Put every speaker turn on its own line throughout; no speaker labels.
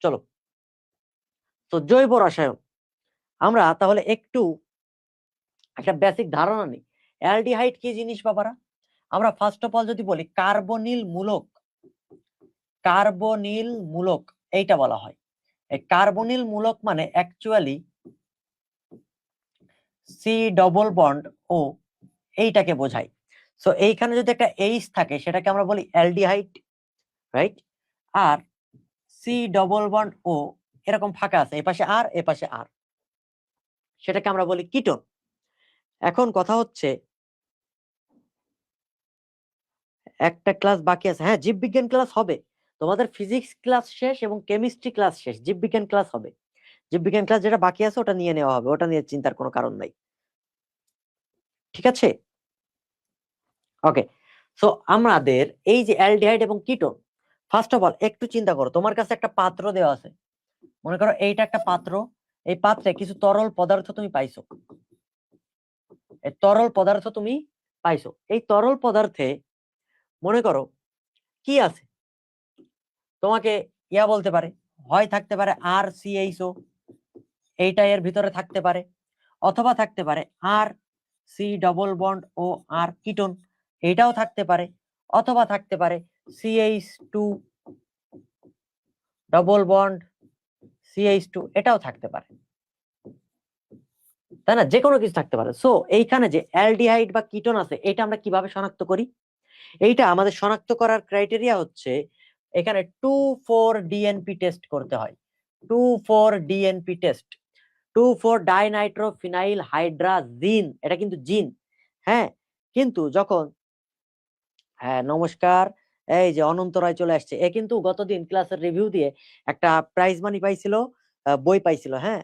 চলো, তো জৈব রসায়ন আমরা তাহলে একটু একটা বেসিক ধারণা নিই। অ্যালডিহাইড কি জিনিস বাবারা? আমরা ফার্স্ট অফ অল যদি বলি কার্বনিল মূলক, কার্বনিল মূলক এইটা বলা হয়। এই কার্বনিল মূলক মানে অ্যাকচুয়ালি সি ডবল বন্ড ও এইটাকে বোঝায়। সো এইখানে যদি একটা এইচ থাকে সেটাকে আমরা বলি অ্যালডিহাইড, রাইট? আর সি ডবল বন্ড ও এরকম ফাঁকা আছে, এই পাশে আর এ পাশে আর, সেটাকে আমরা বলি কিটোন। এখন কথা হচ্ছে একটা ক্লাস বাকি আছে, হ্যাঁ জীববিজ্ঞান ক্লাস হবে, তোমাদের ফিজিক্স ক্লাস শেষ এবং কেমিস্ট্রি ক্লাস শেষ, জীববিজ্ঞান ক্লাস হবে। জীববিজ্ঞান ক্লাস যেটা বাকি আছে ওটা নিয়ে নেওয়া হবে, ওটা নিয়ে চিন্তার কোনো কারণ নাই, ঠিক আছে? ওকে, সো আমাদের এই যে অ্যালডিহাইড এবং কিটোন, ফার্স্ট অফ অল একটু চিন্তা করো, তোমার কাছে একটা পাত্র দেওয়া আছে, মনে করো এইটা একটা পাত্র, এই পাত্রে কিছু তরল পদার্থ তুমি পাইছো, এই তরল পদার্থ তুমি পাইছো, এই তরল পদার্থে মনে করো কি আছে, তোমাকে ইয়া বলতে পারে, হয় থাকতে পারে আর সিএইচও, এইটা এর ভিতরে থাকতে পারে, অথবা থাকতে পারে আর সি ডবল বন্ড ও আর কিটোন, এইটাও থাকতে পারে, অথবা থাকতে পারে CH2 ডবল বন্ড CH2, এটাও থাকতে পারে, তাই না? যে কোনো কিছু থাকতে পারে। সো এইখানে যে অ্যালডিহাইড বা কিটোন আছে এটা আমরা কিভাবে শনাক্ত করি? এইটা আমাদের শনাক্ত করার ক্রাইটেরিয়া হচ্ছে এখানে 2,4-DNP টেস্ট করতে হয়। 2,4-DNP টেস্ট, 2,4-ডাইনাইট্রোফিনাইল হাইড্রাজিন, এটা কিন্তু জিন, হ্যাঁ। কিন্তু যখন, হ্যাঁ নমস্কার, এই যে অনন্ত রায় চলে আসছে, এ কিন্তু গতদিন ক্লাসের রিভিউ দিয়ে একটা প্রাইজ মানি পাইছিল, বই পাইছিল, হ্যাঁ।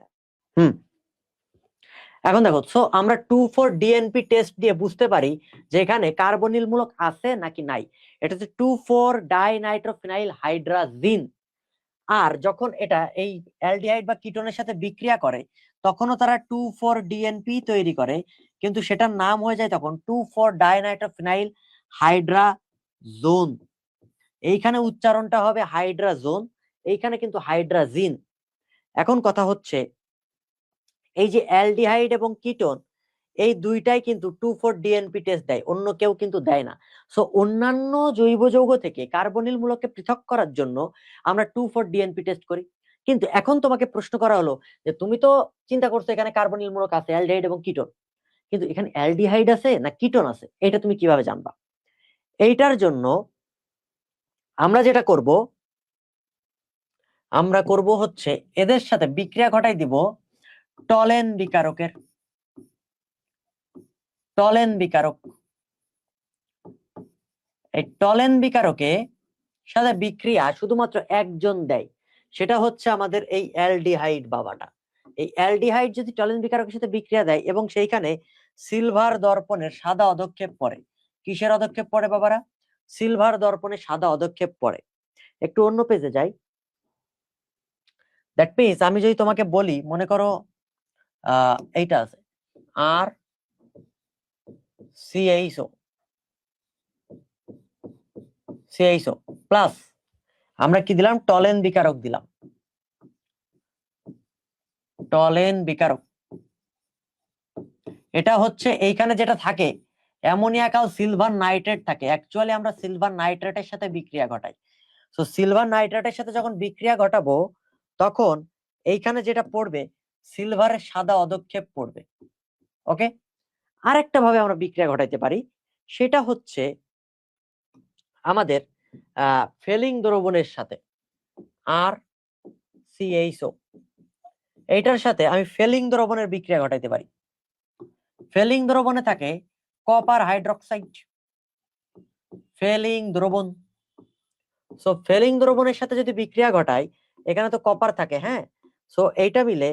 হুম, এখন দেখো, সো আমরা 2,4-DNP টেস্ট দিয়ে বুঝতে পারি যে এখানে কার্বনিল মূলক আছে নাকি নাই। এটা হচ্ছে 2,4-ডাইনাইট্রোফিনাইল হাইড্রাজিন। আর যখন এটা এই অ্যালডিহাইড বা কিটোনের সাথে বিক্রিয়া করে তখনও তারা 2,4-DNP তৈরি করে, কিন্তু সেটার নাম হয়ে যায় তখন 2,4-ডাইনাইট্রোফিনাইল হাইড্রাজোন। এইখানে উচ্চারণটা হবে হাইড্রাজোন, এইখানে কিন্তু হাইড্রাজিন। এখন কথা হচ্ছে এই যে অ্যালডিহাইড এবং কিটোন এই দুইটাই কিন্তু 2,4-DNP টেস্ট দেয়, অন্য কেউ কিন্তু দেয় না। সো অন্যান্য জৈব যৌগ থেকে কার্বনিল মূলককে পৃথক করার জন্য আমরা 2,4-DNP টেস্ট করি। কিন্তু এখন তোমাকে প্রশ্ন করা হলো যে তুমি তো চিন্তা করছো এখানে কার্বনিল মূলক আছে অ্যালডিহাইড এবং কিটোন, কিন্তু এখানে অ্যালডিহাইড আছে না কিটোন আছে, এটা তুমি কিভাবে জানবা? এইটার জন্য আমরা যেটা করব, আমরা করব হচ্ছে এদের সাথে বিক্রিয়া ঘটাই দিব টলেন বিকারকের, টলেন বিকারক। এই টলেন বিকারকে সাথে বিক্রিয়া শুধুমাত্র একজন দেয়, সেটা হচ্ছে আমাদের এই অ্যালডিহাইড বাবাটা। এই অ্যালডিহাইড যদি টলেন বিকারকের সাথে বিক্রিয়া দেয় এবং সেইখানে সিলভার দর্পণের সাদা অধক্ষেপ পড়ে, কিসের অধক্ষেপ পড়ে বাবারা? সিলভার দর্পণে সাদা অধক্ষেপ পড়ে। একটু অন্য পেজে যাই। দ্যাট মিনস আমি যদি তোমাকে বলি, মনে করো এইটা আছে আর সিএইচও, সিএইচও প্লাস আমরা কি দিলাম? টলেন বিকারক দিলাম, টলেন বিকারক। এটা হচ্ছে এইখানে যেটা থাকে অ্যামোনিয়াকাল সিলভার নাইট্রেট থাকে, অ্যাকচুয়ালি আমরা সিলভার নাইট্রেটের সাথে বিক্রিয়া ঘটাই। তো সিলভার নাইট্রেটের সাথে যখন বিক্রিয়া ঘটাবো তখন এইখানে যেটা পড়বে সিলভারের সাদা অধক্ষেপ পড়বে। ওকে, আরেকটা ভাবে আমরা বিক্রিয়া ঘটাইতে পারি, সেটা হচ্ছে আমাদের ফেলিং দ্রবণের সাথে আর সিএইচও, এইটার সাথে আমি ফেলিং দ্রবণের বিক্রিয়া ঘটাইতে পারি। ফেলিং দ্রবণে থাকে কপার হাইড্রোক্সাইড, ফেলিং দ্রবণ। সো ফেলিং দ্রবণের সাথে যদি বিক্রিয়া ঘটায়, এখানে তো কপার থাকে, হ্যাঁ। সো এইটা মিলে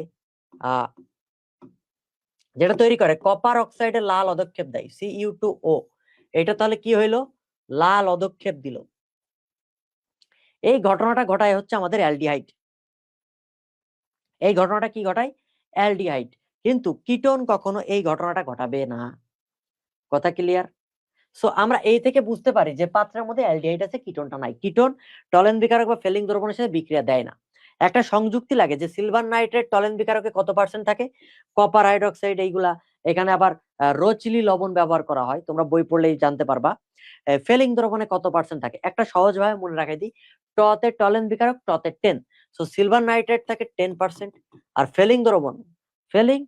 যেটা তৈরি করে কপার অক্সাইডের লাল অধক্ষেপ দেয় Cu2O, এটা তাহলে কি হইলো? লাল অধক্ষেপ দিল। এই ঘটনাটা ঘটায় হচ্ছে আমাদের অ্যালডিহাইড, এই ঘটনাটা কি ঘটায়? অ্যালডিহাইড। কিন্তু কিটোন কখনো এই ঘটনাটা ঘটাবে না। কথা ক্লিয়ার? সো আমরা এই থেকে বুঝতে পারি যে পাত্রের মধ্যে অ্যালডিহাইড আছে, কিটোনটা নাই। কিটোন টলেন বিকারক বা ফেলিং দ্রবণের সাথে বিক্রিয়া দেয় না। একটা সংযুক্তি লাগে যে সিলভার নাইট্রেট টলেন বিকারকে কত পার্সেন্ট থাকে, কপার হাইড্রোক্সাইড এইগুলা, এখানে আবার রোচিলি লবণ ব্যবহার করা হয়, তোমরা বই পড়লেই জানতে পারবা। ফেলিং দ্রবণে কত পার্সেন্ট থাকে, একটা সহজ ভাবে মনে রাখাই দিই, টতে টলেন বিকারক টতে 10, সো সিলভার নাইট্রেট থাকে 10%, আর ফেলিং দ্রবণ ফেলিং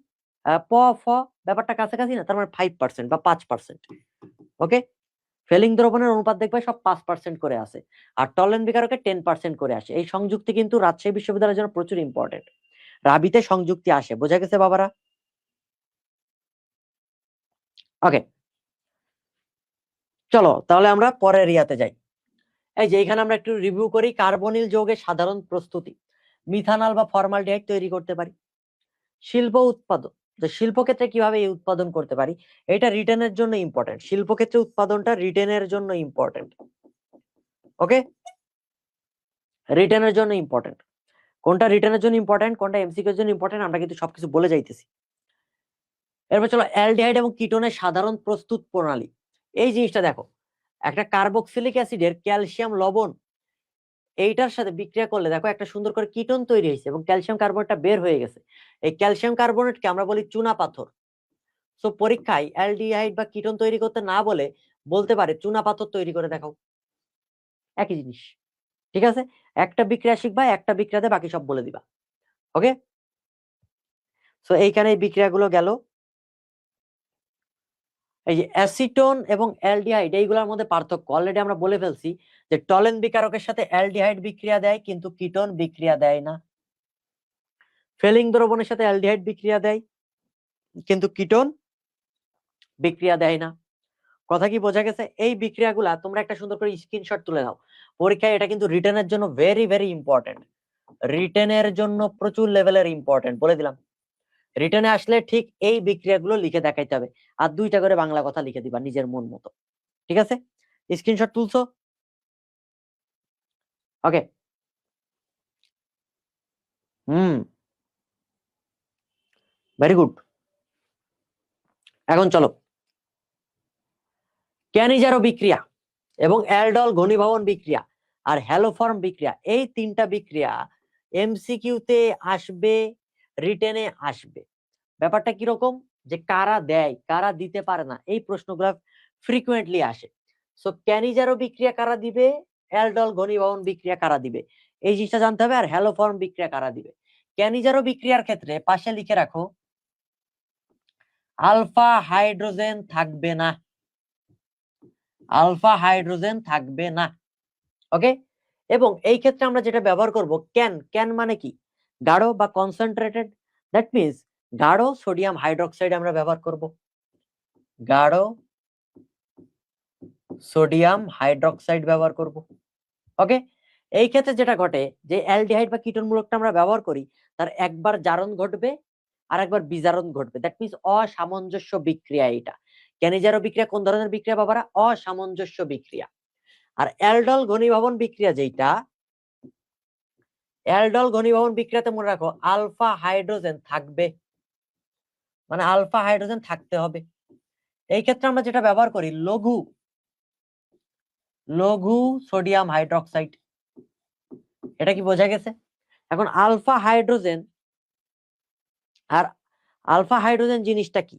প ফ ব্যাপারটা কাছাকাছি না, তার মানে 5% বা 5%। ওকে, ফেলিং দ্রবণের অনুপাত দেখবে সব 5% করে আসে, আর টলেন বিকারকে 10% করে আসে। এই সংযুক্তি কিন্তু রাজশাহী বিশ্ববিদ্যালয়ের জন্য প্রচুর ইম্পর্টেন্ট, রাবিতে সংযুক্তি আসে, বোঝা গেছে বাবারা? ওকে, চলো তাহলে আমরা পরের ইয়াতে যাই। এই যে এখানে আমরা একটু রিভিউ করি, কার্বনিল যৌগের সাধারণ প্রস্তুতি, মিথানল বা ফর্মালডিহাইড তৈরি করতে পারি। শিল্প উৎপাদন, যে শিল্পক্ষেত্রে কিভাবে এই উৎপাদন করতে পারি, এটা রিটেনের জন্য ইম্পর্টেন্ট, শিল্পক্ষেত্রে উৎপাদনটা রিটেনের জন্য ইম্পর্টেন্ট। ওকে, রিটেনের জন্য ইম্পর্টেন্ট, কোনটা রিটেনের জন্য ইম্পর্টেন্ট কোনটা এমসিকিউ এর জন্য ইম্পর্টেন্ট আমরা কিন্তু সবকিছু বলে যাইতেছি। এরপর চলো অ্যালডিহাইড এবং কিটোনের সাধারণ প্রস্তুত প্রণালী। এই জিনিসটা দেখো, একটা কার্বক্সিলিক অ্যাসিডের ক্যালসিয়াম লবণ এইটার সাথে বিক্রিয়া করলে দেখো একটা সুন্দর করে কিটোন তৈরি হয়েছে এবং ক্যালসিয়াম কার্বনেটটা বের হয়ে গেছে। এই ক্যালসিয়াম কার্বনেটকে আমরা বলি চুনা পাথর। সো পরীক্ষায় অ্যালডিহাইড বা কিটোন তৈরি করতে না বলে বলতে পারে চুনা পাথর তৈরি করে দেখাও, একই জিনিস। ঠিক আছে, একটা বিক্রিয়া শিখবা, একটা বিক্রিয়াতে বাকি সব বলে দিবা। ওকে, সো এইখানে এই বিক্রিয়াগুলো গেল। এই যে অ্যাসিটোন এবং অ্যালডিহাইড এইগুলোর মধ্যে পার্থক্য অলরেডি আমরা বলে ফেলছি, যে টলেন বিকারকের সাথে অ্যালডিহাইড বিক্রিয়া দেয় কিন্তু কিটোন বিক্রিয়া দেয় না, ফেলিং দ্রবণের সাথে অ্যালডিহাইড বিক্রিয়া দেয় কিন্তু কিটোন বিক্রিয়া দেয় না। কথা কি বোঝা গেছে? এই বিক্রিয়াগুলা তোমরা একটা সুন্দর করে স্ক্রিনশট তুলে নাও পরীক্ষায়, এটা কিন্তু রিটেনের জন্য ভেরি ভেরি ইম্পর্টেন্ট, রিটেনের জন্য প্রচুর লেভেলের ইম্পর্টেন্ট, বলে দিলাম। রিটেনে আসলে ঠিক এই বিক্রিয়াগুলো লিখে দেখাইতে হবে, আর 2টা করে বাংলা কথা লিখে দিবা নিজের মন মতো। ঠিক আছে, স্ক্রিনশট তুলছো? ওকে, ভেরি গুড। এখন চলো ক্যানিজারো বিক্রিয়া এবং অ্যালডল ঘনীভবন বিক্রিয়া আর হ্যালোফর্ম বিক্রিয়া, এই 3টা বিক্রিয়া এমসিকিউতে আসবে, রিটেনে আসবে। ব্যাপারটা কিরকম, যে কারা দেয় কারা দিতে পারে না, এই প্রশ্নগুলো ফ্রিকুয়েন্টলি আসে। সো ক্যানিজারো বিক্রিয়া কারা দিবে, অ্যালডল ঘনীভবন বিক্রিয়া কারা দিবে, এই জিনিসটা জানতে হবে, আর হ্যালোফর্ম বিক্রিয়া কারা দিবে। ক্যানিজারো বিক্রিয়ার ক্ষেত্রে পাশে লিখে রাখো আলফা হাইড্রোজেন থাকবে না, আলফা হাইড্রোজেন থাকবে না। ওকে, এবং এই ক্ষেত্রে আমরা যেটা ব্যবহার করব ক্যান মানে কি, গাঢ় বা কনসেন্ট্রেটেড, দ্যাট মিন্স গাঢ় সোডিয়াম হাইড্রোক্সাইড আমরা ব্যবহার করব, গাঢ় সোডিয়াম হাইড্রোক্সাইড ব্যবহার করব। ওকে, এই ক্ষেত্রে যেটা ঘটে যে অ্যালডিহাইড বা কিটোন মূলকটা আমরা ব্যবহার করি, তার একবার জারণ ঘটবে আর একবার বিজারণ ঘটবে, দ্যাট মিন্স অসামঞ্জস্য বিক্রিয়া। এটা ক্যানিজারো বিক্রিয়া কোন ধরনের বিক্রিয়া বাবারা, অসামঞ্জস্য বিক্রিয়া। আর অ্যালডল ঘনীভবন বিক্রিয়া যেটা, অ্যালডল ঘনীভবন বিক্রিয়াতে মনে রাখো আলফা হাইড্রোজেন থাকবে, মানে আলফা হাইড্রোজেন থাকতে হবে। এই ক্ষেত্রে আমরা যেটা ব্যবহার করি লঘু লঘু সোডিয়াম হাইড্রোক্সাইড, এটা কি বোঝা গেছে? এখন আলফা হাইড্রোজেন আর আলফা হাইড্রোজেন জিনিসটা কি,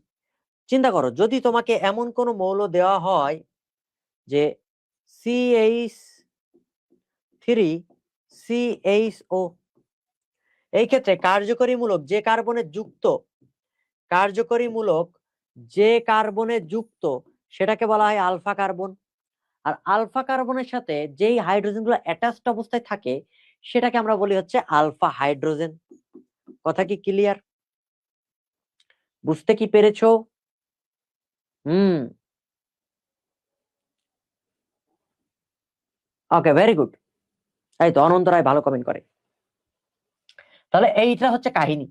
চিন্তা করো, যদি তোমাকে এমন কোন মৌল দেওয়া হয় যে CH3CHO, এই ক্ষেত্রে কার্যকরীমূলক যে কার্বনে যুক্ত সেটাকে বলা হয় আলফা কার্বন, আর আলফা কার্বনের সাথে যেই হাইড্রোজেন গুলো অ্যাটাচড অবস্থায় থাকে সেটাকে আমরা বলি হচ্ছে আলফা হাইড্রোজেন। কথা কি ক্লিয়ার? বুঝতে কি পেরেছো? ওকে, ভেরি গুড। তাই তো অনন্ত রায় ভালো কমেন্ট করে। তাহলে এইটা হচ্ছে কাহিনী।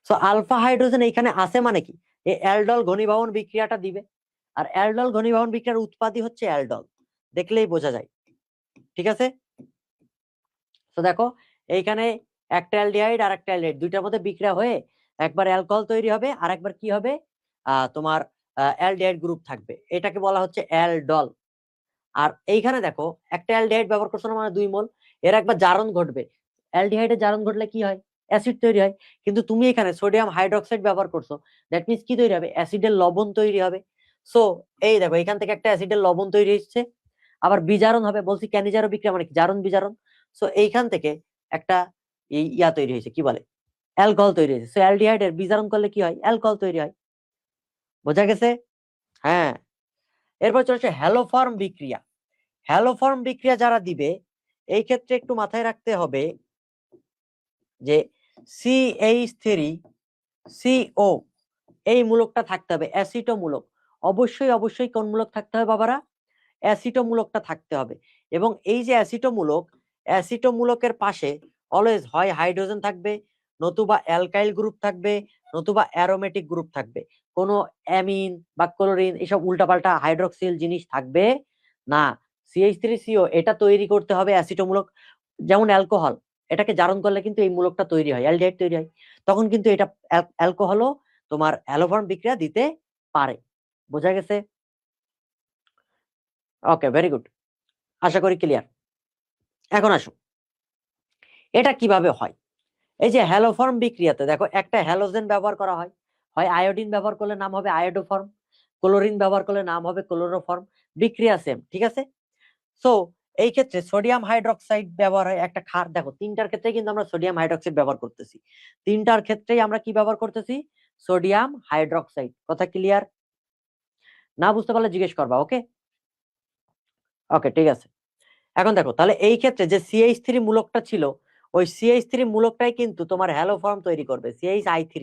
সো আলফা হাইড্রোজেন এইখানে আছে মানে কি, এই অ্যালডল ঘনীভবন বিক্রিয়াটা দিবে, আর অ্যালডল ঘনীভবন বিক্রিয়ার উৎপাদই হচ্ছে অ্যালডল, দেখলেই বোঝা যায়। ঠিক আছে, তো দেখো এইখানে একটা অ্যালডিহাইড আর একটা অ্যালডিহাইড, দুইটার মধ্যে বিক্রিয়া হয়ে একবার অ্যালকোহল তৈরি হবে আর একবার কি হবে, তোমার অ্যালডিহাইড গ্রুপ থাকবে, এটাকে বলা হচ্ছে অ্যালডল। আর এইখানে দেখো একটা অ্যালডিহাইড ব্যবহার করছো না, মানে 2 মোল, এর একবার জারণ ঘটবে, অ্যালডিহাইডে জারণ ঘটলে কি হয়? অ্যাসিড তৈরি হয়। কিন্তু তুমি এখানে সোডিয়াম হাইড্রোক্সাইড ব্যবহার করছো, দ্যাট মিনস কি তৈরি হবে? অ্যাসিডের লবণ তৈরি হবে। সো এই দেখো এখান থেকে একটা অ্যাসিডের লবণ তৈরি হচ্ছে, আবার বিজারণ হবে। বলছি ক্যানিজারো বিক্রিয়া মানে কি? জারণ বিজারণ। সো এইখান থেকে একটা ইয়া তৈরি হয়েছে, কি বলে? অ্যালকোহল তৈরি হয়েছে। সো অ্যালডিহাইডের বিজারণ করলে কি হয়? অ্যালকোহল তৈরি হয়। বোঝা গেছে? হ্যাঁ। এরপর চলছে হ্যালোফর্ম বিক্রিয়া। হ্যালোফর্ম বিক্রিয়া যারা দিবে এই ক্ষেত্রে একটু মাথায় রাখতে হবে যে CH3CO এই মূলকটা থাকতে হবে, অ্যাসিটো মূলক। অবশ্যই অবশ্যই কোন মূলক থাকতে হবে বাবারা? অ্যাসিটো মূলকটা থাকতে হবে। এবং এই যে অ্যাসিটো মূলক, অ্যাসিটো মূলকের পাশে অলওয়েজ হয় হাইড্রোজেন থাকবে, নতুবা অ্যালকাইল গ্রুপ থাকবে, নতুবা অ্যারোমেটিক গ্রুপ থাকবে। কোনো অ্যামিন বা ক্লোরিন এসব উল্টাপাল্টা হাইড্রোক্সিল জিনিস থাকবে না। CH3CO এটা তৈরি করতে হবে অ্যাসিটো মূলক। যেমন অ্যালকোহল, এটাকে জারণ করলে কিন্তু এই মূলকটা তৈরি হয়, অ্যালডিহাইড তৈরি হয়। তখন কিন্তু এটা অ্যালকোহলও তোমার হ্যালোফর্ম বিক্রিয়া দিতে পারে। বোঝা গেছে? ওকে, ভেরি গুড, আশা করি ক্লিয়ার। এখন আসো এটা কিভাবে হয়। এই যে হ্যালোফর্ম বিক্রিয়াতে দেখো একটা হ্যালোজেন ব্যবহার করা হয়, হয় আয়োডিন ব্যবহার করলে নাম হবে আয়োডোফর্ম, ক্লোরিন ব্যবহার করলে নাম হবে ক্লোরোফর্ম। বিক্রিয়া সেম, ঠিক আছে? সো এই ক্ষেত্রে সোডিয়াম হাইড্রোক্সাইড ব্যবহার হয় একটা ক্ষার। দেখো তিনটার ক্ষেত্রে কিন্তু আমরা সোডিয়াম হাইড্রোক্সাইড ব্যবহার করতেছি, তিনটার ক্ষেত্রেই আমরা কি ব্যবহার করতেছি? Sodium hydroxide. কথা ক্লিয়ার? না বুঝতে পারলে জিজ্ঞেস করবা। ওকে ওকে, ঠিক আছে। এখন দেখো তাহলে এই ক্ষেত্রে যে CH3 মূলকটা ছিল, ওই CH3 মূলকটাই কিন্তু তোমার হ্যালোফর্ম তৈরি করবে, CHI3,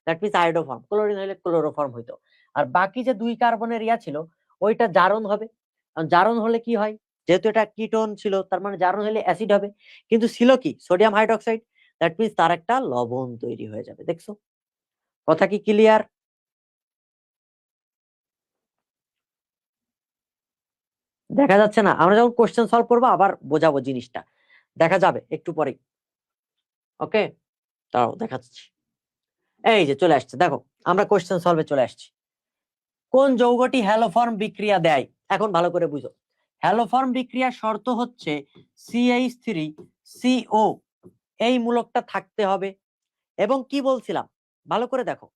that means iodoform. Chlorine হলে ক্লোরোফর্ম হইতো। আর বাকি যে 2 কার্বনের ইয়া ছিল ওইটা জারণ হবে। জারণ হলে কি হয়? যেহেতু এটা কিটোন ছিল তার মানে জারণ হলে অ্যাসিড হবে, কিন্তু ছিল কি? সোডিয়াম হাইড্রোক্সাইড, দ্যাট মিন্স তার একটা লবণ তৈরি হয়ে যাবে। দেখছো? কথা কি ক্লিয়ার? দেখা যাচ্ছে না? আমরা যখন কোশ্চেন সলভ করবো আবার বোঝাবো জিনিসটা, দেখা যাবে একটু পরেই। ওকে, তাও দেখাচ্ছি। এই যে চলে আসছে, দেখো আমরা কোশ্চেন সলভে চলে আসছি। কোন যৌগটি হ্যালোফর্ম বিক্রিয়া দেয়? এখন ভালো করে বুঝো। হ্যালোফর্ম বিক্রিয়ার শর্ত হচ্ছে CH3CO এই মূলকটা থাকতে হবে। এবং কি বলছিলাম ভালো করে দেখো,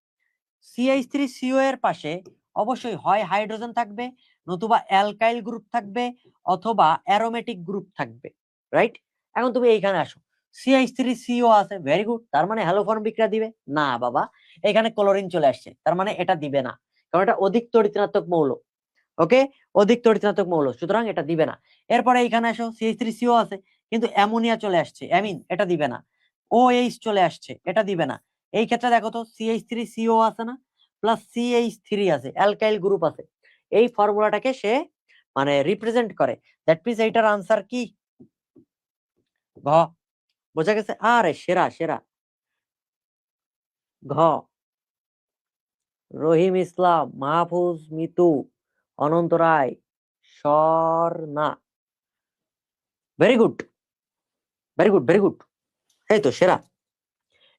CH3CO এর পাশে অবশ্যই হয় হাইড্রোজেন থাকবে, নতুবা অ্যালকাইল গ্রুপ থাকবে, অথবা অ্যারোমেটিক গ্রুপ থাকবে। রাইট? এখন তুমি এইখানে আসো, CH3CO আছে, ভেরি গুড, তার মানে হ্যালোফর্ম বিক্রিয়া দিবে না বাবা। এখানে ক্লোরিন চলে আসছে, তার মানে এটা দিবে না, কারণ এটা অধিক তড়িৎ-ঋণাত্মক মৌল। ওকে, অধিক তড়িৎ-ঋণাত্মক মৌল, সুতরাং এটা দিবে না। এরপরে এইখানে আসো, CH3CO আছে কিন্তু অ্যামোনিয়া চলে আসছে, অ্যামিন, এটা দিবে না। OH চলে আসছে, এটা দিবে না। এই ক্ষেত্রে দেখো তো CH3CO আছে না, প্লাস CH3 আছে, অ্যালকাইল গ্রুপ আছে। এই ফর্মুলাটাকে সে মানে রিপ্রেজেন্ট করে, দ্যাট মিন্স এইটার আনসার কি? ঘ। বোঝা গেছে? আরে সেরা সেরা, ঘ। Rahim Islam, Mahfuz Mitu, Ananta Roy, Swarna, very good, very good, very good, এই তো সেরা।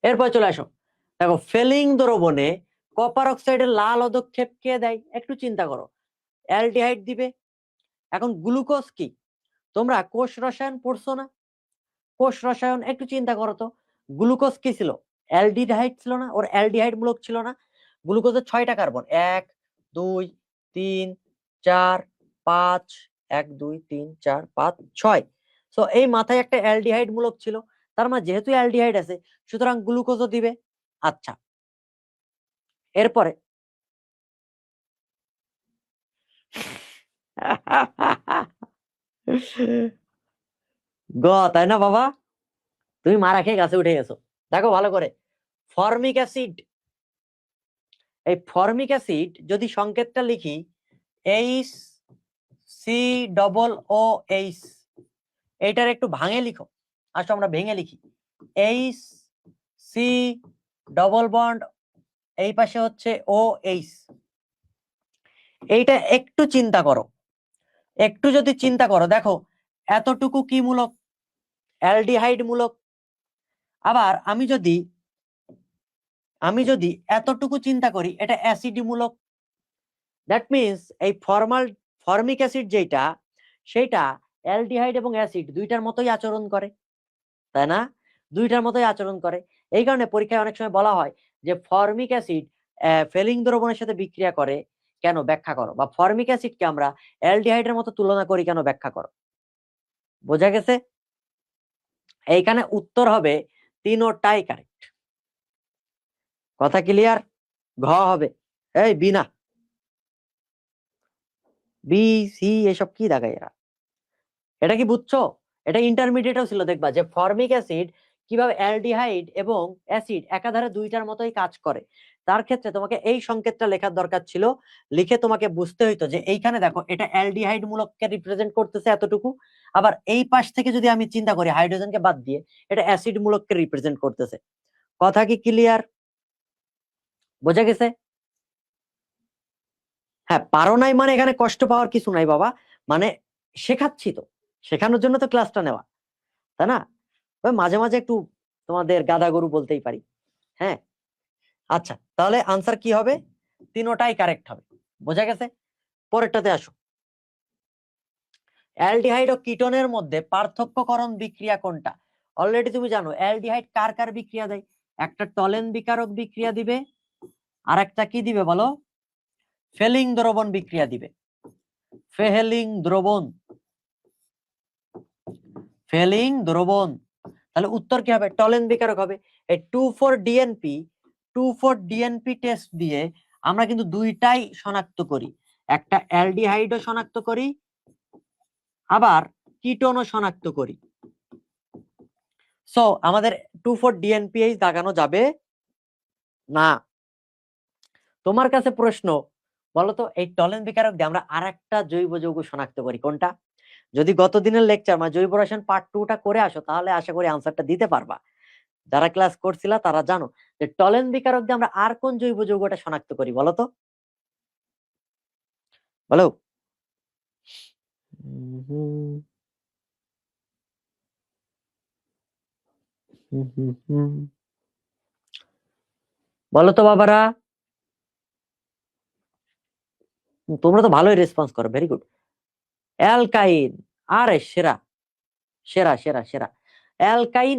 এরপর চলে আসো, দেখো ফেলিং দ্রবণে কপার অক্সাইডের লাল অধক্ষেপ কে দেয়? একটু চিন্তা করো। অ্যালডিহাইড দিবে। এখন গ্লুকোজ কি? তোমরা কোষ রসায়ন পড়ছো না? কোষ রসায়ন একটু চিন্তা করো তো, গ্লুকোজ কি ছিল? অ্যালডিহাইড ছিল না? ওর অ্যালডিহাইড মূলক ছিল না? গ্লুকোজের 6টা কার্বন, 1 2 3 4 5, 1 2 3 4 5 6। সো এই মাথায় একটা অ্যালডিহাইড মূলক ছিল, তার মানে যেহেতু অ্যালডিহাইড আছে সুতরাং গ্লুকোজও দিবে। আচ্ছা, এরপরে গ, তাই না বাবা? তুমি মারা খেয়ে গাছে উঠে গেছো। দেখো ভালো করে, ফর্মিক অ্যাসিড। এই ফর্মিক অ্যাসিড যদি সংকেতটা লিখি HCOOH, এইটার একটু ভাঙে লিখো। আসো আমরা ভেঙে লিখি, HC ডবল বন্ড, এই পাশে হচ্ছে OH। এইটা একটু চিন্তা করো, একটু যদি চিন্তা করো, দেখো এতটুকু কি মূলক? অ্যালডিহাইড মূলক। আবার আমি যদি এতটুকু চিন্তা করি, এটা অ্যাসিড মূলক। দ্যাট মিন্স এই ফর্মিক অ্যাসিড যেটা, সেটা অ্যালডিহাইড এবং অ্যাসিড দুইটার মতোই আচরণ করে, তাই না? দুইটার মতোই আচরণ করে। এই কারণে পরীক্ষায় অনেক সময় বলা হয় যে ফর্মিক অ্যাসিড ফেলিং দ্রবণের সাথে বিক্রিয়া করে কেন, ব্যাখ্যা করো, বা ফর্মিক অ্যাসিডকে আমরা অ্যালডিহাইডের মতো তুলনা করি কেন, ব্যাখ্যা করো। বোঝা গেছে? এইখানে উত্তর হবে তিনোটাই কারেক্ট। কথা ক্লিয়ার? ঘ হবে, এই বি না, বি সি এসব কি দেখায় এরা? এটা কি বুঝছো? এটা ইন্টারমিডিয়েটও ছিল, দেখবা যে ফর্মিক অ্যাসিড কিভাবে অ্যালডিহাইড এবং অ্যাসিড একাধারে দুইটার মতোই কাজ করে। তার ক্ষেত্রে তোমাকে এই সংকেতটা লেখার দরকার ছিল, লিখে তোমাকে বুঝতে হইতো যে এইখানে দেখো এটা অ্যালডিহাইড মূলককে রিপ্রেজেন্ট করতেছে এতটুকু, আবার এই পাশ থেকে যদি আমি চিন্তা করি হাইড্রোজেনকে বাদ দিয়ে, এটা অ্যাসিড মূলককে রিপ্রেজেন্ট করতেছে। কথা কি ক্লিয়ার? বোঝা গেছে? হ্যাঁ, পারো নাই মানে এখানে কষ্ট পাওয়ার কিছু নাই বাবা, মানে শেখাচ্ছি তো, শেখানোর জন্য তো ক্লাসটা নেওয়া, তাই না? ওই মাঝে মাঝে একটু তোমাদের গাদা গরু বলতেই পারি। হ্যাঁ, আচ্ছা, তাহলে আনসার কি হবে? তিনোটাই কারেক্ট হবে। বোঝা গেছে? পরেরটাতে আসো। অ্যালডিহাইড ও কিটোনের মধ্যে পার্থক্যকরণ বিক্রিয়া কোনটা? অলরেডি তুমি জানো অ্যালডিহাইড কার কার বিক্রিয়া দেয়। একটা টলেন বিকারক বিক্রিয়া দিবে, আর একটা কি দিবে বলো? ফেলিং দ্রবণ বিক্রিয়া দিবে। ফেহেলিং দ্রবণ, ফেলিং দ্রবণ। তাহলে উত্তর কি হবে? টলেন বিকারক হবে। এই 2,4-DNP টেস্ট দিয়ে আমরা কিন্তু দুইটাই শনাক্ত করি, একটা অ্যালডিহাইডও শনাক্ত করি, আবার কিটোনও শনাক্ত করি। সো আমাদের 2,4-DNPH দাগানো যাবে না। তোমার কাছে প্রশ্ন, বলতো এই টলেন বিকারক দিয়ে আমরা আরেকটা জৈব যৌগ শনাক্ত করি, কোনটা? যদি গত দিনের লেকচার মানে জৈব রসায়ন পার্ট 2টা করে আসো, তাহলে আশা করি আনসারটা দিতে পারবা। যারা ক্লাস করছিলা তারা জানো যে টলেন বিকারক দিয়ে আমরা আর কোন জৈব যৌগটা শনাক্ত করি, বলো তো? বলো। বলো তো বাবারা, তোমরা তো ভালোই রেসপন্স করো, ভেরি গুড। অ্যালকাইন, আরে সেরা সেরা সেরা সেরা। অ্যালকাইন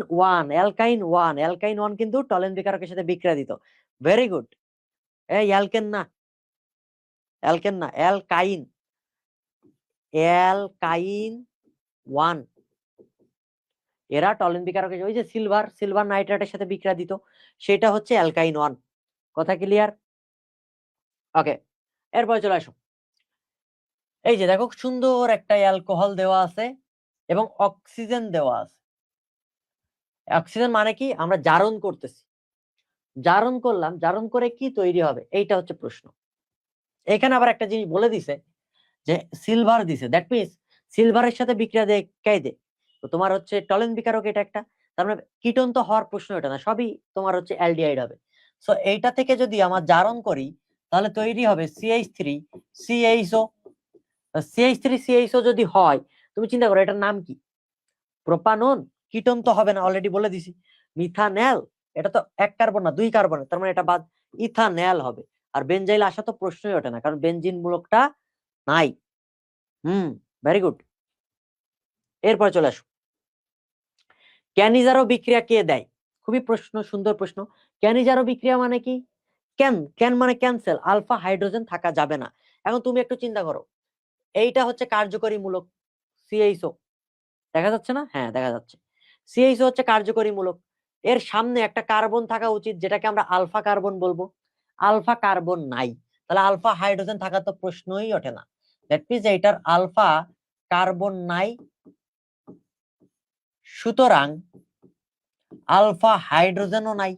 1 কিন্তু টলেন বিকারকের সাথে বিক্রিয়া দিত। Very good. এই অ্যালকেন না, অ্যালকেন না, অ্যালকাইন, অ্যালকাইন 1 এরা টলেন বিকারকের, ওই যে সিলভার নাইট্রেটের সাথে বিক্রিয়া দিত, সেটা হচ্ছে অ্যালকাইন 1। কথা ক্লিয়ার? ওকে, এরপরে চলে আসো। এই যে দেখো সুন্দর একটা অ্যালকোহল দেওয়া আছে এবং অক্সিজেন দেওয়া আছে। অক্সিজেন মানে কি? আমরা জারণ করতেছি, জারণ করলাম, জারণ করে কি তৈরি হবে, এইটা হচ্ছে প্রশ্ন। এখানে আবার একটা জিনিস বলে দিছে যে সিলভার দিছে, দ্যাট মিনস সিলভারের সাথে বিক্রিয়া দেয় কে দেয়? তো তোমার হচ্ছে টলেন বিকারক, এটা একটা, তার মানে কিটোন তো হওয়ার প্রশ্ন এটা না, সবই তোমার হচ্ছে অ্যালডিহাইড হবে। সো এইটা থেকে যদি আমার জারণ করি, তাহলে তৈরি হবে CH3CHO। CH3CHO যদি হয়, তুমি চিন্তা করো এটার নাম কি? প্রোপানন। কিটোন তো হবে না, অলরেডি বলে দিছি। মিথানেল, এটা তো এক কার্বন না, দুই কার্বনের, তার মানে এটা বাদ, ইথানেল হবে। আর বেনজাইল আসা তো প্রশ্নই ওঠে না, কারণ বেনজিন মূলকটা নাই। Very good. এরপরে চলে আসো, ক্যানিজারো বিক্রিয়া কে দেয়? খুবই প্রশ্ন, সুন্দর প্রশ্ন। ক্যানিজারো বিক্রিয়া মানে কি? ক্যান মানে ক্যান্সেল, আলফা হাইড্রোজেন থাকা যাবে না। এখন তুমি একটু চিন্তা করো, এইটা হচ্ছে কার্যকরী মূলক সিএইচও, দেখা যাচ্ছে না? হ্যাঁ দেখা যাচ্ছে। সিএইচও হচ্ছে কার্যকরী মূলক, এর সামনে একটা কার্বন থাকা উচিত, যেটাকে আমরা আলফা কার্বন বলবো। আলফা কার্বন নাই, তাহলে আলফা হাইড্রোজেন থাকা তো প্রশ্নই ওঠে না। দ্যাট মিনস এটার আলফা কার্বন নাই, সুতরাং আলফা হাইড্রোজেনও নাই,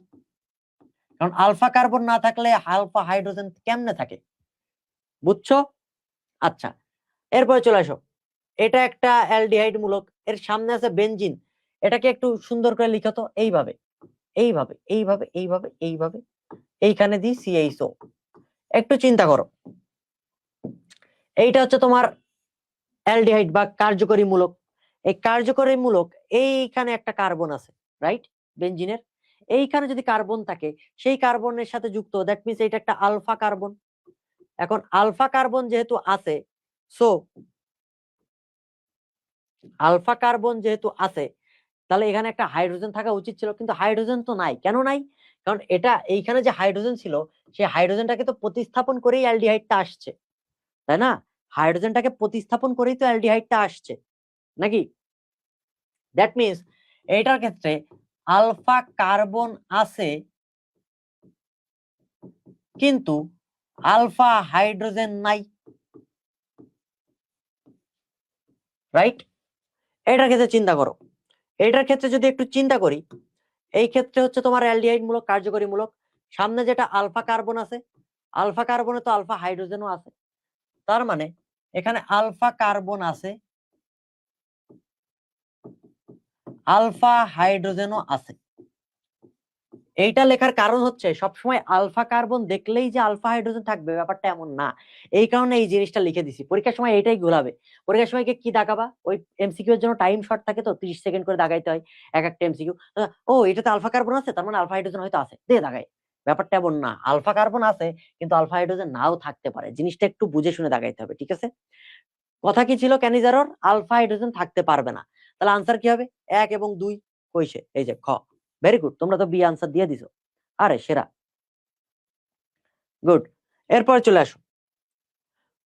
কারণ আলফা কার্বন না থাকলে আলফা হাইড্রোজেন কেমনে থাকে? বুঝছো? আচ্ছা, এরপরে চলে আসো। এটা একটা অ্যালডিহাইড মূলক, এর সামনে আছে বেনজিন, এটাকে একটু সুন্দর করে লিখো তো, এইভাবে এইভাবে এইভাবে এইভাবে এইভাবে, এইখানে দি CHO। একটু চিন্তা করো, এইটা হচ্ছে তোমার অ্যালডিহাইড বা কার্যকরী মূলক। এই কার্যকরী মূলক, এইখানে একটা কার্বন আছে, রাইট? বেনজিনের এইখানে যদি কার্বন থাকে, সেই কার্বনের সাথে যুক্ত, দ্যাট মিনস এটা একটা আলফা কার্বন। এখন আলফা কার্বন যেহেতু আছে, সো আলফা কার্বন যেহেতু আছে, তাহলে এখানে একটা হাইড্রোজেন থাকা উচিত ছিল, কিন্তু হাইড্রোজেন তো নাই। কেন নাই? কারণ এটা এইখানে যে হাইড্রোজেন ছিল সেই হাইড্রোজেনটাকে তো প্রতিস্থাপন করেই অ্যালডিহাইডটা আসছে, তাই না? হাইড্রোজেনটাকে প্রতিস্থাপন করেই তো অ্যালডিহাইডটা আসছে, নাকি? দ্যাট মিনস এইটার ক্ষেত্রে আলফা কার্বন আছে কিন্তু আলফা হাইড্রোজেন নাই, রাইট? এটার ক্ষেত্রে চিন্তা করো, এটার ক্ষেত্রে যদি একটু চিন্তা করি, এই ক্ষেত্রে হচ্ছে তোমার অ্যালডিহাইড মূলক, কার্যকরী মূলক। সামনে যেটা আলফা কার্বন আছে, আলফা কার্বনে তো আলফা হাইড্রোজেনও আছে, তার মানে এখানে আলফা কার্বন আছে, আলফা হাইড্রোজেনও আছে। এইটা লেখার কারণ হচ্ছে সবসময় আলফা কার্বন দেখলেই যে আলফা হাইড্রোজেন থাকবে ব্যাপারটা এমন না। এই কারণে এই জিনিসটা লিখে দিছি, পরীক্ষার সময় এটাই ঘোলাবে। পরীক্ষার সময় কি দাগাবা, ওই এমসিকিউ এর জন্য টাইম শর্ট থাকে তো 30 সেকেন্ড করে দাগাইতে হয় এক একটা এমসিকিউ। ও এটাতে আলফা কার্বন আছে, তার মানে আলফা হাইড্রোজেন হয়তো আছে, দে দাগাই। ব্যাপারটা এমন না, আলফা কার্বন আছে কিন্তু আলফা হাইড্রোজেন নাও থাকতে পারে, জিনিসটা একটু বুঝে শুনে দাগাইতে হবে, ঠিক আছে? কথা কি ছিল ক্যানিজারর? আলফা হাইড্রোজেন থাকতে পারবে না। তাহলে আনসার কি হবে? 1 এবং 2 কইছে, এই যে খ। ভেরি গুড, তোমরা তো বি আনসার দিয়ে দিছো, আরে সেরা, গুড। এরপর চলে আসো,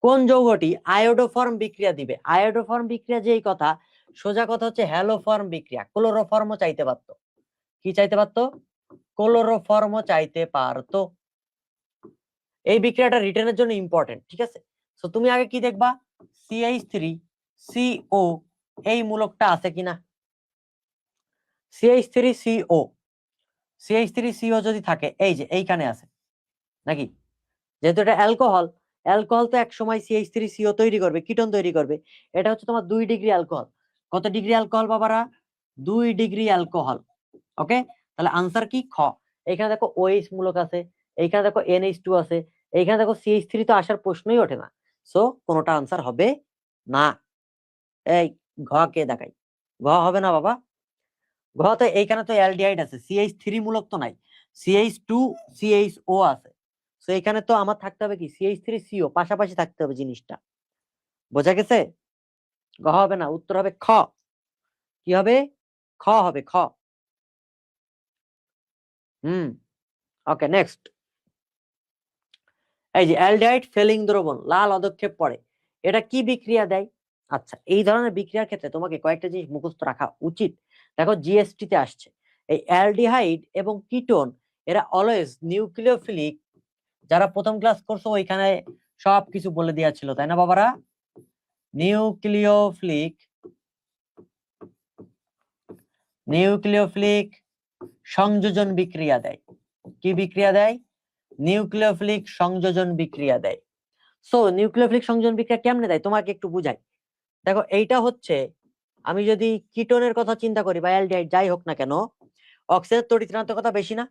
কোন যৌগটি আয়োডোফর্ম বিক্রিয়া দিবে? আয়োডোফর্ম বিক্রিয়া যেই কথা, সোজা কথা হচ্ছে হ্যালোফর্ম বিক্রিয়া। ক্লোরোফর্মও চাইতে পারতো, কি চাইতে পারতো? ক্লোরোফর্মও চাইতে পারতো। এই বিক্রিয়াটা রিটেনের জন্য ইম্পর্টেন্ট, ঠিক আছে? তো তুমি আগে কি দেখবা, CH3CO এই মূলকটা আছে কিনা। CH3CO, CH3CO যদি থাকে, এই যে এইখানে আছে নাকি? যেহেতু এটা অ্যালকোহল, অ্যালকোহল তো এক সময় CH3CO তৈরি করবে, কিটোন তৈরি করবে। এটা হচ্ছে তোমার 2 ডিগ্রি অ্যালকোহল। কত ডিগ্রি অ্যালকোহল বাবারা? 2 ডিগ্রি অ্যালকোহল। ওকে, তাহলে আনসার কি? খ। এখানে দেখো OH মূলক আছে, এইখানে দেখো NH2 আছে, এইখানে দেখো CH3 তো আসার প্রশ্নই ওঠে না। সো কোনোটা আনসার হবে না। এই ঘ কে দেখাই, ঘ হবে না বাবা। ঘ তো এইখানে তো অ্যালডিহাইড আছে, CH3 মূলক তো নাই, CH2 CHO আছে। তো এখানে তো আমার থাকতে হবে কি, CH3CO, পাশাপাশি থাকতে হবে জিনিসটা, বোঝা গেছে? ঘ হবে না, উত্তর হবে খ। কি হবে? খ হবে, খ। হুম, ওকে নেক্সট। এই যে অ্যালডিহাইড ফেলিং দ্রবণ, লাল অধক্ষেপ পড়ে, এটা কি বিক্রিয়া দেয়? আচ্ছা, এই ধরনের বিক্রিয়ার ক্ষেত্রে তোমাকে কয়েকটা জিনিস মুখস্থ রাখা উচিত। দেখো জিএসটি তে আসছে, এই অ্যালডিহাইড এবং কিটোন এরা অলওয়েজ নিউক্লিওফিলিক। যারা প্রথম ক্লাস করছো ওইখানে সবকিছু বলে দেওয়া ছিল, তাই না বাবারা? নিউক্লিওফিলিক, নিউক্লিওফিলিক সংযোজন বিক্রিয়া দেয়। কি বিক্রিয়া দেয়? নিউক্লিওফিলিক সংযোজন বিক্রিয়া দেয়। সো নিউক্লিওফিলিক সংযোজন বিক্রিয়া কেমনে দেয় তোমাকে একটু বুঝাই। দেখো এইটা হচ্ছে, আমি যদি কিটোনের কথা চিন্তা করি বা অ্যালডিহাইড যাই হোক না কেন, অক্সিজেনের তড়িৎ ঋণাত্মকতা বেশি না?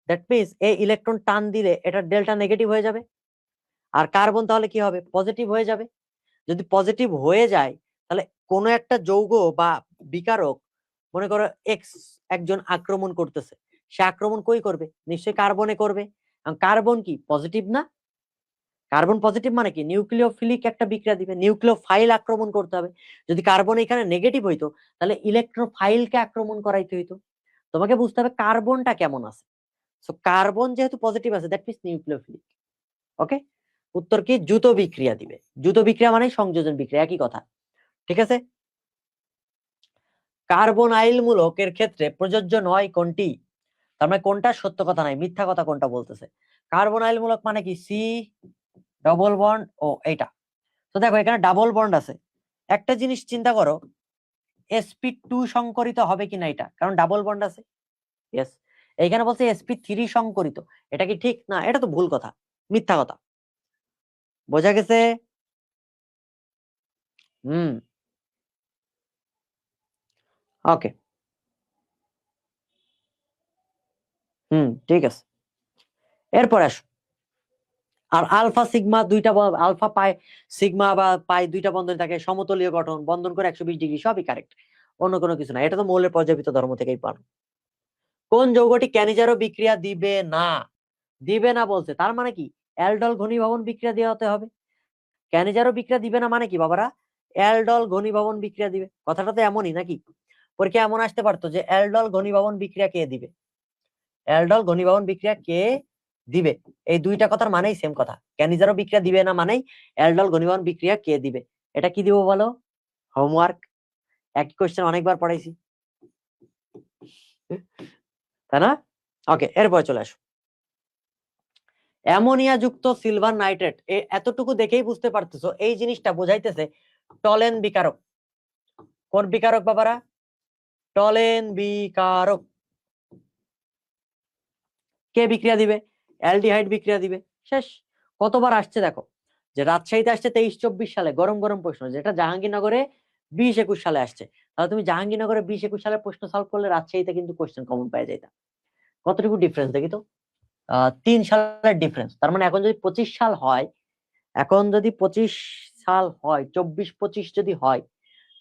দ্যাট মিনস এই ইলেকট্রন টান দিলে এটা ডেল্টা নেগেটিভ হয়ে যাবে, আর কার্বন তাহলে কি হবে? পজিটিভ হয়ে যাবে। যদি পজিটিভ হয়ে যায় তাহলে কোনো একটা যৌগ বা বিকারক, মনে করো এক্স একজন আক্রমণ করতেছে, সে আক্রমণ কই করবে? নিশ্চয়ই কার্বনে করবে। কার্বন কি পজিটিভ না? কার্বন পজিটিভ মানে কি নিউক্লিওফিলিক একটা বিক্রিয়া দিবে, নিউক্লিওফাইল আক্রমণ করতে হবে। যদি কার্বন এখানে নেগেটিভ হইতো তাহলে ইলেকট্রোফাইলকে আক্রমণ করাইতে হইতো। তোমাকে বুঝতে হবে কার্বনটা কেমন আছে। সো কার্বন যেহেতু পজিটিভ আছে দ্যাট মিন্স নিউক্লিওফিলিক। ওকে, উত্তর কি? দ্রুত বিক্রিয়া দিবে। দ্রুত বিক্রিয়া মানে সংযোজন বিক্রিয়া, একই কথা, ঠিক আছে? কার্বনাইল মূলকের ক্ষেত্রে প্রযোজ্য নয় কোনটি? তার মানে কোনটা সত্য কথা নাই, মিথ্যা কথা কোনটা বলতেছে? কার্বনাইল মূলক মানে কি? সি ডবল বন্ড ও এইটা। তো দেখো এখানে ডাবল বন্ড আছে, একটা জিনিস চিন্তা করো, sp2 সংকরিত হবে কিনা এটা, কারণ ডাবল বন্ড আছে। ইয়েস, এইখানে বলছে sp3 সংকরিত, এটা কি ঠিক? না, এটা তো ভুল কথা, মিথ্যা কথা। বোঝা গেছে? হুম, ওকে, হুম, ঠিক আছে। এরপর আসো, আর আলফা সিগমা দুইটা, আলফা পাই সিগমা বা পাই দুইটা বন্ধন থাকে, সমতলীয় গঠন, বন্ধন করে 120 ডিগ্রি, সবই কারেক্ট, অন্য কোনো কিছু না, এটা তো মৌলের পর্যাবৃত্ত ধর্ম থেকেই পান। কোন যৌগটি ক্যানিজারো বিক্রিয়া দিবে না? দিবে না বলছে, তার মানে কি অ্যালডল ঘনীভবন বিক্রিয়া দেওয়াতে হবে। ক্যানিজারো বিক্রিয়া দিবে না মানে কি বাবারা? অ্যালডল ঘনীভবন বিক্রিয়া দিবে, কথাটা তো এমনই নাকি? পরীক্ষা এমন আসতে পারতো যে অ্যালডল ঘনীভবন বিক্রিয়া কে দিবে, অ্যালডল ঘনীভবন বিক্রিয়া কে দিবে, এই দুইটা কথার মানেই সেম কথা। ক্যানিজারো বিক্রিয়া দিবে না মানেই অ্যালডল ঘনীভবন বিক্রিয়া কে দিবে। এটা কি দিব বলো? হোমওয়ার্ক। একই কোশ্চেন অনেকবার পড়াইছি, তাই না? ওকে, এরপরে চলে আসো। অ্যামোনিয়া যুক্ত সিলভার নাইট্রেট, এতটুকু দেখেই বুঝতে পারতেছো এই জিনিসটা বোঝাইতেছে টলেন বিকারক। কোন বিকারক বাবারা? টলেন বিকারক। কে বিক্রিয়া দিবে? অ্যালডিহাইড বিক্রিয়া দিবে। শেষ। কতবার আসছে দেখো, যে রাজশাহীতে আসছে 23-24 সালে গরম গরম প্রশ্ন, যেটা জাহাঙ্গীরনগরে 20-21 সালে আসছে। তাহলে তুমি জাহাঙ্গীরনগরে 20-21 সালের প্রশ্ন সলভ করলে রাজশাহীতে কিন্তু কোশ্চেন কমন পাই যাইতা। কতটুকু ডিফারেন্স দেখি তো, 3 সালের ডিফারেন্স। তার মানে এখন যদি 25 সাল হয়, এখন যদি 25 সাল হয়, 24-25 যদি হয়,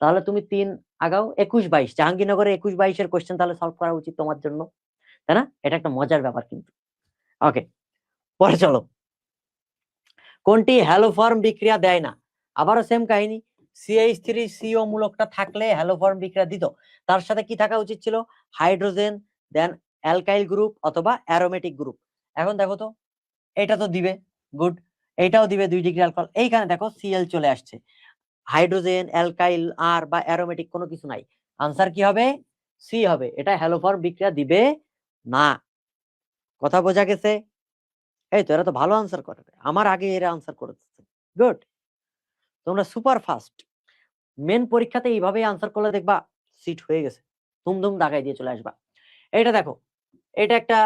তাহলে তুমি 3 আগাও, 21-22, জাহাঙ্গীরনগরে 21-22 এর কোশ্চেন তাহলে সলভ করা উচিত তোমার জন্য, তাই না? এটা একটা মজার ব্যাপার কিন্তু। ওকে, পরে চলো। কোনটি হ্যালোফর্ম বিক্রিয়া দেয় না? আবারও সেম কাহিনী, CH3CO মূলকটা থাকলে হ্যালোফর্ম বিক্রিয়া দিত। তার সাথে কি থাকা উচিত ছিল? হাইড্রোজেন, দেন অ্যালকাইল গ্রুপ অথবা অ্যারোমেটিক গ্রুপ। এখন দেখো তো, এটা তো দিবে, গুড। এইটাও দিবে 2 ডিগ্রি অ্যালকোহল। এইখানে দেখো Cl চলে আসছে, হাইড্রোজেন, অ্যালকাইল আর বা অ্যারোমেটিক কোনো কিছু নাই। আনসার কি হবে? সি হবে। এটা হ্যালোফর্ম বিক্রিয়া দিবে না। কথা বোঝা গেছে? এই তো, এরা তো ভালো আনসার করে, আমার আগে এরা আনসার করেছে, গুড। তোমরা সুপার ফাস্ট। মেন পরীক্ষাতে এইভাবেই আনসার করলে দেখবা সিট হয়ে গেছে, ধুমধুম দাগাই দিয়ে চলে আসবা। এটা দেখো, এটা একটা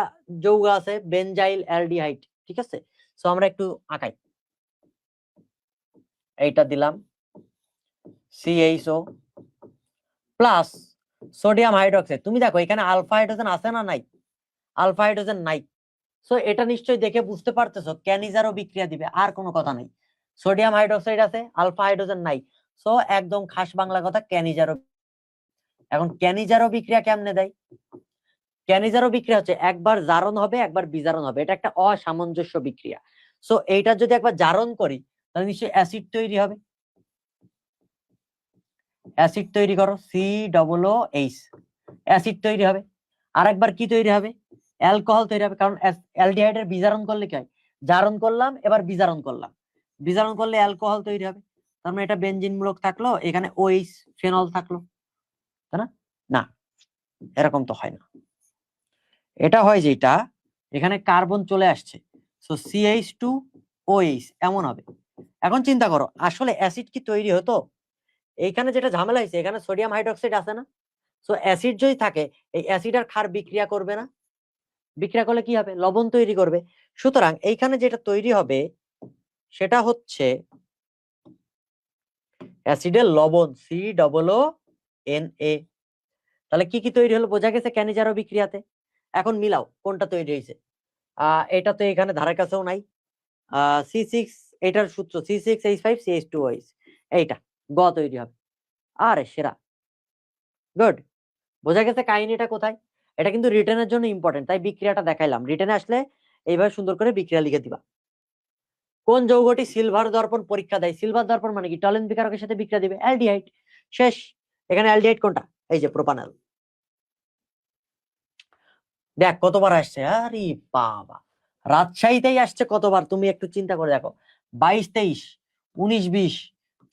যৌগ আছে বেনজাইল অ্যালডিহাইড, ঠিক আছে? সো আমরা একটু আঁকাই, এইটা দিলাম CHO প্লাস সোডিয়াম হাইড্রোক্সাইড। তুমি দেখো এখানে আলফা হাইড্রোজেন আছে না নাই? আলফা হাইড্রোজেন নাই। সো এটা নিশ্চয়ই দেখে বুঝতে পারতেছো ক্যানিজারও বিক্রিয়া দিবে, আর কোনো কথা নাই। সোডিয়াম হাইড্রোক্সাইড আছে, আলফা হাইড্রোজেন নাই, সো একদম খাস বাংলা কথা ক্যানিজারও। এখন ক্যানিজারও বিক্রিয়া কেমনে দেয়? ক্যানিজারও বিক্রিয়া হচ্ছে একবার জারণ হবে একবার বিজারণ হবে, এটা একটা অসামঞ্জস্য বিক্রিয়া। সো এইটা যদি একবার জারণ করি তাহলে নিশ্চয়ই অ্যাসিড তৈরি হবে। অ্যাসিড তৈরি করো, COOH, অ্যাসিড তৈরি হবে। আর একবার কি তৈরি হবে? অ্যালকোহল তৈরি হবে, কারণ অ্যালডিহাইডের বিজারণ করলে কি হয়? জারণ করলাম এবার বিজারণ করলাম, বিজারণ করলে অ্যালকোহল তৈরি হবে। তার মানে এটা বেনজিন মূলক থাকলো, এখানে OH ফেনল থাকলো, তাই না? না, এরকম তো হয় না। এটা হয় যেটা এখানে কার্বন চলে আসছে, সো CH2OH এমন হবে। এখন চিন্তা করো, আসলে অ্যাসিড কি তৈরি হতো? এইখানে যেটা ঝামেলা হয়েছে, এখানে সোডিয়াম হাইড্রোক্সাইড আছে না? সো অ্যাসিড যদি থাকে, এই অ্যাসিড আর ক্ষার বিক্রিয়া করবে না? বিক্রিয়া করলে কি হবে? লবণ তৈরি করবে। সুতরাং এইখানে যেটা তৈরি হবে সেটা হচ্ছে অ্যাসিডের লবণ, COONA। তাহলে কি কি তৈরি হলো বোঝা গেছে ক্যানিজারো বিক্রিয়াতে। এখন মিলাও কোনটা তৈরি হয়েছে। এটা তো এখানে ধারের কাছেও নাই। C6, এটার সূত্র C6H5CH2OH, এইটা গ তৈরি হবে। আরে সেরা, গুড। বোঝা গেছে কাহিনীটা কোথায়? এটা কিন্তু রিটেনের জন্য ইম্পর্টেন্ট, তাই বিক্রিয়াটা দেখাইলাম। রিটেনে আসলে এইভাবে সুন্দর করে বিক্রিয়া লিখে দিবা। কোন যৌগটি সিলভার দর্পণ পরীক্ষা দেয়? সিলভার দর্পণ মানে কি? টলেন বিকারকের সাথে বিক্রিয়া দিবে, অ্যালডিহাইড। শেষ। এখানে অ্যালডিহাইড কোনটা? এই যে প্রোপানল। দেখ কতবার আসছে, আরে বাবা, রাজশাহীতেই আসছে কতবার, তুমি একটু চিন্তা করে দেখো। 22-23, 19-20,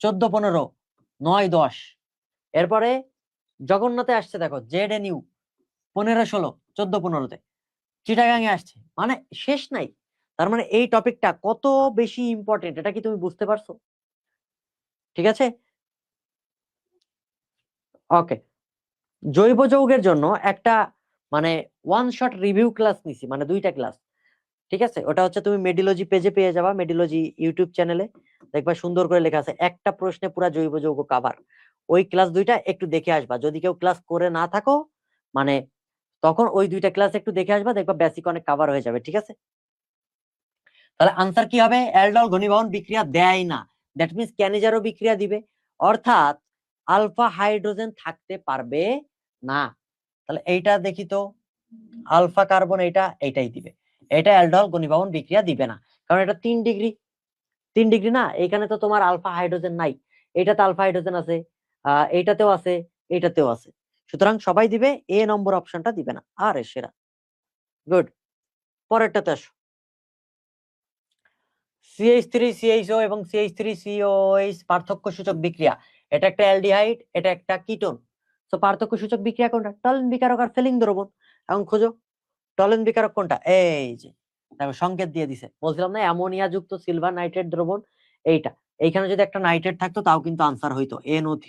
14-15, 9-10। এরপরে জগন্নাথে আসছে দেখো, ZNU 15-16, 14-15-তে। চিটাগাং এ আসছে, মানে শেষ নাই। তার মানে এই টপিকটা কত বেশি ইম্পর্টেন্ট, এটা কি তুমি বুঝতে পারছো? ঠিক আছে, ওকে। জৈব যৌগের জন্য একটা মানে ওয়ান শট রিভিউ ক্লাস নিছি, মানে 2টা ক্লাস, ঠিক আছে? ওটা হচ্ছে তুমি মেডিলজি পেজে পেয়ে যাবা, মেডিলজি ইউটিউব চ্যানেলে দেখবা সুন্দর করে লেখা আছে, একটা প্রশ্নে পুরো জৈব যৌগ কভার। ওই ক্লাস 2টা একটু দেখে আসবা, যদি কেউ ক্লাস করে না থাকো, মানে তখন ওই 2টা ক্লাস একটু দেখে আসবা, দেখবা বেসিক অনেক কভার হয়ে যাবে, ঠিক আছে? তাহলে আনসার কি হবে? অ্যালডল ঘনীভবন বিক্রিয়া দেয় না, দ্যাট মিন্স ক্যানিজারও বিক্রিয়া দিবে, অর্থাৎ আলফা হাইড্রোজেন থাকতে পারবে না। তাহলে এইটা দেখি তো, আলফা কার্বন, এইটাই দিবে। এটা অ্যালডল ঘনীভবন বিক্রিয়া দিবে না, কারণ এটা 3 ডিগ্রি, 3 ডিগ্রি না, এখানে তো তোমার আলফা হাইড্রোজেন নাই, এইটাতে আলফা হাইড্রোজেন আছে, এইটাতেও আছে, এইটাতেও আছে। সুতরাং সবাই দিবে, এ নম্বর অপশনটা দিবে না। আরে সেরা, গুড। পরেরটাতে আসো। CH3CHO এবং CH3COH পার্থক্য সূচক বিক্রিয়া। এটা একটা অ্যালডিহাইড, এটা একটা কিটোন। তো পার্থক্য সূচক বিক্রিয়া কোনটা? টলেন বিকারক আর ফেলিং দ্রবণ। এখন খোঁজো টলেন বিকারক কোনটা। এই যে দেখো সংকেত দিয়ে দিছে, বলছিলাম না অ্যামোনিয়া যুক্ত সিলভার নাইট্রেট দ্রবণ এইটা। এইখানে যদি একটা নাইট্রেট থাকতো তাও কিন্তু আনসার হইতো NO3।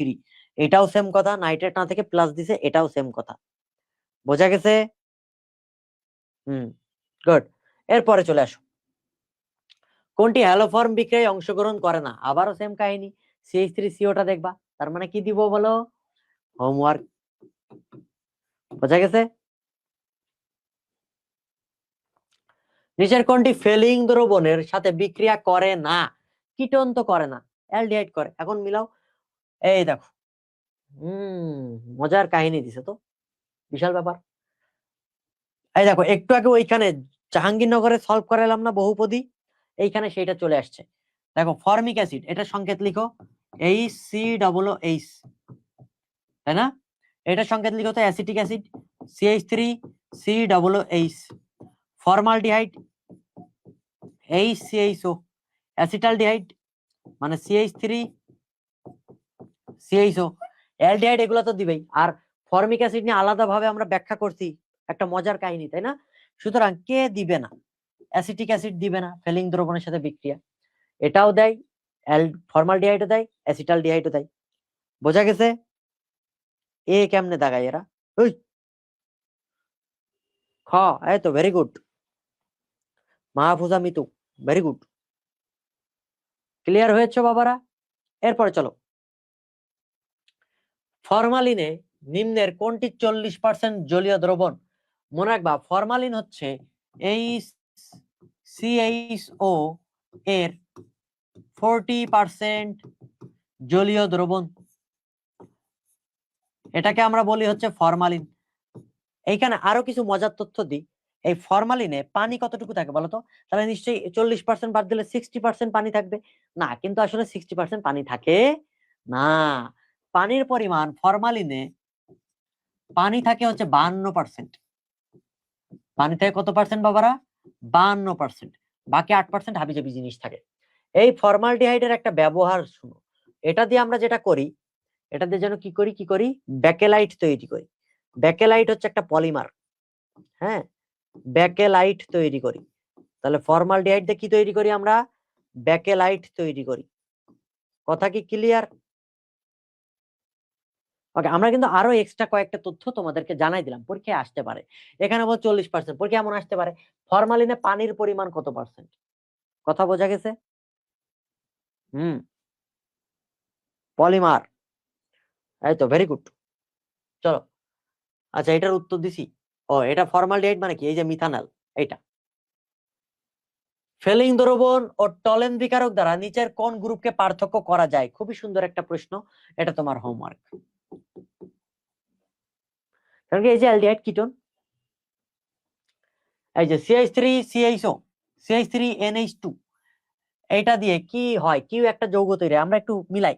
এটাও সেম কথা, নাইট্রেট না থেকে প্লাস দিছে, এটাও সেম কথা। বোঝা গেছে? গুড। এরপরে চলে আসো। কোনটি হ্যালোফর্ম বিক্রিয়ায় অংশগ্রহণ করে না? আবারও সেম কাহিনী, CH3COটা দেখবা। তার মানে কি দিব বলো? হোমওয়ার্ক। বোঝা গেছে? নিচের কোনটি ফেলিং দ্রবণের সাথে বিক্রিয়া করে না? কিটোন তো করে না, অ্যালডিহাইড করে। এখন মিলাও, এই দেখো। মজার কাহিনী দিছে তো, বিশাল ব্যাপার। এই দেখো একটু আগে ওইখানে জাহাঙ্গীরনগরে সলভ করালাম না বহুপদী, এইখানে সেইটা চলে আসছে। দেখো ফর্মিক অ্যাসিড, এটা সংকেত লিখো HCOOH, তাই না? এটা সংকেত লিখো তো acetic acid CH3COOH। Formaldehyde HCHO, acetaldehyde মানে CH3CHO। অ্যালডিহাইড এগুলো তো দিবেই। আর ফর্মিক অ্যাসিড নিয়ে আলাদা ভাবে আমরা ব্যাখ্যা করছি, একটা মজার কাহিনী, তাই না? সুতরাং কে দিবে না? অ্যাসিটিক অ্যাসিড দিবে না ফেলিং দ্রবণের সাথে বিক্রিয়া, এটাও দেয়, ফর্মালডিহাইডও দেয়, অ্যাসিটালডিহাইডও দেয়। বোঝা গেছে? এ কেমনে দাগায় এরা? ওই খ, এই তো very good Mahfuza Mitu, very good. Clear হয়েছে বাবারা? এরপরে চলো, ফরমালিনে নিম্নের কোনটি 40% জলীয় দ্রবণ? মনে রাখবা ফরমালিন হচ্ছে HCHO এর 40% জলীয় দ্রবণ, এটাকে আমরা বলি হচ্ছে ফরমালিন। এইখানে আরো কিছু মজার তথ্য দিই। এই ফরমালিনে পানি কতটুকু থাকে বলতো? তাহলে নিশ্চয়ই 40% বাদ দিলে 60% পানি থাকবে না, কিন্তু আসলে 60% পানি থাকে না। পানির পরিমাণ ফরমালিনে পানি থাকে হচ্ছে 52%। পানি থেকে কত পার্সেন্ট বাবারা? 52%। বাকি 8% হাবিজাবি জিনিস থাকে। এই ফর্মালডিহাইডের একটা ব্যবহার শুনো, এটা দিয়ে আমরা যেটা করি, এটা দিয়ে যেন কি করি ব্যাকেলাইট তৈরি করি। ব্যাকেলাইট হচ্ছে একটা পলিমার, হ্যাঁ, ব্যাকেলাইট তৈরি করি। তাহলে ফর্মালডিহাইড দিয়ে কি তৈরি করি আমরা? ব্যাকেলাইট তৈরি করি। কথা কি ক্লিয়ার? ওকে, আমরা কিন্তু আরো এক্সট্রা কয়েকটা তথ্য তোমাদেরকে জানাই দিলাম, পরীক্ষায় আসতে পারে। এখানে বল 40%, পরীক্ষা এমন আসতে পারে ফরমালিনে পানির পরিমাণ কত পার্সেন্ট। কথা বোঝা গেছে? পলিমার, এই তো ভেরি গুড। চলো, আচ্ছা এটার উত্তর দিছি। ও, এটা ফর্মালডিহাইড মানে কি? এই যে মিথানল, এইটা। ফেলিং দ্রবণ ও টলেন বিকারক দ্বারা নিচের কোন গ্রুপকে পার্থক্য করা যায়? খুবই সুন্দর একটা প্রশ্ন, এটা তোমার হোমওয়ার্ক। কারণ এই যে অ্যালডিহাইড কিটোন, এই যে CH3CHO, CH3NH2, এটা দিয়ে কি হয়? কি একটা যৌগ তৈরি, আমরা একটু মিলাই,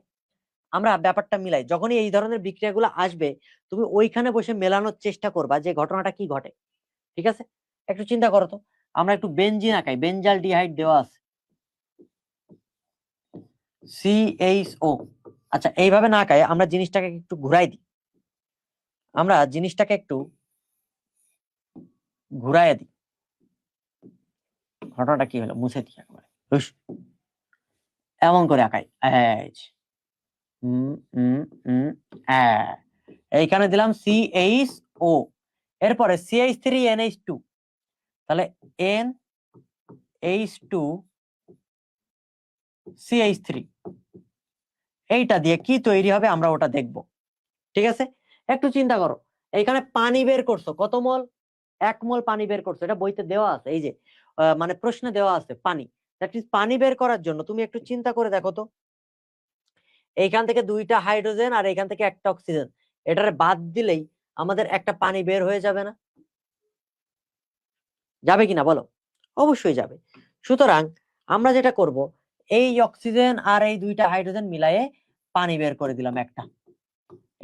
আমরা ব্যাপারটা মিলাই। যখনই এই ধরনের বিক্রিয়াগুলো আসবে, তুমি ওইখানে বসে মেলানোর চেষ্টা করবা যে ঘটনাটা কি ঘটে। ঠিক আছে, একটু চিন্তা করো তো। আমরা একটু বেনজিন আঁকাই, বেনজাল ডিহাইড দেওয়া আছে CHO। আচ্ছা এইভাবে না আঁকায় আমরা জিনিসটাকে একটু ঘুরাই দিই, আমরা জিনিসটাকে একটু ঘুরাই দিই। ঘটনাটা কি হলো মুছে দিই একবারে, এমন করে আঁকাই। এইখানে দিলাম CHO, এরপরে CH3NH2, তাহলে NH2CH3, এইটা দিয়ে কি তৈরি হবে আমরা ওটা দেখব। ঠিক আছে, একটু চিন্তা করো। এইখানে পানি বের করছো কত মোল? 1 মোল পানি বের করছো, এটা বইতে দেওয়া আছে, এই যে মানে প্রশ্নে দেওয়া আছে পানি। দ্যাট মিন্স পানি বের করার জন্য তুমি একটু চিন্তা করে দেখো তো, এইখান থেকে 2টা হাইড্রোজেন আর এইখান থেকে 1টা অক্সিজেন, এটারে বাদ দিলেই আমাদের একটা পানি বের হয়ে যাবে না? যাবে কিনা বলো? অবশ্যই যাবে। সুতরাং আমরা যেটা করব, এই অক্সিজেন আর এই 2টা হাইড্রোজেন মিলায়ে পানি বের করে দিলাম একটা,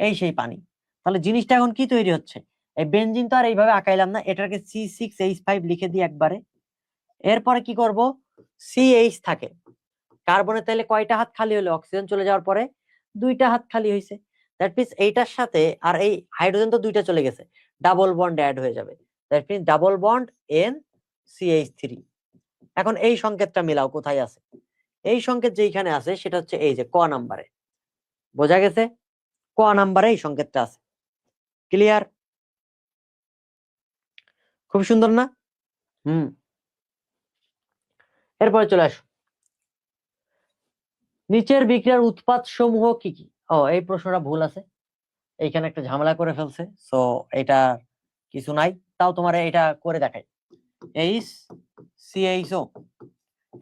এই সেই পানি। তাহলে জিনিসটা এখন কি তৈরি হচ্ছে, এই বেনজিন তো আর এইভাবে আঁকাইলাম না, এটাকে C6H5 লিখে দিই একবারে। এরপরে কি করব, CH থাকে, কার্বনের তাহলে কয়টা হাত খালি হলো, অক্সিজেন চলে যাওয়ার পরে 2টা হাত খালি হয়েছে। দ্যাট মিনস এইটার সাথে আর এই হাইড্রোজেন তো 2টা চলে গেছে, ডাবল বন্ড অ্যাড হয়ে যাবে। That means double bond NCH3। এখন এই সংকেতটা মিলাও কোথায় আছে, এই সংকেত যেখানে আছে সেটা হচ্ছে এই যে ক নাম্বারে। বোঝা গেছে, ক নাম্বারে এই সংকেতটা আছে। ক্লিয়ার? খুব সুন্দর না? এরপরে চলে আসো, নিচের বিক্রিয়ার উৎপাদ সমূহ কি কি। এই প্রশ্নটা ভুল আছে, এইখানে একটা ঝামেলা করে ফেলছে, সো এটা কিছু নাই, তাও তোমার এটা করে দেখাই। HCHO,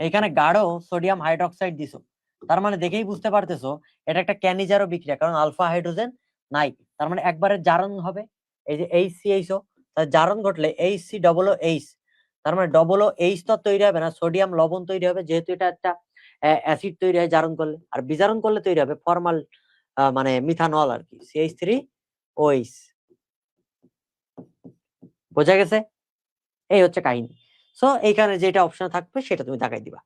এইখানে গাঢ় সোডিয়াম হাইড্রোক্সাইড দিছো, তার মানে দেখেই বুঝতে পারতেছো এটা একটা ক্যানিজারো বিক্রিয়া, কারণ আলফা হাইড্রোজেন নাই, তার মানে একবারে জারণ হবে। এই যে HCHO, জারণ ঘটলে HCOOH, তার মানে OH তো তৈরি হবে না, সোডিয়াম লবণ তৈরি হবে, যেহেতু এটা একটা অ্যাসিড তৈরি হয় জারণ করলে, আর বিজারণ করলে তৈরি হবে ফর্মাল মানে মিথানল আর কি, CH3OH। বোঝা গেছে? এই হচ্ছে কাহিনী। সো এইখানে যেটা অপশন থাকবে সেটা তুমি দেখাই দিবা।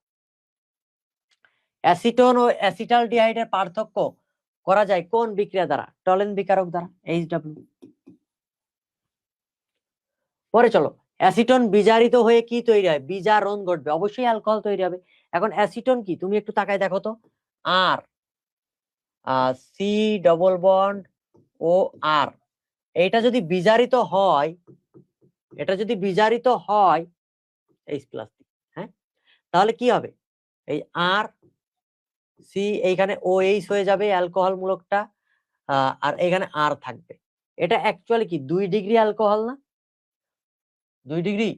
অ্যাসিটোন ও অ্যাসিটালডিহাইডের পার্থক্য করা যায় কোন বিক্রিয়া দ্বারা, টলেন বিকারক দ্বারা, HW। পরে চলো, অ্যাসিটন বিজারিত হয়ে কি তৈরি হয়, বিজারণ ঘটবে, অবশ্যই অ্যালকোহল তৈরি হবে। এখন অ্যাসিটন কি, তুমি একটু তাকায় দেখো তো, আর সি ডবল বন্ড ও আর, এটা যদি বিজারিত হয়, এটা যদি বিজারিত হয় H+, হ্যাঁ, তাহলে কি হবে, এই আর সি এইখানে OH হয়ে যাবে অ্যালকোহল মূলকটা, আর এখানে আর থাকবে। এটা অ্যাকচুয়ালি কি 2 ডিগ্রি অ্যালকোহল না, 2 ডিগ্রি,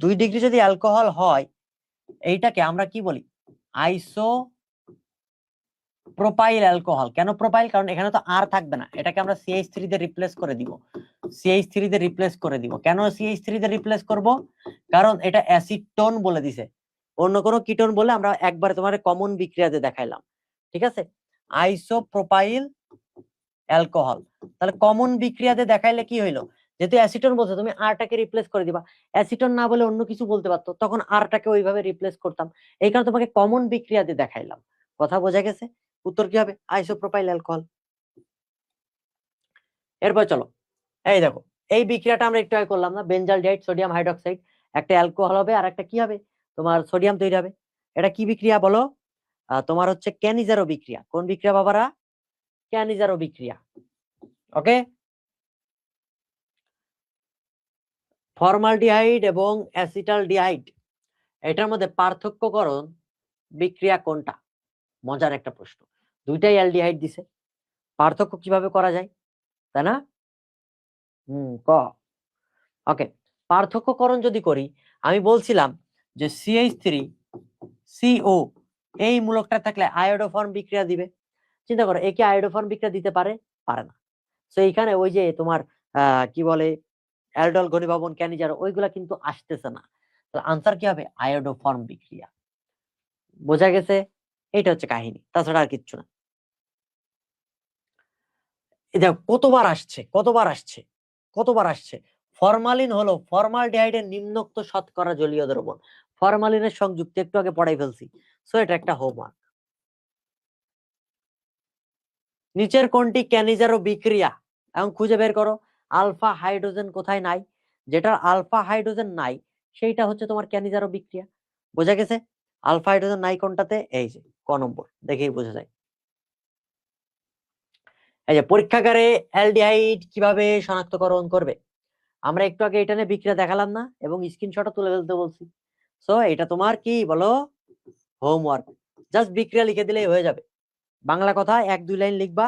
2 ডিগ্রি যদি অ্যালকোহল হয়, এইটাকে আমরা কি বলি, আইসো প্রোপাইল অ্যালকোহল। কেন প্রোপাইল, কারণ এখানে তো আর থাকবে না, এটাকে আমরা CH3 দিয়ে রিপ্লেস করে দিব, CH3 দিয়ে রিপ্লেস করে দিব। কেন CH3 দিয়ে রিপ্লেস করব, কারণ এটা অ্যাসিটোন বলে দিছে, অন্য কোনো কিটোন বলে আমরা একবারে তোমার কমন বিক্রিয়াতে দেখাইলাম, ঠিক আছে, আইসোপ্রোপাইল অ্যালকোহল। তাহলে কমন বিক্রিয়াতে দেখাইলে কি হইলো, যেহেতু অ্যাসিটোন বলছে, তুমি আরটাকে রিপ্লেস করে দিবা, অ্যাসিটোন না বলে অন্য কিছু বলতে পারতো, তখন আরটাকে ওইভাবে রিপ্লেস করতাম, এই কারণে তোমাকে কমন বিক্রিয়াতে দেখাইলাম। কথা বোঝা গেছে? উত্তর কি হবে, আইসোপ্রোপাইল অ্যালকোহল। এরপর চলো, এই দেখো, এই বিক্রিয়াটা আমরা একটু আগে করলাম না, বেনজালডিহাইড সোডিয়াম হাইড্রোক্সাইড, একটা অ্যালকোহল হবে আর একটা কি হবে, তোমার সোডিয়াম তৈরি হবে। এটা কি বিক্রিয়া বলো, তোমার হচ্ছে ক্যানিজারো বিক্রিয়া। কোন বিক্রিয়া বাবারা, ক্যানিজারো বিক্রিয়া। ওকে, ফর্মালডিহাইড এবং অ্যাসিটালডিহাইড, এটার মধ্যে পার্থক্যকরণ বিক্রিয়া কোনটা, মজার একটা প্রশ্ন, দুইটাই অ্যালডিহাইড দিছে, পার্থক্য কিভাবে করা যায়, তাই না? ক, ওকে, পার্থক্যকরণ যদি করি, আমি বলছিলাম যে CH3CO এই মূলকটা থাকলে আয়োডোফর্ম বিক্রিয়া দিবে। চিন্তা করো, একে আয়োডোফর্ম বিক্রিয়া দিতে পারে, পারে না। তো এইখানে ওই যে তোমার কি বলে অ্যালডল ঘনীভবন ক্যানিজার ওইগুলা কিন্তু আসতেছে না, তাহলে আনসার কি হবে, আয়োডোফর্ম বিক্রিয়া। বোঝা গেছে? এটা হচ্ছে কাহিনী, তাছাড়া আর কিচ্ছু না। দেখো কতবার আসছে, কতবার আসছে, কতবার আসছে, ফরমালিন হলো ফর্মালডিহাইডের নিম্নোক্ত শতকরা জলীয় দ্রবণ, ফরমালিনের সংযুক্ত, একটু আগে পড়াই ফেলছি, সো এটা একটা হোমওয়ার্ক। নিচের কোনটি ক্যানিজারো বিক্রিয়া, এখন খুঁজে বের করো আলফা হাইড্রোজেন কোথায় নাই, যেটা আলফা হাইড্রোজেন নাই সেইটা হচ্ছে তোমার ক্যানিজারো বিক্রিয়া। বোঝা গেছে? আলফা হাইড্রোজেন নাই কোনটাতে, এই যে ক নম্বর, দেখেই বোঝা যায়। এই যে পরীক্ষাগারে অ্যালডিহাইড কিভাবে শনাক্তকরণ করবে, আমরা একটু আগে এটা নিয়ে বিক্রিয়া দেখালাম না, এবং স্ক্রিনশটও তুলে ফেলতে বলছি। সো এটা তোমার কি বলো, হোমওয়ার্ক, জাস্ট বিক্রিয়া লিখে দিলেই হয়ে যাবে। বাংলা কথা 1-2 লাইন লিখবা,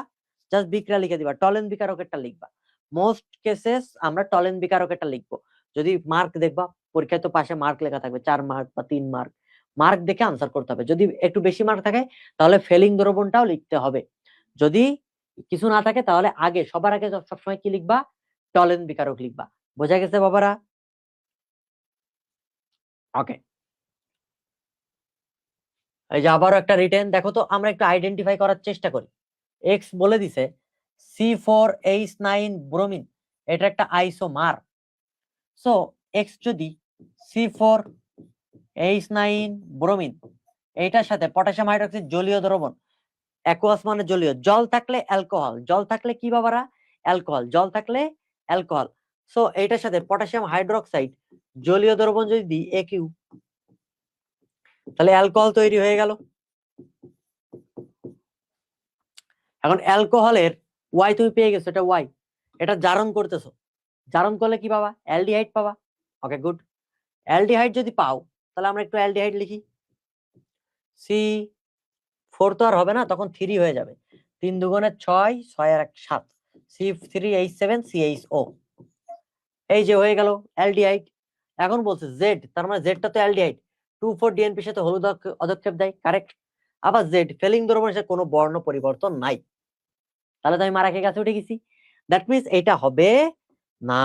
জাস্ট বিক্রিয়া লিখে দিবা, টলেন বিকারকেরটা লিখবা। মোস্ট কেসেস আমরা টলেন বিকারকেরটা লিখবো, যদি মার্ক দেখবা পরীক্ষায় তো পাশে মার্ক লেখা থাকবে, 4 মার্ক বা 3 মার্ক, মার্ক দেখে আনসার করতে হবে। যদি একটু বেশি মার্ক থাকে তাহলে ফেলিং দ্রবণটাও লিখতে হবে, যদি কিছু না থাকে তাহলে আগে সবার আগে সবসময় কি লিখবা, টলেন বিকারক লিখবা। বোঝা গেছে বাবারা? ওকে, এই যে আবারও একটা রিটেন, দেখো তো আমরা একটু আইডেন্টিফাই করার চেষ্টা করি। এক্স বলে দিছে, C4H9 ব্রোমিন, এটা একটা আইসোমার। সো এক্স যদি C4H9 ব্রোমিন, এইটার সাথে পটাশিয়াম হাইড্রোক্সাইড জলীয় দ্রবণ, অ্যাকুয়াস মানে জলীয়, জল থাকলে অ্যালকোহল, জল থাকলে কি বাবারা, অ্যালকোহল, জল থাকলে অ্যালকোহল। সো এইটার সাথে পটাশিয়াম হাইড্রোক্সাইড জলীয় দ্রবণ যদি দিই AQ, তাহলে অ্যালকোহল তৈরি হয়ে গেল। এখন অ্যালকোহলের ওয়াই তুমি পেয়ে গেছো, এটা ওয়াই, এটা জারণ করতেছো, জারণ করলে কি পাবা, অ্যালডিহাইড পাবা। Okay good. অ্যালডিহাইড যদি পাও তাহলে আমরা একটু অ্যালডিহাইড লিখি। C4 তো আর হবে না, তখন 3 হয়ে যাবে, 3 দুগুণে 6, 6 আর 1 7, C3H7CHO, এই যে হয়ে গেল অ্যালডিহাইড। এখন বলছে জেড, তার মানে জেডটা তো অ্যালডিহাইড, 2,4 ডিএনপির সাথে হলুদ পদক্ষেপ দেয়, কারেক্ট। আবার জেড ফেলিং দ্রবণের সাথে কোনো বর্ণ পরিবর্তন নাই, তাহলে তো আমি মারা খেয়ে কাছে উঠে গেছি। দ্যাট মিনস এটা হবে না।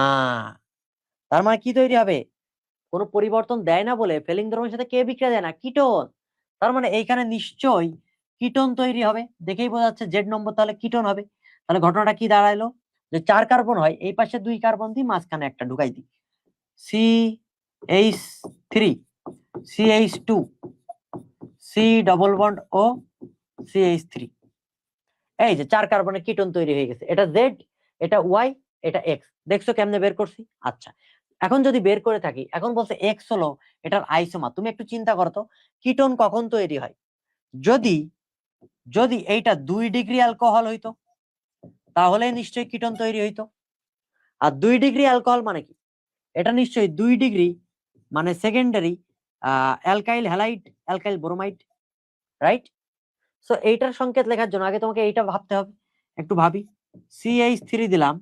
তার মানে কি তৈরি হবে, কোনো পরিবর্তন দেয় না বলে ফেলিং দ্রবণের সাথে কে বিক্রিয়া দেয় না, কিটোন। তার মানে এইখানে নিশ্চয়ই কিটোন তৈরি হবে, দেখেই বোঝা যাচ্ছে জেড নম্বর, তাহলে কিটোন হবে। তাহলে ঘটনাটা কি দাঁড়াইলো, যে 4 কার্বন হয়, এই পাশে 2 কার্বন দিই, মাঝখানে একটা ঢুকাই দিই, CH3 CH2 C double bond ও CH3, এই যে 4 কার্বনের কিটোন তৈরি হয়ে গেছে। এটা জেড, এটা ওয়াই, এটা এক্স। দেখছো কেমনে বের করছি? আচ্ছা, এখন যদি বের করে থাকি, এখন বলছে এক্স হলো এটার আইসোমার। তুমি একটু চিন্তা করো তো, কিটোন কখন তৈরি হয়, যদি যদি এইটা 2 ডিগ্রি অ্যালকোহল হইতো, তাহলে নিশ্চয়ই কিটোন তৈরি হইতো। আর 2 ডিগ্রি অ্যালকোহল মানে কি, এটা নিশ্চয়ই 2 ডিগ্রি মানে secondary alkyl halide, alkyl bromide, right? So এইটার সংকেত লেখার জন্য আগে তোমাকে এইটা ভাবতে হবে, একটু ভাবি। CH3 দিলাম,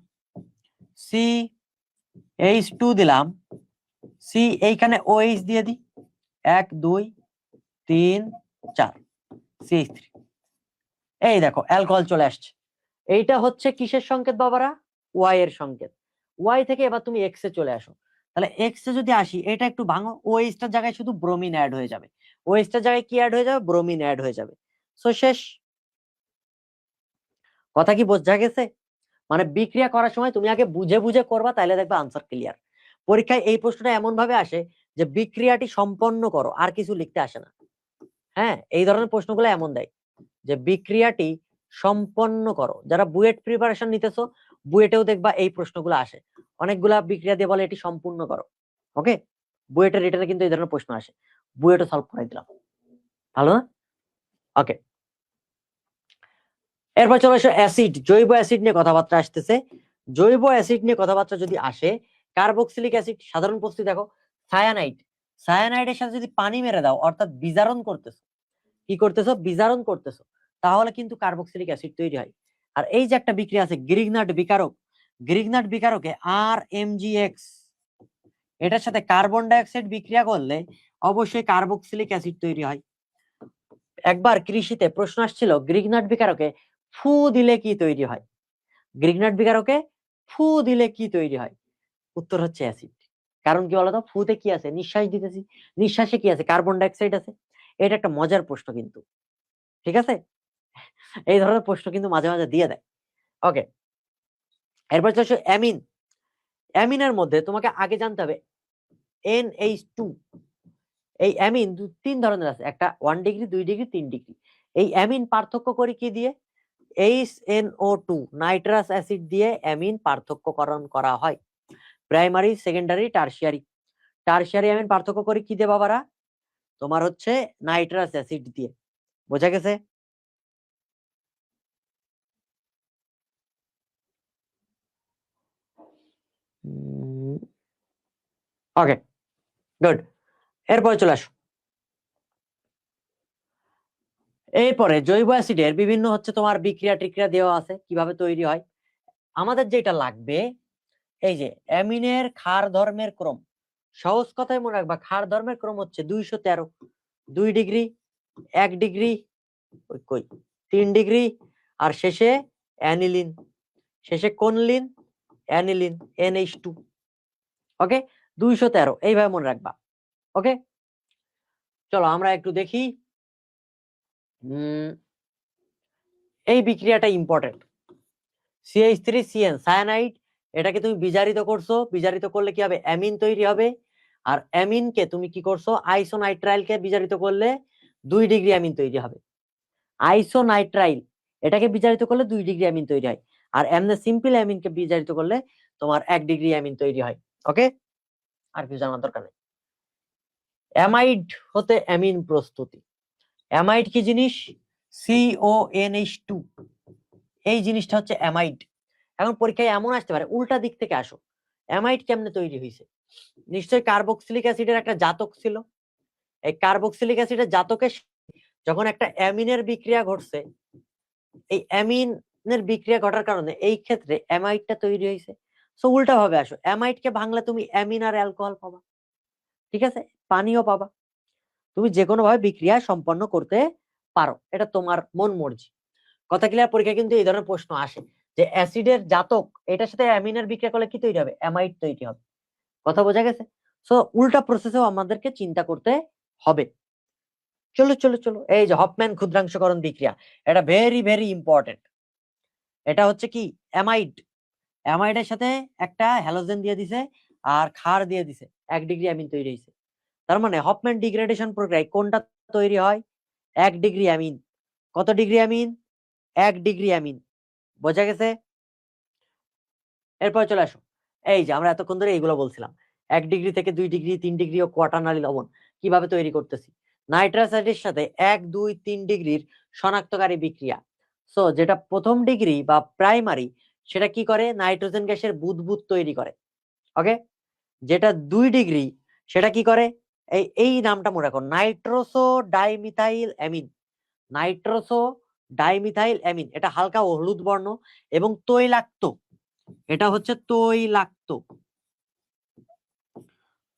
CH2 দিলাম, সি এইখানে OH দিয়ে দিই, 1 2 3 4, CH3, এই দেখো অ্যালকোহল চলে আসছে। এইটা হচ্ছে কিসের সংকেত বাবারা, ওয়াই এর সংকেত। ওয়াই থেকে এবার তুমি এক্স এ চলে আসো, তাহলে এক্স এ যদি আসি, এটা একটু ভাঙো, OH টার জায়গায় শুধু ব্রোমিন অ্যাড হয়ে যাবে, OH টার জায়গায় কি অ্যাড হয়ে যাবে, ব্রোমিন অ্যাড হয়ে যাবে। সো শেষ। কথা কি বোঝা গেছে? মানে বিক্রিয়া করার সময় তুমি আগে বুঝে বুঝে করবা, তাহলে দেখবে আনসার ক্লিয়ার। পরীক্ষায় এই প্রশ্নটা এমন ভাবে আসে যে বিক্রিয়াটি সম্পন্ন করো, আর কিছু লিখতে আসে না। হ্যাঁ, এই ধরনের প্রশ্নগুলো এমন দেয় যে বিক্রিয়াটি সম্পন্ন করো। যারা বুয়েট প্রিপারেশন নিতেছো, বুয়েটেও দেখবা এই প্রশ্নগুলো আসে, অনেকগুলা বিক্রিয়া দিয়ে বলে এটি সম্পূর্ণ করো। ওকে, বুয়েটের রিটেনে কিন্তু এই ধরনের প্রশ্ন আসে, বুয়েটও সলভ করাই দিলাম, ভালো না? ওকে, এরপর চলে আসো অ্যাসিড, জৈব অ্যাসিড নিয়ে কথাবার্তা আসতেছে। জৈব অ্যাসিড নিয়ে কথাবার্তা যদি আসে, কার্বক্সিলিক অ্যাসিড, সাধারণ প্রস্তুতি দেখো, সায়ানাইড, সায়ানাইডের সাথে যদি পানি মেরে দাও, অর্থাৎ বিজারণ করতেছো, কি করতেছো, বিজারণ করতেছো, তাহলে কিন্তু কার্বক্সিলিক অ্যাসিড তৈরি হয়। আর এই যে একটা বিক্রিয়া আছে গ্রিগনাট বিকারক, গ্রিগনাট বিকারকে RMgX, এটার সাথে কার্বন ডাইঅক্সাইড বিক্রিয়া করলে অবশ্যই কার্বক্সিলিক অ্যাসিড তৈরি হয়। একবার কৃষিতে প্রশ্ন আসছিল গ্রিগনাট বিকারকে ফু দিলে কি তৈরি হয়, গ্রিগনাট বিকারকে ফু দিলে কি তৈরি হয়, উত্তর হচ্ছে অ্যাসিড। কারণ কি বলতো, ফুতে কি আছে, নিঃশ্বাস দিতেছি, নিঃশ্বাসে কি আছে, কার্বন ডাইঅক্সাইড আছে। এটা একটা মজার প্রশ্ন কিন্তু, ঠিক আছে? এই ধরনের প্রশ্ন কিন্তু মাঝে মাঝে দিয়ে দেয়। ওকে, এরপর চলে অ্যামিন। অ্যামিনের মধ্যে তোমাকে আগে জানতে হবে NH2, এই অ্যামিন 3 ধরনের আছে, একটা 1 ডিগ্রি, 2 ডিগ্রি, 3 ডিগ্রি। এই অ্যামিন পার্থক্য করি কি দিয়ে, HNO2 নাইট্রাস অ্যাসিড দিয়ে অ্যামিন পার্থক্যকরণ করা হয়। Primary, secondary, tertiary. Tertiary amine পার্থক্য করি কি দিয়ে বাবারা, তোমার হচ্ছে নাইট্রাস অ্যাসিড দিয়ে। বোঝা গেছে? ওকে গুড, এরপরে চলে আসো। এরপরে জৈব অ্যাসিডের বিভিন্ন হচ্ছে তোমার বিক্রিয়া টিক্রিয়া দেওয়া আছে, কিভাবে তৈরি হয়। আমাদের যেটা লাগবে, এই যে অ্যামিনের ক্ষার ধর্মের ক্রম, সহজ কথায় মনে রাখবা, ক্ষার ধর্মের ক্রম হচ্ছে 213, 2 ডিগ্রি, 1 ডিগ্রি, কই 3 ডিগ্রি, আর শেষে অ্যানিলিন, শেষে কোন লিন, অ্যানিলিন, NH2। ওকে, 213 এইভাবে মনে রাখবা। ওকে, চলো আমরা একটু দেখি। এই বিক্রিয়াটা ইম্পর্টেন্ট, CH3CN সায়ানাইড, এটাকে তুমি বিজারিত করছো, বিজারিত করলে কি হবে, অ্যামিন তৈরি হবে। আর অ্যামিনকে তুমি কি করছো, আইসোনাইট্রাইলকে বিজারিত করলে 2 ডিগ্রি অ্যামিন তৈরি হবে। আইসোনাইট্রাইল এটাকে বিজারিত করলে 2 ডিগ্রি অ্যামিন তৈরি হয়। আর এমনি সিম্পল অ্যামিনকে বিজারিত করলে তোমার 1 ডিগ্রি অ্যামিন তৈরি হয়। ওকে, আর কিছু জানার দরকার নেই। অ্যামাইড হতে অ্যামিন প্রস্তুতি। অ্যামাইড কি জিনিস, CONH2, এই জিনিসটা হচ্ছে অ্যামাইড। এখন পরীক্ষায় এমন আসতে পারে, উল্টা দিক থেকে আসো, অ্যামাইড কেমনে তৈরি হয়েছে? নিশ্চয়ই কার্বক্সিলিক অ্যাসিডের একটা জাতক ছিল। এই কার্বক্সিলিক অ্যাসিডের জাতকের যখন একটা অ্যামিনের বিক্রিয়া ঘটছে, এই অ্যামিনের বিক্রিয়া ঘটার কারণে এই ক্ষেত্রে অ্যামাইডটা তৈরি হয়েছে। সো উল্টা ভাবে আসো, অ্যামাইডকে ভাঙলে তুমি অ্যামিন আর অ্যালকোহল পাবা, ঠিক আছে, পানিও পাবা। তুমি যে কোনো ভাবে বিক্রিয়া সম্পন্ন করতে পারো, এটা তোমার মন মর্জি। কথা ক্লিয়ার? পরীক্ষা কিন্তু এই ধরনের প্রশ্ন আসে যে অ্যাসিডের জাতক এটার সাথে অ্যামিনের বিক্রিয়া করলে কি তৈরি হবে, অ্যামাইড তৈরি হবে। কথা বোঝা গেছে? সো উল্টা প্রসেসেও আমাদেরকে চিন্তা করতে হবে। চলো চলো চলো, এই যে হফম্যান ক্ষুদ্রাংশকরণ বিক্রিয়া, এটা ভেরি ভেরি ইম্পর্টেন্ট। এটা হচ্ছে কি, অ্যামাইড, অ্যামাইডের সাথে একটা হ্যালোজেন দিয়ে দিছে আর ক্ষার দিয়ে দিছে, 1 ডিগ্রি অ্যামিন তৈরি হয়েছে। তার মানে হফম্যান ডিগ্রেডেশন প্রক্রিয়ায় কোনটা তৈরি হয়, 1 ডিগ্রি অ্যামিন। কত ডিগ্রি অ্যামিন, 1 ডিগ্রি অ্যামিন। বোঝা গেছে? এরপর চলে আসো, এই যে আমরা এতক্ষণ ধরে এইগুলো বলছিলাম, 1 ডিগ্রি থেকে 2 ডিগ্রি, 3 ডিগ্রি ও কোয়াটারনারি লবণ কিভাবে তৈরি করতেছি। নাইট্রাস অ্যাসিডের সাথে 1, 2, 3 ডিগ্রির শনাক্তকারী বিক্রিয়া। সো যেটা প্রথম ডিগ্রি বা প্রাইমারি, সেটা কি করে, নাইট্রোজেন গ্যাসের বুদবুদ তৈরি করে। ওকে, যেটা 2 ডিগ্রি সেটা কি করে, এই নামটা মনে রাখো, nitroso dimethyl amine. Nitroso dimethyl amine, এটা হালকা হলুদ বর্ণ এবং তৈলাক্ত, এটা হচ্ছে তৈলাক্ত।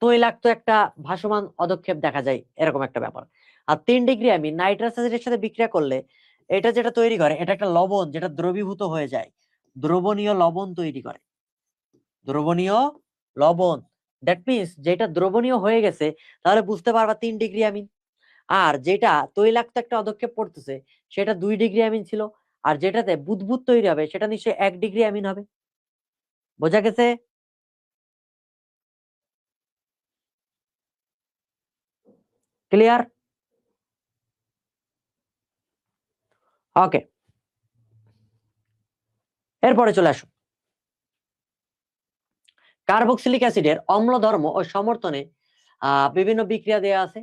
তৈলাক্ত একটা ভাসমান অধক্ষেপ দেখা যায়, এরকম একটা ব্যাপার। আর 3 ডিগ্রি অ্যামিন নাইট্রাস অ্যাসিডের সাথে বিক্রিয়া করলে এটা যেটা তৈরি করে, এটা একটা লবণ যেটা দ্রবীভূত হয়ে যায়, দ্রবণীয় লবণ তৈরি করে, দ্রবণীয় লবণ। দ্যাট মিনস যেটা দ্রবণীয় হয়ে গেছে, তাহলে বুঝতে পারবা 3 ডিগ্রি অ্যামিন। আর যেটা তৈলাক্ত একটা অধক্ষেপ পড়তেছে, সেটা 2 ডিগ্রি অ্যামিন ছিল। আর যেটাতে বুদবুদ তৈরি হবে, সেটা নিশ্চয়ই 1 ডিগ্রি অ্যামিন হবে। বোঝা গেছে? ক্লিয়ার? ওকে, এরপরে চলে আসো, কার্বক্সিলিক অ্যাসিডের অম্ল ধর্ম ও সমর্থনে বিভিন্ন বিক্রিয়া দেয়া আছে।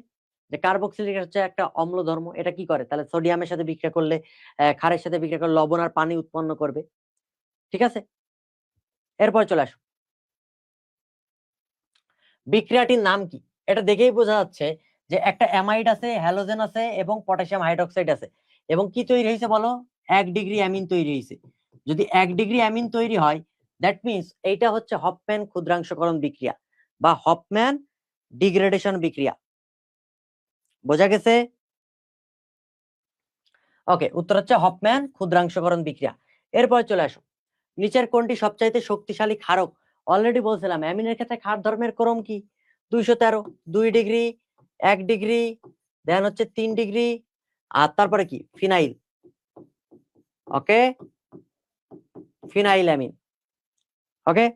যে কার্বক্সিলিক হচ্ছে একটা অম্ল ধর্ম, এটা কি করে, তাহলে সোডিয়ামের সাথে বিক্রিয়া করলে, ক্ষারের সাথে বিক্রিয়া করলে লবণ আর পানি উৎপন্ন করবে। ঠিক আছে, এরপর চলে আসো, বিক্রিয়াটির নাম কি? এটা দেখেই বোঝা যাচ্ছে যে একটা অ্যামাইড আছে, হ্যালোজেন আছে এবং পটাশিয়াম হাইড্রোক্সাইড আছে, এবং কি তৈরি হয়েছে বলো, 1 ডিগ্রি অ্যামিন তৈরি হয়েছে। যদি 1 ডিগ্রি অ্যামিন তৈরি হয়, দ্যাট মিনস এইটা হচ্ছে হফম্যান ক্ষুদ্রাংশকরণ বিক্রিয়া বা হফম্যান ডিগ্রেডেশন বিক্রিয়া। বোঝা গেছে? ওকে, উত্তর হচ্ছে হফম্যান ক্ষুদ্রাংশকরণ বিক্রিয়া। এরপর চলে আসো, নিচের কোনটি সবচাইতে শক্তিশালী ক্ষারক? অলরেডি বলছিলাম অ্যামিনের ক্ষেত্রে ক্ষার ধর্মের ক্রম কি, 213, 2 ডিগ্রি, 1 ডিগ্রি, দেন হচ্ছে 3 ডিগ্রি, আর তারপরে কি, ফিনাইল। ওকে, ফিনাইল অ্যামিন। ওকে,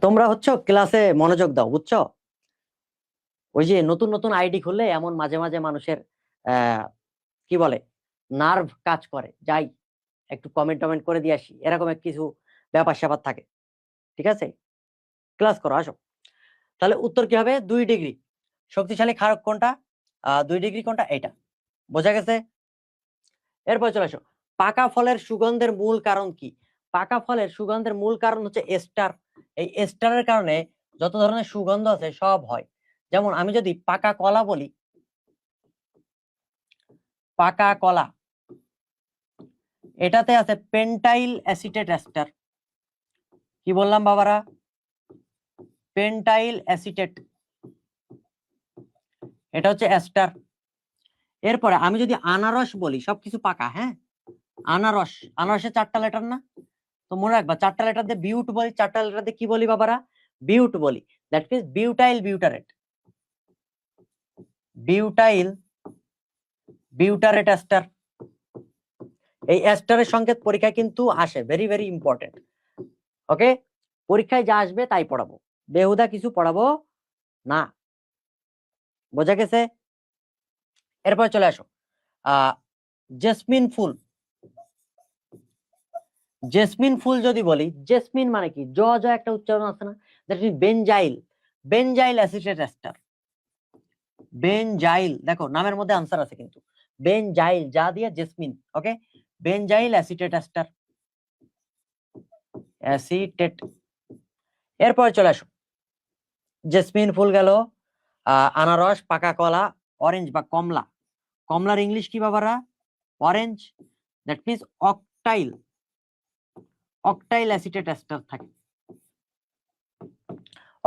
তোমরা হচ্ছে ক্লাসে মনোযোগ দাও, বুঝছো? ওই যে নতুন নতুন আইডি খুললে এমন মাঝে মাঝে মানুষের কি বলে, নার্ভ কাজ করে, যাই একটু কমেন্ট টমেন্ট করে দিয়ে আসি, এরকম কিছু ব্যাপার স্যাপার থাকে। ঠিক আছে, ক্লাস করো, আসো। তাহলে উত্তর কি হবে, 2 ডিগ্রি। শক্তিশালী ক্ষারক কোনটা, 2 ডিগ্রি কোনটা, এটা। বোঝা গেছে? এরপর চলে আসো, পাকা ফলের সুগন্ধের মূল কারণ কি? পাকা ফলের সুগন্ধের মূল কারণ হচ্ছে এস্টার। এই এস্টারের কারণে যত ধরনের সুগন্ধ আছে সব হয়। যেমন আমি যদি পাকা কলা বলি, পাকা কলা, এটাতে আছে পেন্টাইল অ্যাসিটেট এস্টার। কি বললাম বাবারা, পেন্টাইল অ্যাসিটেট, এটা হচ্ছে এস্টার। এরপরে আমি যদি আনারস বলি, সবকিছু পাকা, হ্যাঁ, আনারস, আনারসের 4টা লেটার না, তো মনে রাখবা 4টা লেটার দিয়ে বিউট বলি, 4টা লেটার দিয়ে কি বলি বাবারা, বিউট বলি। That means butyl butyrate. Butyl butyrate ester. এই এস্টারের সংকেত পরীক্ষায় কিন্তু আসে, ভেরি ভেরি ইম্পর্টেন্ট। ওকে, পরীক্ষায় যা আসবে তাই পড়াবো, বেহুদা কিছু পড়াবো না, বোঝা গেছে? এরপর চলে আসো জেসমিন ফুল। জেসমিন ফুল যদি বলি, জেসমিন মানে কি, জ জ একটা উচ্চারণ আছে না, that is benzyl, benzyl acetate ester. Benzyl, দেখো নামের মধ্যে আনসার আছে কিন্তু, বেনজাইল যা দিয়ে jasmine. Okay, benzyl acetate ester, acetate. এরপর চলে আসো, জেসমিন ফুল গেল, আনারস, পাকা কলা, অরেঞ্জ বা কমলা। কমলার ইংলিশ কি বাবারা? Orange, that means octyl, octyl acetate ester থাকে,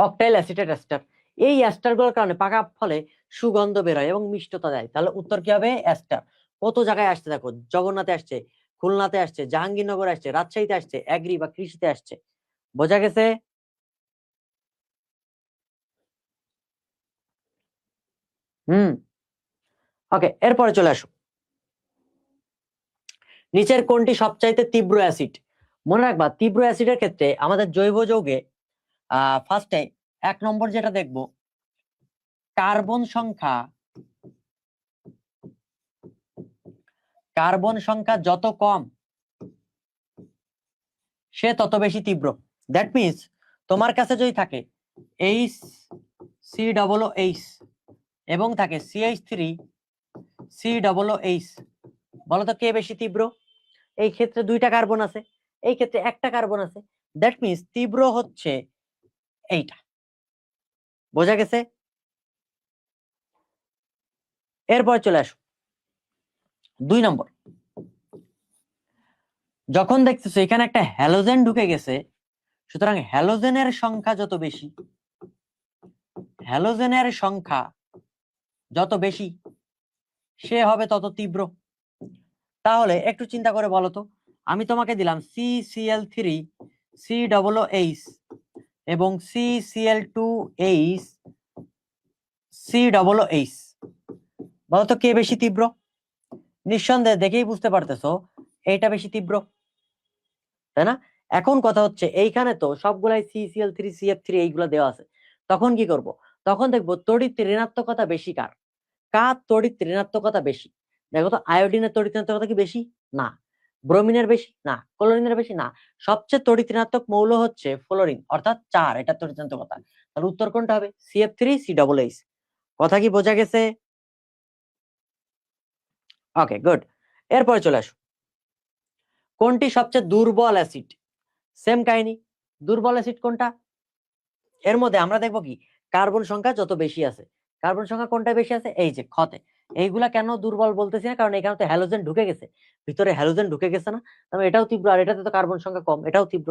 অকটাইল অ্যাসিটেট এস্টার। এই এস্টারগুলোর কারণে পাকা ফলে সুগন্ধ বের হয় এবং মিষ্টতা দেয়। তাহলে উত্তর কি হবে? এস্টার। কত জায়গায় আসছে দেখো, জগন্নাথে আসছে, খুলনাতে আসছে, জাহাঙ্গীরনগর আসছে, রাজশাহীতে আসছে, এগ্রি বা কৃষিতে আসছে, বোঝা গেছে? ওকে, এরপরে চলে আসো, নিচের কোনটি সবচাইতে তীব্র অ্যাসিড? মনে রাখবা, তীব্র অ্যাসিডের ক্ষেত্রে আমাদের জৈব যৌগে ফার্স্টে 1 নম্বর যেটা দেখবো, কার্বন সংখ্যা, কার্বন সংখ্যা যত কম সে তত বেশি তীব্র। দ্যাট মিন্স তোমার কাছে যদি থাকে এইচ সি ডবল এইচ এবং থাকে CH3 সি ডবল এইচ, বলতো কে বেশি তীব্র? এই ক্ষেত্রে 2টা কার্বন আছে, এই ক্ষেত্রে 1টা কার্বন আছে, দ্যাট মিন্স তীব্র হচ্ছে এইটা, বোঝা গেছে? এরপর চলে আসো 2 নম্বর, যখন দেখতেছো এখানে একটা হ্যালোজেন ঢুকে গেছে, সুতরাং হ্যালোজেনের সংখ্যা যত বেশি, হ্যালোজেনের সংখ্যা যত বেশি সে হবে তত তীব্র। তাহলে একটু চিন্তা করে বলো তো, আমি তোমাকে দিলাম CCl3 COOH এবং CCl2H COOH, বলতো কে বেশি তীব্র? নিঃসন্দেহে দেখেই বুঝতে পারতেছো এইটা বেশি তীব্র, তাই না? এখন কথা হচ্ছে এইখানে তো সবগুলাই CCl3 CF3 এইগুলা দেওয়া আছে, তখন কি করব? তখন দেখবো তড়িৎ ঋণাত্মকতা বেশি কার, কার তড়িৎ ঋণাত্মকতা বেশি। দেখো তো, আয়োডিনের তড়িৎ ঋণাত্মকতা কি বেশি? না। ব্রোমিনের বেশি? না। ক্লোরিনের বেশি? না। সবচেয়ে তড়িৎ ঋণাত্মক মৌল হচ্ছে ফ্লোরিন, অর্থাৎ 4, এটা তড়িৎ ঋণাত্মকতা। তাহলে উত্তর কোনটা হবে? CF3 COOH। কথা কি বোঝা গেছে? ওকে, গুড। এরপরে চলে আসো, কোনটি সবচেয়ে দুর্বল অ্যাসিড? সেম কাহিনী, দুর্বল অ্যাসিড কোনটা? এর মধ্যে আমরা দেখবো কি, কার্বন সংখ্যা যত বেশি আছে, কার্বন সংখ্যা কোনটা বেশি আছে? এই যে ক্ষতে। এইগুলা কেন দুর্বল বলতেছি না, কারণ এখানে তো হ্যালোজেন ঢুকে গেছে, ভিতরে হ্যালোজেন ঢুকে গেছে না, তবে এটাও তীব্র, আর এটাতে তো কার্বন সংখ্যা কম, এটাও তীব্র।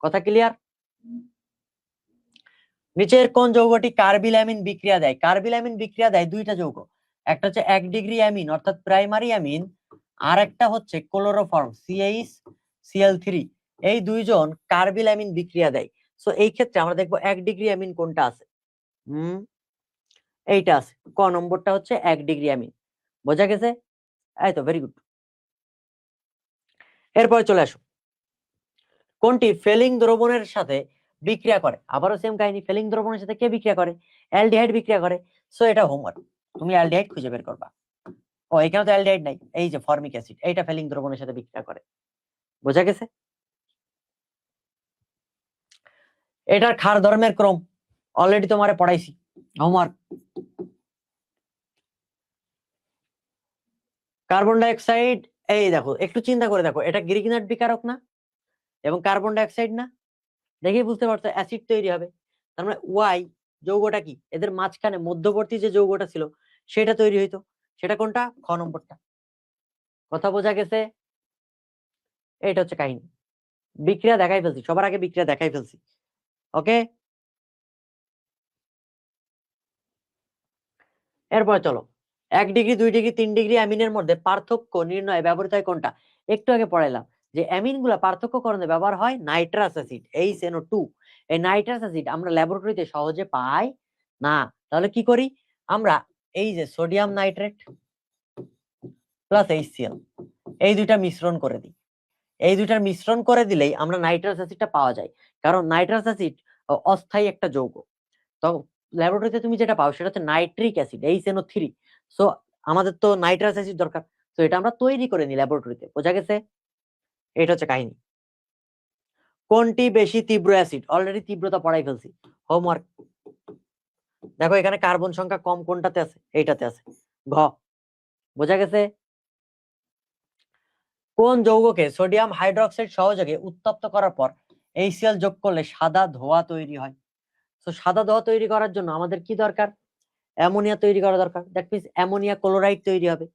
কথা ক্লিয়ার? নিচের কোন যৌগটি কার্বিলামিন বিক্রিয়া দেয়? কার্বিলামিন বিক্রিয়া দেয় 2টা যৌগ, একটা হচ্ছে 1 ডিগ্রি অ্যামিন অর্থাৎ প্রাইমারি অ্যামিন, আর একটা হচ্ছে ক্লোরোফর্ম CH Cl3। এই দুইজন কার্বিলামিন বিক্রিয়া দেয়। সো এই ক্ষেত্রে আমরা দেখবো 1 ডিগ্রি অ্যামিন কোনটা আছে। এইটা আছে, ক নম্বরটা হচ্ছে 1 ডিগ্রি অ্যামিন, বোঝা গেছে? এই তো, ভেরি গুড। এরপরে চলে আসো, কোনটি ফেলিং দ্রবণের সাথে বিক্রিয়া করে? আবারও সেম কাহিনী, ফেলিং দ্রবণের সাথে কে বিক্রিয়া করে? অ্যালডিহাইড বিক্রিয়া করে। সো এটা হোমওয়ার্ক, তুমি অ্যালডিহাইড খুঁজে বের করবা। ও, এখানে তো অ্যালডিহাইড নাই, এই যে ফর্মিক অ্যাসিড, এইটা ফেলিং দ্রবণের সাথে বিক্রিয়া করে, বোঝা গেছে? এটার ক্ষার ধর্মের ক্রম অলরেডি তোমারে পড়াইছি, হোমওয়ার্ক। কার্বন ডাইঅক্সাইড, এই দেখো একটু চিন্তা করে দেখো, এটা গ্রিগনাট বিকারক না এবং কার্বন ডাইঅক্সাইড না, দেখেই বুঝতে পারছো অ্যাসিড তৈরি হবে। তার মানে ওয়াই যৌগটা কি, এদের মাঝখানে মধ্যবর্তী যে যৌগটা ছিল সেটা তৈরি হইতো, সেটা কোনটা? খ নম্বরটা। কথা বোঝা গেছে? এটা হচ্ছে কাহিনী, বিক্রিয়া দেখাই ফেলছি, সবার আগে বিক্রিয়া দেখাই ফেলছি। ওকে, এরপর চলো, 1 ডিগ্রি 2 ডিগ্রি 3 ডিগ্রি অ্যামিনের মধ্যে পার্থক্য নির্ণয়ে ব্যবহৃত হয় কোনটা? একটু আগে পড়াইলাম যে অ্যামিন গুলা পার্থক্যকরণে ব্যবহার হয় নাইট্রাস অ্যাসিড, HNO2। এই নাইট্রাস অ্যাসিড আমরা ল্যাবরেটরিতে সহজে পাই না, তাহলে কি করি আমরা? এই যে সোডিয়াম নাইট্রেট প্লাস HCl এই দুইটা মিশ্রণ করে দিই। এই দুইটার মিশ্রণ করে দিলেই আমরা নাইট্রাস অ্যাসিডটা পাওয়া যায়, কারণ নাইট্রাস অ্যাসিড অস্থায়ী একটা যৌগ। তো ল্যাবরেটরিতে তুমি যেটা পাও সেটা হচ্ছে নাইট্রিক অ্যাসিড HNO3। সো আমাদের তো নাইট্রাস অ্যাসিড দরকার, তো এটা আমরা তৈরি করে নিই ল্যাবরেটরিতে। বোঝা গেছে? এটা হচ্ছে কাহিনী। কোনটি বেশি তীব্র অ্যাসিড? অলরেডি তীব্রতা পড়াই ফেলছি, হোমওয়ার্ক। দেখো এখানে কার্বন সংখ্যা কম কোনটাতে আছে? এইটাতে আছে, ঘ। বোঝা গেছে? কোন যৌগকে সোডিয়াম হাইড্রোক্সাইড সহযোগে উত্তপ্ত করার পর HCl যোগ করলে সাদা ধোঁয়া তৈরি হয়? তো সাদা ধোঁয়া তৈরি করার জন্য আমাদের কি দরকার? অ্যামোনিয়া তৈরি করা দরকার। দ্যাট মিন্স অ্যামোনিয়া ক্লোরাইড তৈরি হবে।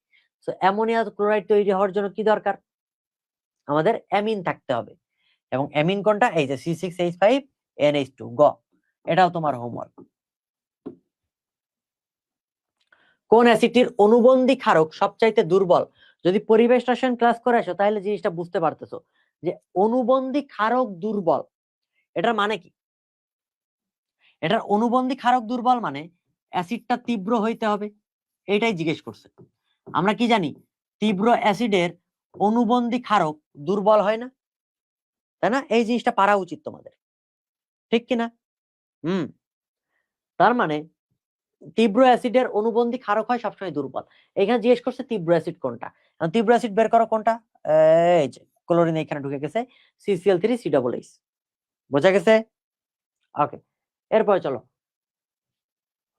সো অ্যামোনিয়া ক্লোরাইড তৈরি হওয়ার জন্য কি দরকার? আমাদের অ্যামিন থাকতে হবে। এবং অ্যামিন কোনটা? এই যে C6H5NH2, গ। এটাও তোমার হোমওয়ার্ক। কোন অ্যাসিডটির অনুবন্ধী ক্ষারক সবচাইতে দুর্বল? যদি পরিবেশ রসায়ন ক্লাস করে আসো তাহলে জিনিসটা বুঝতে পারতেছো যে অনুবন্ধী ক্ষারক দুর্বল এটার মানে কি। এটার অনুবন্ধী ক্ষারক দুর্বল মানে অ্যাসিডটা তীব্র হইতে হবে, এটাই জিজ্ঞেস করছে। আমরা কি জানি? তীব্র অ্যাসিডের অনুবন্ধী ক্ষারক দুর্বল হয় না, তাই না? এই জিনিসটা পারা উচিত তোমাদের, ঠিক কিনা? তার মানে তীব্র অ্যাসিডের অনুবন্ধী ক্ষারক হয় সবসময় দুর্বল। এখানে জিজ্ঞেস করছে তীব্র অ্যাসিড কোনটা। তীব্র অ্যাসিড বের করো কোনটা? এই যে ক্লোরিন এখানে ঢুকে গেছে, CCl3CH। বোঝা গেছে? ওকে, এরপরে চলো।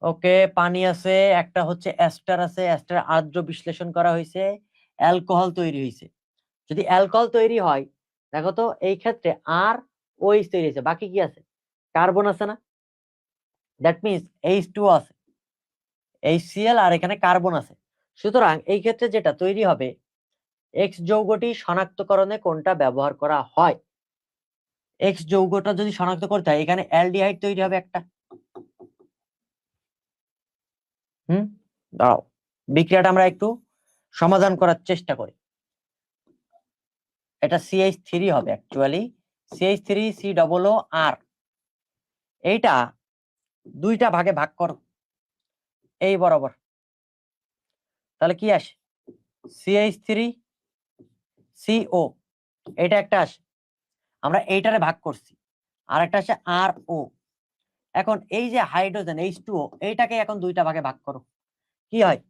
ওকে, পানি আছে, একটা হচ্ছে এস্টার আছে, এস্টার আর্দ্র বিশ্লেষণ করা হয়েছে, অ্যালকোহল তৈরি হয়েছে। যদি অ্যালকোহল তৈরি হয়, দেখো তো এই ক্ষেত্রে আর OH তৈরি হয়েছে, বাকি কি আছে? কার্বন আছে না? দ্যাট মিন্স H2 আছে, HCl, আর এখানে কার্বন আছে। সুতরাং এই ক্ষেত্রে যেটা তৈরি হবে, এক্স যৌগটি শনাক্তকরণে কোনটা ব্যবহার করা হয়? এক্স যৌগটা যদি শনাক্ত করতে হয়, এখানে অ্যালডিহাইড তৈরি হবে একটা। দাঁড়াও, বিক্রিয়াটা আমরা একটু সমাধান করার চেষ্টা করি। এটা CH3 হবে অ্যাকচুয়ালি, CH3COOR। এইটা দুইটা ভাগে ভাগ করো এই বরাবর, তাহলে কি আসে? CH3CO, এটা একটা আসে। আমরা এইটারে ভাগ করছি, আর একটা আসে RO। এখন এই যে হাইড্রোজেন H2O, এইটাকে এখন দুইটা ভাগে ভাগ করো, কি হয়?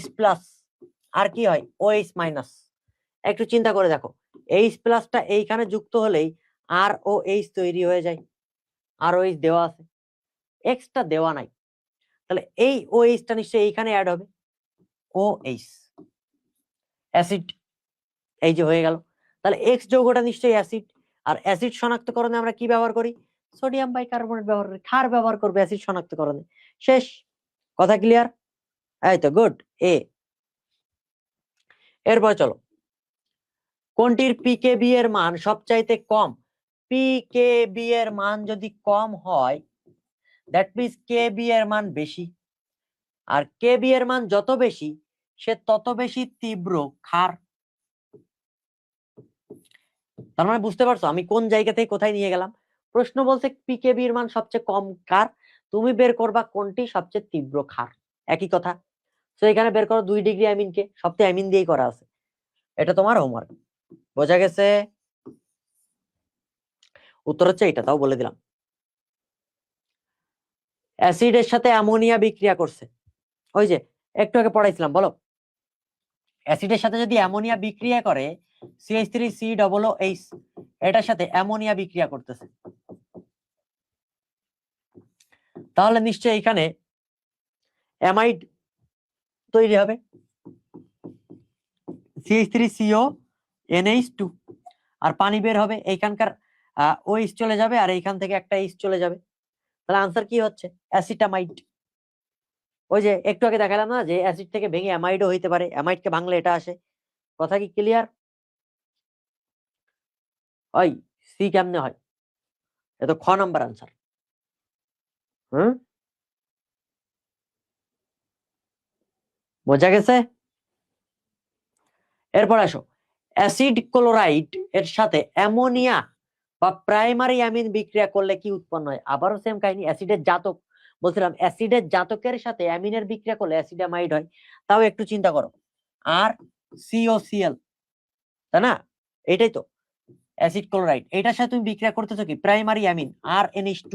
H প্লাস, আর কি হয়? OH minus. একটু চিন্তা করে দেখো, H প্লাসটা এইখানে যুক্ত হলেই ROH তৈরি হয়ে যায়। ROH দেওয়া আছে, এক্সটা দেওয়া নাই, তাহলে এই OH-টা নিশ্চয়ই এইখানে অ্যাড হবে, OH অ্যাসিড। এই যে হয়ে গেল, তাহলে এক্স যৌগটা নিশ্চয়ই অ্যাসিড। আর অ্যাসিড শনাক্তকরণে আমরা কি ব্যবহার করি? সোডিয়াম বাইকার্বনেট ব্যবহার করি। ক্ষার ব্যবহার করবে অ্যাসিড শনাক্তকরণে। শেষ কথা, ক্লিয়ার? এই তো গুড, এ। এরপর চলো, কোনটির পিকেবি এর মান সবচাইতে কম? পিকেবি এর মান যদি কম হয়, দ্যাট মিন্স কেবি এর মান বেশি, আর কেবি এর মান যত বেশি সে তত বেশি তীব্র ক্ষার। তার মানে বুঝতে পারছো আমি কোন জায়গা থেকে কোথায় নিয়ে গেলাম? প্রশ্ন বলছে পিকেবি এর মান সবচেয়ে কম কার, তুমি বের করবা কোনটি সবচেয়ে তীব্র ক্ষার। একই কথা। তো এখানে বের করো 2 ডিগ্রি অ্যামিনকে, সব তো অ্যামিন দিয়েই করা আছে। এটা তোমার হোমওয়ার্ক। বোঝা গেছে? উত্তর হচ্ছে এটা, তাও বলে দিলাম। অ্যাসিডের সাথে অ্যামোনিয়া বিক্রিয়া করছে, ওই যে একটু আগে পড়াইছিলাম, বলো। অ্যাসিডের সাথে যদি অ্যামোনিয়া বিক্রিয়া করে, CH3COOH, এটার সাথে অ্যামোনিয়া বিক্রিয়া করতেছে, তাহলে নিশ্চয়ই এখানে অ্যামাইড তৈরি হবে, CH3CONH2, আর পানি বের হবে, এইখানকার OH চলে যাবে আর এইখান থেকে একটা H চলে যাবে, তাহলে আনসার কি হচ্ছে? অ্যাসিটামাইড। ওই যে একটু আগে দেখালাম না যে অ্যাসিড থেকে ভেঙে অ্যামাইডও হইতে পারে, অ্যামাইডকে ভাঙলে এটা আসে। কথা কি ক্লিয়ার? ওই সি কেমনে হয়? এ তো খ নাম্বার আনসার। বোঝা গেছে? এরপর আসো, অ্যাসিড ক্লোরাইড এর সাথে অ্যামোনিয়া বা প্রাইমারি অ্যামিন বিক্রিয়া করলে কি উৎপন্ন হয়? আবারও সেম কাহিনী, অ্যাসিডের জাতক বলছিলাম অ্যাসিডের জাতকের সাথে অ্যামিনের বিক্রিয়া করলে অ্যাসিডামাইড হয়। তাও একটু চিন্তা করো, আর সিওসিএল, তাই না? এটাই তো অ্যাসিড ক্লোরাইড, এটার সাথে তুমি বিক্রিয়া করতেছো কি প্রাইমারি অ্যামিন আর NH2।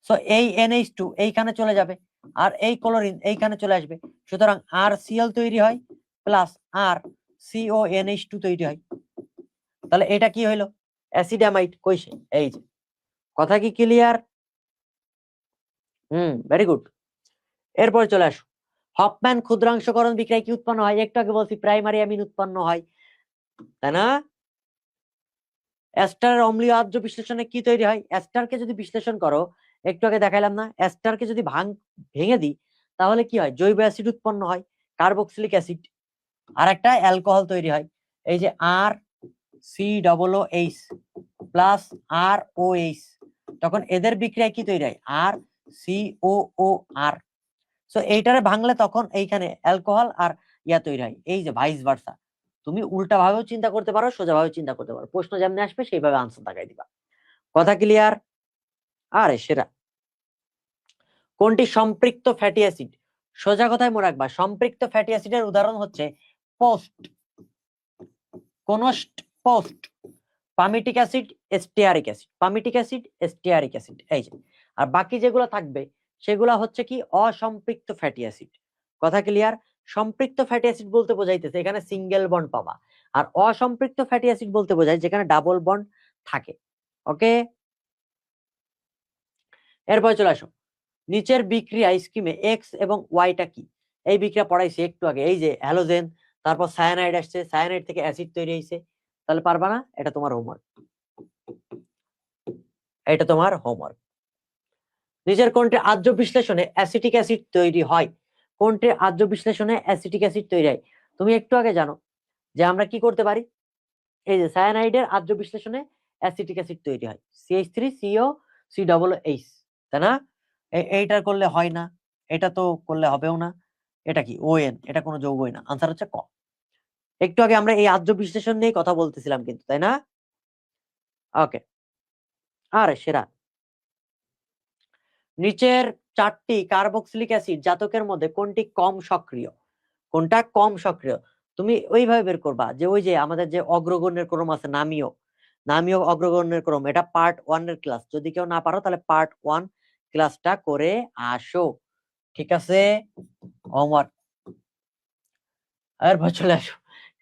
সো এই NH2 এইখানে চলে যাবে, আর এই ক্লোরিন এইখানে চলে আসবে, সুতরাং আর সিএল তৈরি হয় প্লাস আর CONH2 তৈরি হয়। তাহলে এটা কি হইলো? অ্যাসিডামাইড। কইছে এই যে, কথা কি ক্লিয়ার? Very good. এরপর চলে আসো, হফম্যান ক্ষুদ্রাংশকরণ বিক্রিয়ায় কি উৎপন্ন হয়? একটু আগে বলছি প্রাইমারি অ্যামিন উৎপন্ন হয়, তাই না? এস্টারের অম্লীয় আর্দ্র বিশ্লেষণে কি তৈরি হয়? এস্টারকে যদি বিশ্লেষণ করো, একটু আগে দেখাইলাম না, এস্টারকে যদি ভেঙে দিই তাহলে কি হয়? জৈব অ্যাসিড উৎপন্ন হয়, কার্বক্সিলিক অ্যাসিড, আর একটা অ্যালকোহল তৈরি হয়, এই যে RCOOH প্লাস ROH। তখন এদের বিক্রিয়ায় কি তৈরি হয়? RCOOR। সো এইটারে ভাঙলে তখন এইখানে অ্যালকোহল আর ইয়া তৈরি হয়, এই যে ভাইস ভার্সা। তুমি উল্টা ভাবেও চিন্তা করতে পারো, সোজা ভাবেও চিন্তা করতে পারো, প্রশ্ন যেমনি আসবে সেইভাবে আনসার দেখাই দিবা। কথা ক্লিয়ার? আরে সেরা। কোনটি সম্পৃক্ত ফ্যাটি অ্যাসিড? সোজা কথায় মনে রাখবা, সম্পৃক্ত ফ্যাটি অ্যাসিডের উদাহরণ হচ্ছে পোস্ট, কোনস্ট, পোস্ট, palmitic acid, stearic acid, palmitic acid, stearic acid, এই যে। আর বাকি যেগুলো থাকবে সেগুলা হচ্ছে কি অসম্পৃক্ত ফ্যাটি অ্যাসিড। কথা ক্লিয়ার? সম্পৃক্ত ফ্যাটি অ্যাসিড বলতে বোঝাইতেছে এখানে সিঙ্গেল বন্ড পাবা, আর অসম্পৃক্ত ফ্যাটি অ্যাসিড বলতে বোঝায় যেখানে ডাবল বন্ড থাকে। ওকে, এরপর চলে আসো, নিচের বিক্রিয়া স্কিমে এক্স এবং ওয়াইটা কি? এই বিক্রিয়া পড়াইছি একটু আগে, এই যে হ্যালোজেন, তারপর সায়ানাইড আসছে, সায়ানাইড থেকে অ্যাসিড তৈরি হয়েছে। তাহলে পারবা না? এটা তোমার হোমওয়ার্ক, এটা তোমার হোমওয়ার্ক। নিচের কোনটি আর্দ্র বিশ্লেষণে অ্যাসিটিক অ্যাসিড তৈরি হয়? কোনটি আর্দ্র বিশ্লেষণে অ্যাসিটিক অ্যাসিড তৈরি হয়? তুমি একটু আগে জানো যে আমরা কি করতে পারি, এই যে সায়ানাইডের আর্দ্র বিশ্লেষণে অ্যাসিটিক অ্যাসিড তৈরি হয়, CH3COCOH, তাই না? এইটার করলে হয় না, এটা তো করলে হবেও না, এটা কি ON? এটা কোনো যৌগই না, আনসার হচ্ছে ক। একটু আগে আমরা এই আর্দ্র বিশ্লেষণ নিয়ে কথা বলতেছিলাম কিন্তু, তাই না? ওকে, আরে সেরা। নিচের চারটি কার্বক্সিলিক অ্যাসিড জাতকের মধ্যে কোনটি কম সক্রিয়? কোনটা কম সক্রিয়? তুমি ওইভাবে বের করবা যে ওই যে আমাদের যে অগ্রগণ্যের ক্রম আছে, নামীয়, নামীয় অগ্রগণ্যের ক্রম, এটা পার্ট 1 এর ক্লাস, যদি কেউ না পারো তাহলে পার্ট 1 ক্লাসটা করে আসো, ঠিক আছে? হোমওয়ার্ক। এরপর চলে আসো,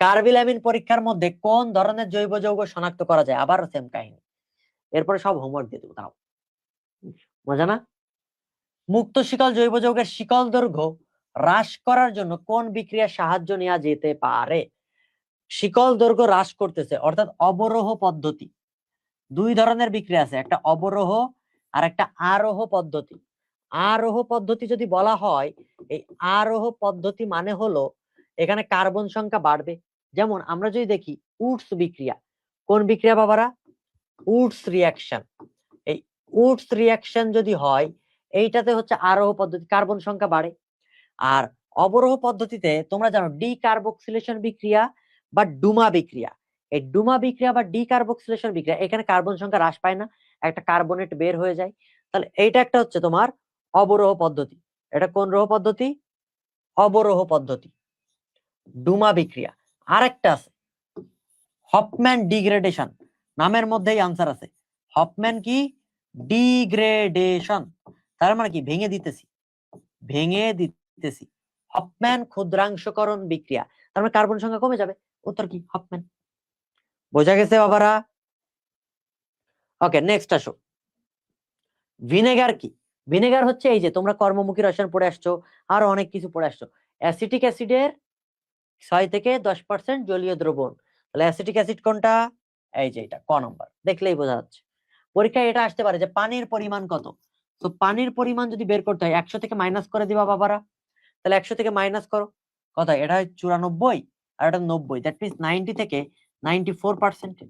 কার্বিলামিন পরীক্ষার মধ্যে কোন ধরনের জৈব যৌগ শনাক্ত করা যায়? আবার সেম কাহিনী, এরপরে সব হোমওয়ার্ক দিয়ে দেবো, দাঁড়াও, মজা না? মুক্ত শিকল জৈব যৌগের শিকল দৈর্ঘ্য হ্রাস করার জন্য কোন বিক্রিয়ার সাহায্য নেওয়া যেতে পারে? শিকল দৈর্ঘ্য হ্রাস করতেছে অর্থাৎ অবরোহ পদ্ধতি। দুই ধরনের বিক্রিয়া আছে, একটা অবরোহ আর একটা আরোহ পদ্ধতি। আরোহ পদ্ধতি যদি বলা হয়, এই আরোহ পদ্ধতি মানে হলো এখানে কার্বন সংখ্যা বাড়বে। যেমন আমরা যদি দেখি উডস বিক্রিয়া, কোন বিক্রিয়া বাবারা? Woods reaction. এই উডস রিয়াকশন যদি হয়, এইটাতে হচ্ছে আরোহ পদ্ধতি, কার্বন সংখ্যা বাড়ে। আর অবরোহ পদ্ধতিতে তোমরা জানো ডিকার্বক্সিলেশন বিক্রিয়া বা ডুমা বিক্রিয়া, এই ডুমা বিক্রিয়া বা ডিকার্বক্সিলেশন বিক্রিয়া, এখানে কার্বন সংখ্যা হ্রাস পায় না, একটা কার্বনেট বের হয়ে যায়। তাহলে এইটা একটা হচ্ছে তোমার অবরোহ পদ্ধতি। এটা কোন রোহ পদ্ধতি? অবরোহ পদ্ধতি, ডুমা বিক্রিয়া। আরেকটা আছে হফম্যান ডিগ্রেডেশন, নামের মধ্যেই আনসার আছে। হফম্যান কি? ডিগ্রেডেশন, তার মানে কি? ভেঙে দিতেছি, ভেঙে দিতেছি। হফম্যান ক্ষুদ্রাংশকরণ বিক্রিয়া, তার মানে কার্বন সংখ্যা কমে যাবে, উত্তর কি? হফম্যান। বোঝা গেছে বাবারা? ওকে, নেক্সট আসো, ভিনেগার কি? ভিনেগার হচ্ছে এই যে তোমরা কর্মমুখী রসায়ন পড়ে আসছো, আরো অনেক কিছু পড়ে আসছো, অ্যাসিটিক অ্যাসিডের 6 থেকে 10% জলীয় দ্রবণ। তাহলে অ্যাসিটিক অ্যাসিড কোনটা? এই যে এটা, ক নম্বর, দেখলেই বোঝা যাচ্ছে। পরীক্ষায় এটা আসতে পারে যে পানির পরিমাণ কত, তো পানির পরিমাণ যদি বের করতে হয় 100 থেকে মাইনাস করে দিবা বাবারা। তাহলে 100 থেকে মাইনাস করো, কত? এটা হয় 94 আর এটা 90, দ্যাট মিনস 90 থেকে 94%।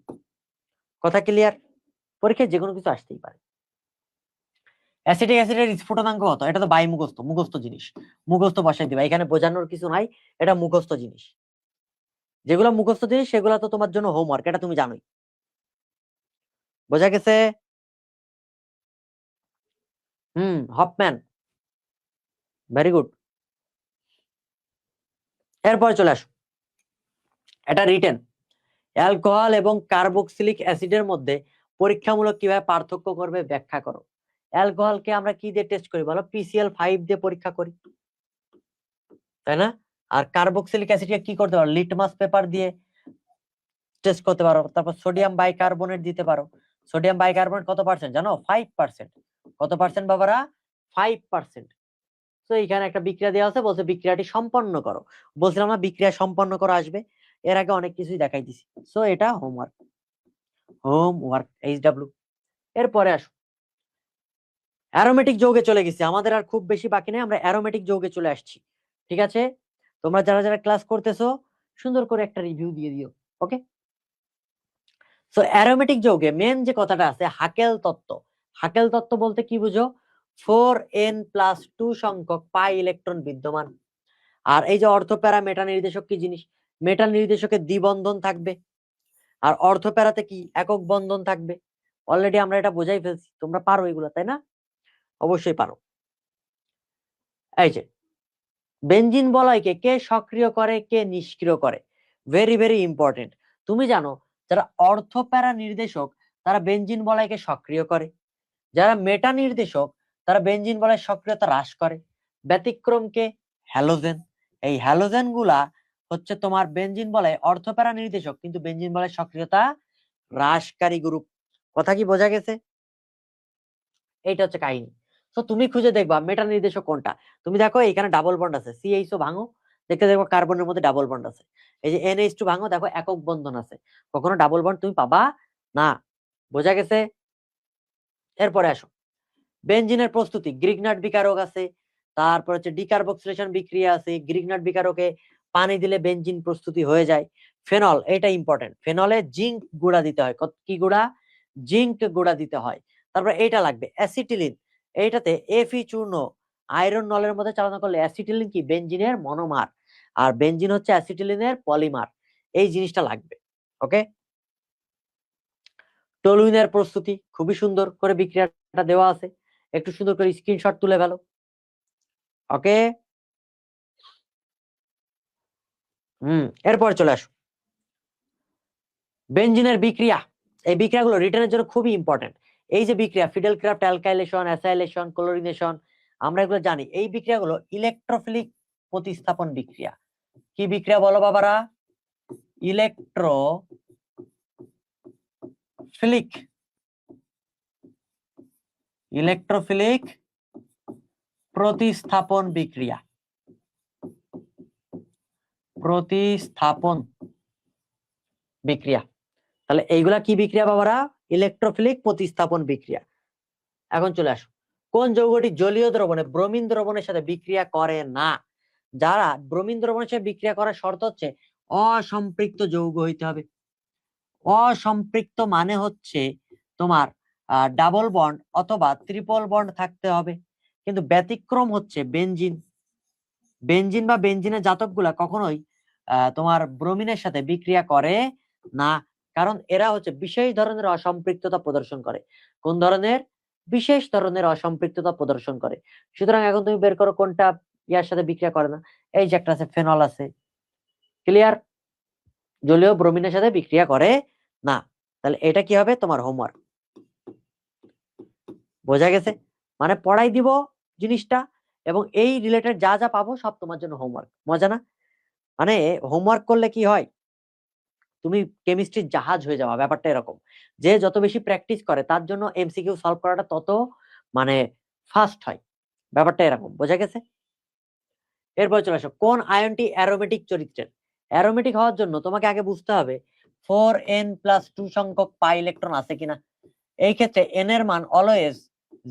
কথা ক্লিয়ার? পরীক্ষায় যে কোনো কিছু আসতেই পারে। অ্যাসিটিক অ্যাসিডের স্ফুটনাঙ্ক কত? এটা তো বাই মুখস্থ, মুখস্থ জিনিস, মুখস্থ বসাই দিবা, এখানে বোঝানোর কিছু নাই, এটা মুখস্থ জিনিস। যেগুলো মুখস্থ জিনিস সেগুলো তো তোমার জন্য হোমওয়ার্ক, এটা তুমি জানোই। বোঝা গেছে? Hofmann, very good. এরপরে চলে আসো, এটা রিটেন। অ্যালকোহল এবং কার্বক্সিলিক অ্যাসিডের মধ্যে পরীক্ষামূলক কিভাবে পার্থক্য করবে ব্যাখ্যা করো। অ্যালকোহলকে আমরা কি দিয়ে টেস্ট করি বলো? PCl5 দিয়ে পরীক্ষা করি, তাই না? আর কার্বক্সিলিক অ্যাসিডকে কি করতে পারো? লিটমাস পেপার দিয়ে টেস্ট করতে পারো। তারপর সোডিয়াম বাইকার্বনেট দিতে পারো। সোডিয়াম বাইকার্বনেট কত পার্সেন্ট জানো? 5%। কত পার্সেন্ট বাবারা? 5%। তো এখানে একটা বিক্রিয়া দেওয়া আছে, বলছে বিক্রিয়াটি সম্পন্ন করো। বলছিলাম না বিক্রিয়া সম্পন্ন করো আসবে, এর আগে অনেক কিছুই দেখাই দিছি। সো এটা হোমওয়ার্ক, হোমওয়ার্ক HW। এরপরে আসো, অ্যারোমেটিক যৌগে চলে গেছি, আমাদের আর খুব বেশি বাকি নেই, আমরা অ্যারোমেটিক যৌগে চলে আসছি। ঠিক আছে, তোমরা যারা যারা ক্লাস করতেছো সুন্দর করে একটা রিভিউ দিয়ে দিও। ওকে, সো অ্যারোমেটিক যৌগে মেন যে কথাটা আছে হাকেল তত্ত্ব। হাকেল তত্ত্ব বলতে কি বুঝো? 4n+2 সংখ্যক পাই ইলেকট্রন বিদ্যমান। আর এই যে অর্থপ্যারা মেটা নির্দেশক কি জিনিস? মেটা নির্দেশকে দ্বিবন্ধন থাকবে, আর অর্থপ্যারাতে কি একক বন্ধন থাকবে। অলরেডি আমরা এটা বোঝাই ফেলছি, তোমরা পারো এগুলো, তাই না? অবশ্যই পারো। এই যে বেনজিন বলয়কে কে সক্রিয় করে, কে নিষ্ক্রিয় করে, ভেরি ভেরি ইম্পর্টেন্ট। তুমি জানো যারা অর্থপ্যারা নির্দেশক তারা বেনজিন বলয়কে সক্রিয় করে, যারা মেটা নির্দেশক তারা বেনজিন বলয়ের সক্রিয়তা হ্রাস করে। ব্যতিক্রমকে হ্যালোজেন, এই হ্যালোজেন গুলা হচ্ছে তোমার বেনজিন বলয় অর্থপ্যারা নির্দেশক, কিন্তু বেনজিন বলয়ের সক্রিয়তা হ্রাসকারী গ্রুপ। কথা কি বোঝা গেছে? এইটা হচ্ছে কাহিনী। তো তুমি খুঁজে দেখবা মেটা নির্দেশক কোনটা। তুমি দেখো এখানে ডাবল বন্ড আছে, CH ভাঙো, দেখতে দেখো কার্বনের মধ্যে ডাবল বন্ড আছে। এই যে NH2 ভাঙো, দেখো একক বন্ধন আছে, কখনো ডাবল বন্ড তুমি পাবা না। বোঝা গেছে? এরপরে আসো, বেনজিনের প্রস্তুতি, গ্রিগনাট বিকারক আছে, তারপর হচ্ছে ডিকার্বক্সিলেশন বিক্রিয়া আছে। গ্রিগনাট বিকারকে পানি দিলে বেনজিন প্রস্তুতি হয়ে যায়। ফেনল, এটা ইম্পর্টেন্ট, ফেনলে জিঙ্ক গুঁড়া দিতে হয়। কি গুঁড়া? জিঙ্ক গুঁড়া দিতে হয়। তারপর এটা লাগবে অ্যাসিটিলিন, এইটাতে Fe চূর্ণ আয়রন নলের মধ্যে চালনা করলে অ্যাসিটিলিন কি? বেনজিনের মনোমার, আর বেনজিন হচ্ছে অ্যাসিটিলিনের পলিমার। এই জিনিসটা লাগবে। ওকে, টলুইনের প্রস্তুতি খুবই সুন্দর করে বিক্রিয়াটা দেওয়া আছে, একটু সুন্দর করে স্ক্রিনশট তুলে ফেলো। ওকে, এরপর চলে আসো বেনজিনের বিক্রিয়া। এই বিক্রিয়াগুলো রিটার্নের জন্য খুবই ইম্পর্টেন্ট। এই যে বিক্রিয়া fiddle craft alkylation, acylation, chlorination, আমরা এগুলো জানি। এই বিক্রিয়াগুলো ইলেকট্রোফিলিক প্রতিস্থাপন বিক্রিয়া। কি বিক্রিয়া বলো বাবারা? ইলেকট্রোফিলিক, ইলেকট্রোফিলিক প্রতিস্থাপন বিক্রিয়া, প্রতিস্থাপন বিক্রিয়া। তাহলে এইগুলা কি বিক্রিয়া বাবারা? ইলেকট্রোফিলিক প্রতিস্থাপন বিক্রিয়া। এখন চলে আসো, কোন যৌগটি জলীয় দ্রবণে ব্রোমিন দ্রবণের সাথে বিক্রিয়া করে না? যারা ব্রোমিন দ্রবণের সাথে বিক্রিয়া করার শর্ত হচ্ছে অসম্পৃক্ত যৌগ হইতে হবে। অসম্পৃক্ত মানে হচ্ছে তোমার ডাবল বন্ড অথবা ট্রিপল বন্ড থাকতে হবে। কিন্তু ব্যতিক্রম হচ্ছে বেনজিন। বেনজিন বা বেনজিনের জাতকগুলা কখনোই তোমার ব্রোমিনের সাথে বিক্রিয়া করে না, কারণ এরা হচ্ছে বিশেষ ধরনের অসম্পৃক্ততা প্রদর্শন করে। কোন ধরনের? বিশেষ ধরনের অসম্পৃক্ততা প্রদর্শন করে। সুতরাং এখন তুমি বের করো কোনটা ইয়ার সাথে বিক্রিয়া করে না। এই যে একটা আছে ফেনল আছে, ক্লিয়ার? জলীয় ব্রোমিনের সাথে বিক্রিয়া করে না। তাহলে এটা কি হবে? তোমার হোমওয়ার্ক। বোঝা গেছে? মানে পড়াই দিব জিনিসটা, এবং এই রিলেটেড যা যা পাবো সব তোমার জন্য হোমওয়ার্ক। মজা না? মানে হোমওয়ার্ক করলে কি হয়, তুমি কেমিস্ট্রির জাহাজ হয়ে যাওয়া। ব্যাপারটা এরকম যে যত বেশি প্র্যাকটিস করে তার জন্য MCQ সলভ করাটা তত মানে ফাস্ট হয়। ব্যাপারটা এরকম, বোঝা গেছে? এরপর চলে আসো, কোন আয়নটি অ্যারোমেটিক চরিত্রের? অ্যারোমেটিক হওয়ার জন্য তোমাকে আগে বুঝতে হবে 4n+2 সংখ্যক পাই ইলেকট্রন আছে কিনা। এই ক্ষেত্রে n এর মান অলওয়েজ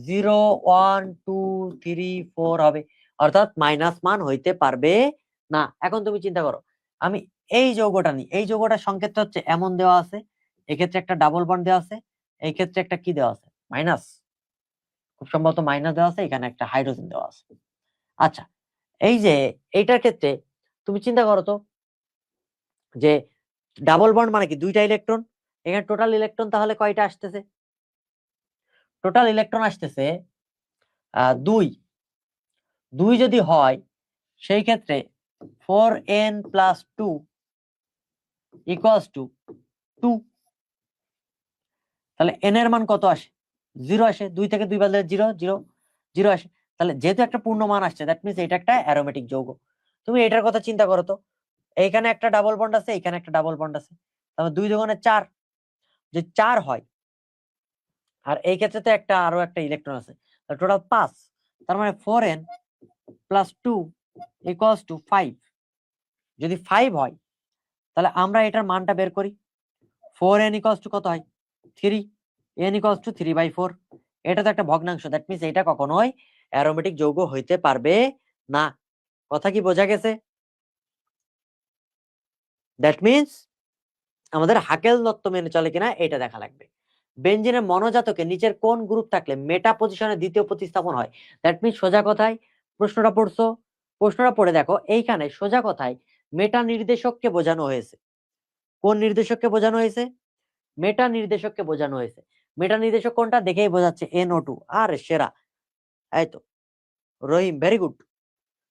0 1 2 3 4 হবে, অর্থাৎ মাইনাস মান হইতে পারবে না। এখন তুমি চিন্তা করো, আমি এই যৌগটা নিই, এই যৌগটার সংকেত হচ্ছে এমন দেওয়া আছে, এক্ষেত্রে একটা ডাবল বন্ড দেওয়া আছে, এই ক্ষেত্রে একটা কি দেওয়া আছে? মাইনাস, খুব সম্ভবত মাইনাস দেওয়া আছে, এখানে একটা হাইড্রোজেন দেওয়া আছে। আচ্ছা, এই যে এইটার ক্ষেত্রে তুমি চিন্তা করো তো, যে ডাবল বন্ড মানে কি? দুইটা ইলেকট্রন। এখানে টোটাল ইলেকট্রন তাহলে কয়টা আসতেছে? টোটাল ইলেকট্রন আসতেছে 2 2 যদি হয় সেই ক্ষেত্রে 4n+2 = 2। তাহলে n এর মান কত আসে? 0 আসে। 2 থেকে 2 বাদ দিলে 0 0 0 আসে। তাহলে যেহেতু একটা পূর্ণ মান আসছে, দ্যাট মিন্স এটা একটা অ্যারোমেটিক যৌগ। তুমি এটার কথা চিন্তা করো তো, এইখানে একটা ডাবল বন্ড আছে, এখানে একটা ডাবল বন্ড আছে, তাহলে 2 দুগুণে 4, যে 4 হয়, আর এই ক্ষেত্রে তো একটা আরো একটা ইলেকট্রন আছে, টোটাল 5। তার মানে 4n+2 = 5। যদি 5 হয় তাহলে আমরা এটার মানটা বের করি। 4n = কত হয়? 3, n = 3/4। এটা তো একটা ভগ্নাংশ, দ্যাট মিন্স এটা কখনোই অ্যারোমেটিক যৌগ হইতে পারবে না। কথা কি বোঝা গেছে? দ্যাট মিন্স আমাদের হাকেল তত্ত্ব মেনে চলে কিনা এটা দেখা লাগবে। বেনজিনের মনোজাতকে নিচের কোন গ্রুপ থাকলে মেটা পজিশনে দ্বিতীয় প্রতিস্থাপন হয়? দ্যাট মিন্স সোজা কথায় প্রশ্নটা পড়ছো, প্রশ্নটা পড়ে দেখো, এইখানে সোজা কথায় মেটা নির্দেশককে বোঝানো হয়েছে। কোন নির্দেশককে বোঝানো হয়েছে? মেটা নির্দেশককে বোঝানো হয়েছে। মেটা নির্দেশক কোনটা দেখেই বোঝাচ্ছে, NO2। আর সেরা, এই তো রহিম, ভেরি গুড।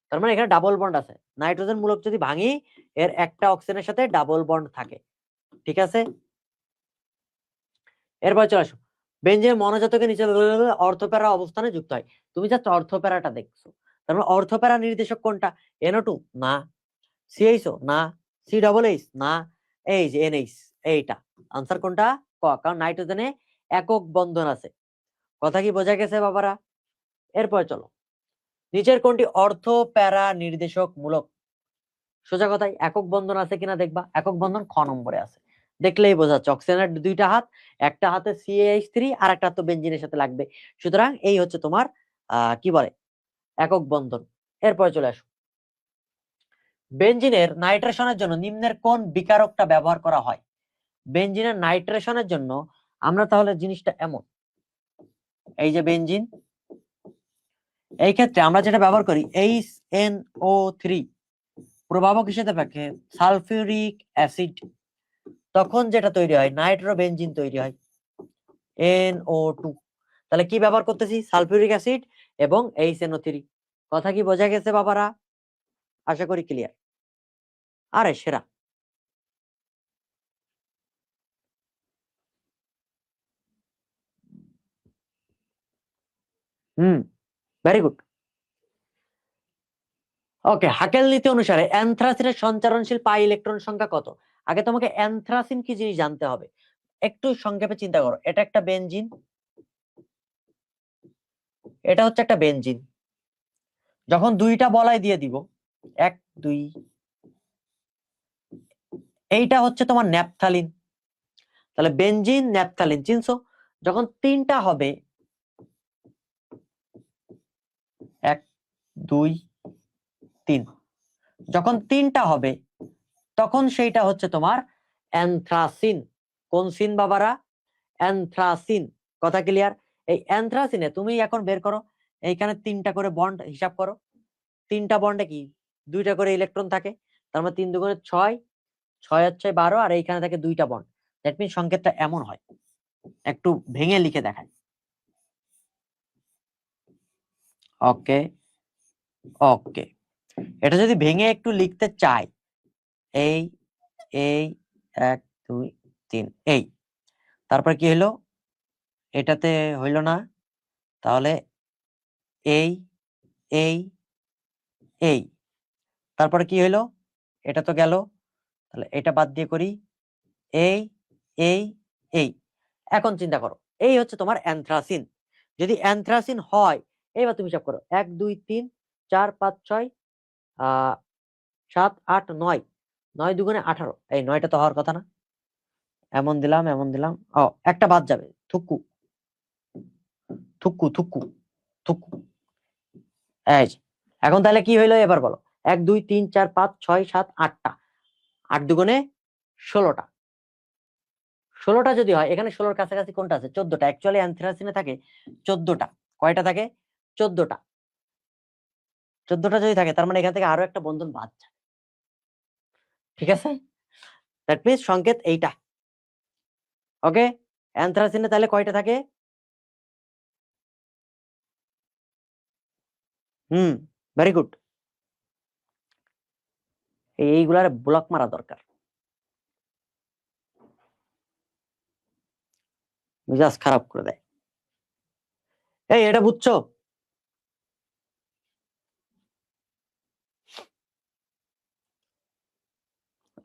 তার মানে এখানে ডাবল বন্ড আছে। নাইট্রোজেন মূলক যদি ভাঙি, এর একটা অক্সিজেনের সাথে ডাবল বন্ড থাকে। ঠিক আছে, এরপর চলে আসো। বেঞ্জিনের মনোজাতকে নিচে অর্থপ্যারা অবস্থানে যুক্ত হয়। তুমি জাস্ট অর্থপ্যারাটা দেখছো, তার মানে অর্থপ্যারা নির্দেশক কোনটা? NO2 না, CHO না, CH না, এই যে NH, এইটা আনসার কোনটা? ক, কারণ নাইট্রোজেনে একক বন্ধন আছে। কথা কি বোঝা গেছে বাবারা? এরপর চলো, নিচের কোনটি অর্থ প্যারা নির্দেশক মূলক? সোজা কথায় একক বন্ধন আছে কিনা দেখবা। একক বন্ধন খ নম্বরে আছে, দেখলেই বোঝাচ্ছে অক্সিজেনের দুইটা হাত, একটা হাতে CH3 আর একটা হাত তো বেনজিনের সাথে লাগবে। সুতরাং এই হচ্ছে তোমার কি বলে একক বন্ধন। এরপরে চলে আসো, বেনজিনের নাইট্রেশনের জন্য নিম্নের কোন বিকারকটা ব্যবহার করা হয়? বেনজিনের নাইট্রেশনের জন্য আমরা তাহলে জিনিসটা এমন, এই যে বেনজিন, এই ক্ষেত্রে আমরা যেটা ব্যবহার করি HNO3 প্রভাবক হিসেবে থাকে সালফিউরিক অ্যাসিড, তখন যেটা তৈরি হয় নাইট্রোবেনজিন তৈরি হয় NO2। তাহলে কি ব্যবহার করতেছি? সালফিউরিক অ্যাসিড এবং HNO3। কথা কি বোঝা গেছে বাবারা? আশা করি ক্লিয়ার। আরে সেরা, হুম, ভেরি গুড। ওকে, হাকেল নীতি অনুসারে অ্যানথ্রাসিনের সঞ্চারণশীল পাই ইলেকট্রন সংখ্যা কত? আগে তোমাকে অ্যানথ্রাসিন কি জিনিস জানতে হবে, একটু সংক্ষেপে চিন্তা করো। এটা একটা বেনজিন, এটা হচ্ছে একটা বেনজিন। যখন দুইটা বলাই দিয়ে দিব, 1 2, এইটা হচ্ছে তোমার ন্যাপথালিন। তাহলে বেনজিন ন্যাপথালিন চিনছো। যখন তিনটা হবে, 1 2 3, যখন তিনটা হবে তখন সেইটা হচ্ছে তোমার অ্যানথ্রাসিন। কোন সিন বাবারা? অ্যানথ্রাসিন। কথা ক্লিয়ার? এই অ্যানথ্রাসিনে তুমি এখন বের করো, এইখানে তিনটা করে বন্ড হিসাব করো। তিনটা বন্ডে কি দুইটা করে ইলেকট্রন থাকে, তার মানে 3 দুগুণে 6, 6 হচ্ছে 12, আর এইখানে থাকে দুইটা বন্ড। দ্যাট মিন সংকেতটা এমন হয়, একটু ভেঙে লিখে দেখায়। ওকে, ওকে, এটা যদি ভেঙে একটু লিখতে চাই, এই এই 1 2 3, এই তারপর কি হলো, এটাতে হইল না, তাহলে এই এই এই তারপরে কি হইলো, এটা তো গেল, তাহলে এটা বাদ দিয়ে করি, এই এই এই। এখন চিন্তা করো, এই হচ্ছে তোমার অ্যানথ্রাসিন। যদি অ্যানথ্রাসিন হয়, এইবার তুমি হিসাব করো, 1 2 3 4 5 6 7 8 9, 9 দুগুণে 18, এই 9টা তো হওয়ার কথা না। এমন দিলাম এমন দিলাম, ও একটা বাদ যাবে, থুকু থুকু থুকু থুকু। এই যে, এখন তাহলে কি হইলো এবার বলো, 1 2 3 4 5 6 7 8টা, 8 দুগুণে 16টা। 16টা যদি হয়, এখানে 16র কাছাকাছি কোনটা আছে? 14টা। অ্যাকচুয়ালি অ্যানথ্রাসিনে থাকে 14টা। কয়টা থাকে? 14টা। 14টা যদি থাকে, তার মানে এখান থেকে আরো একটা বন্ধন বাদ যায়। ঠিক আছে, দ্যাট মিন্স সংকেত এইটা। ওকে, অ্যানথ্রাসিনে তাহলে কয়টা থাকে? Very good. এইগুলার ব্লক মারা দরকার, মেজাজ খারাপ করে দেয়। এই এটা বুঝছো?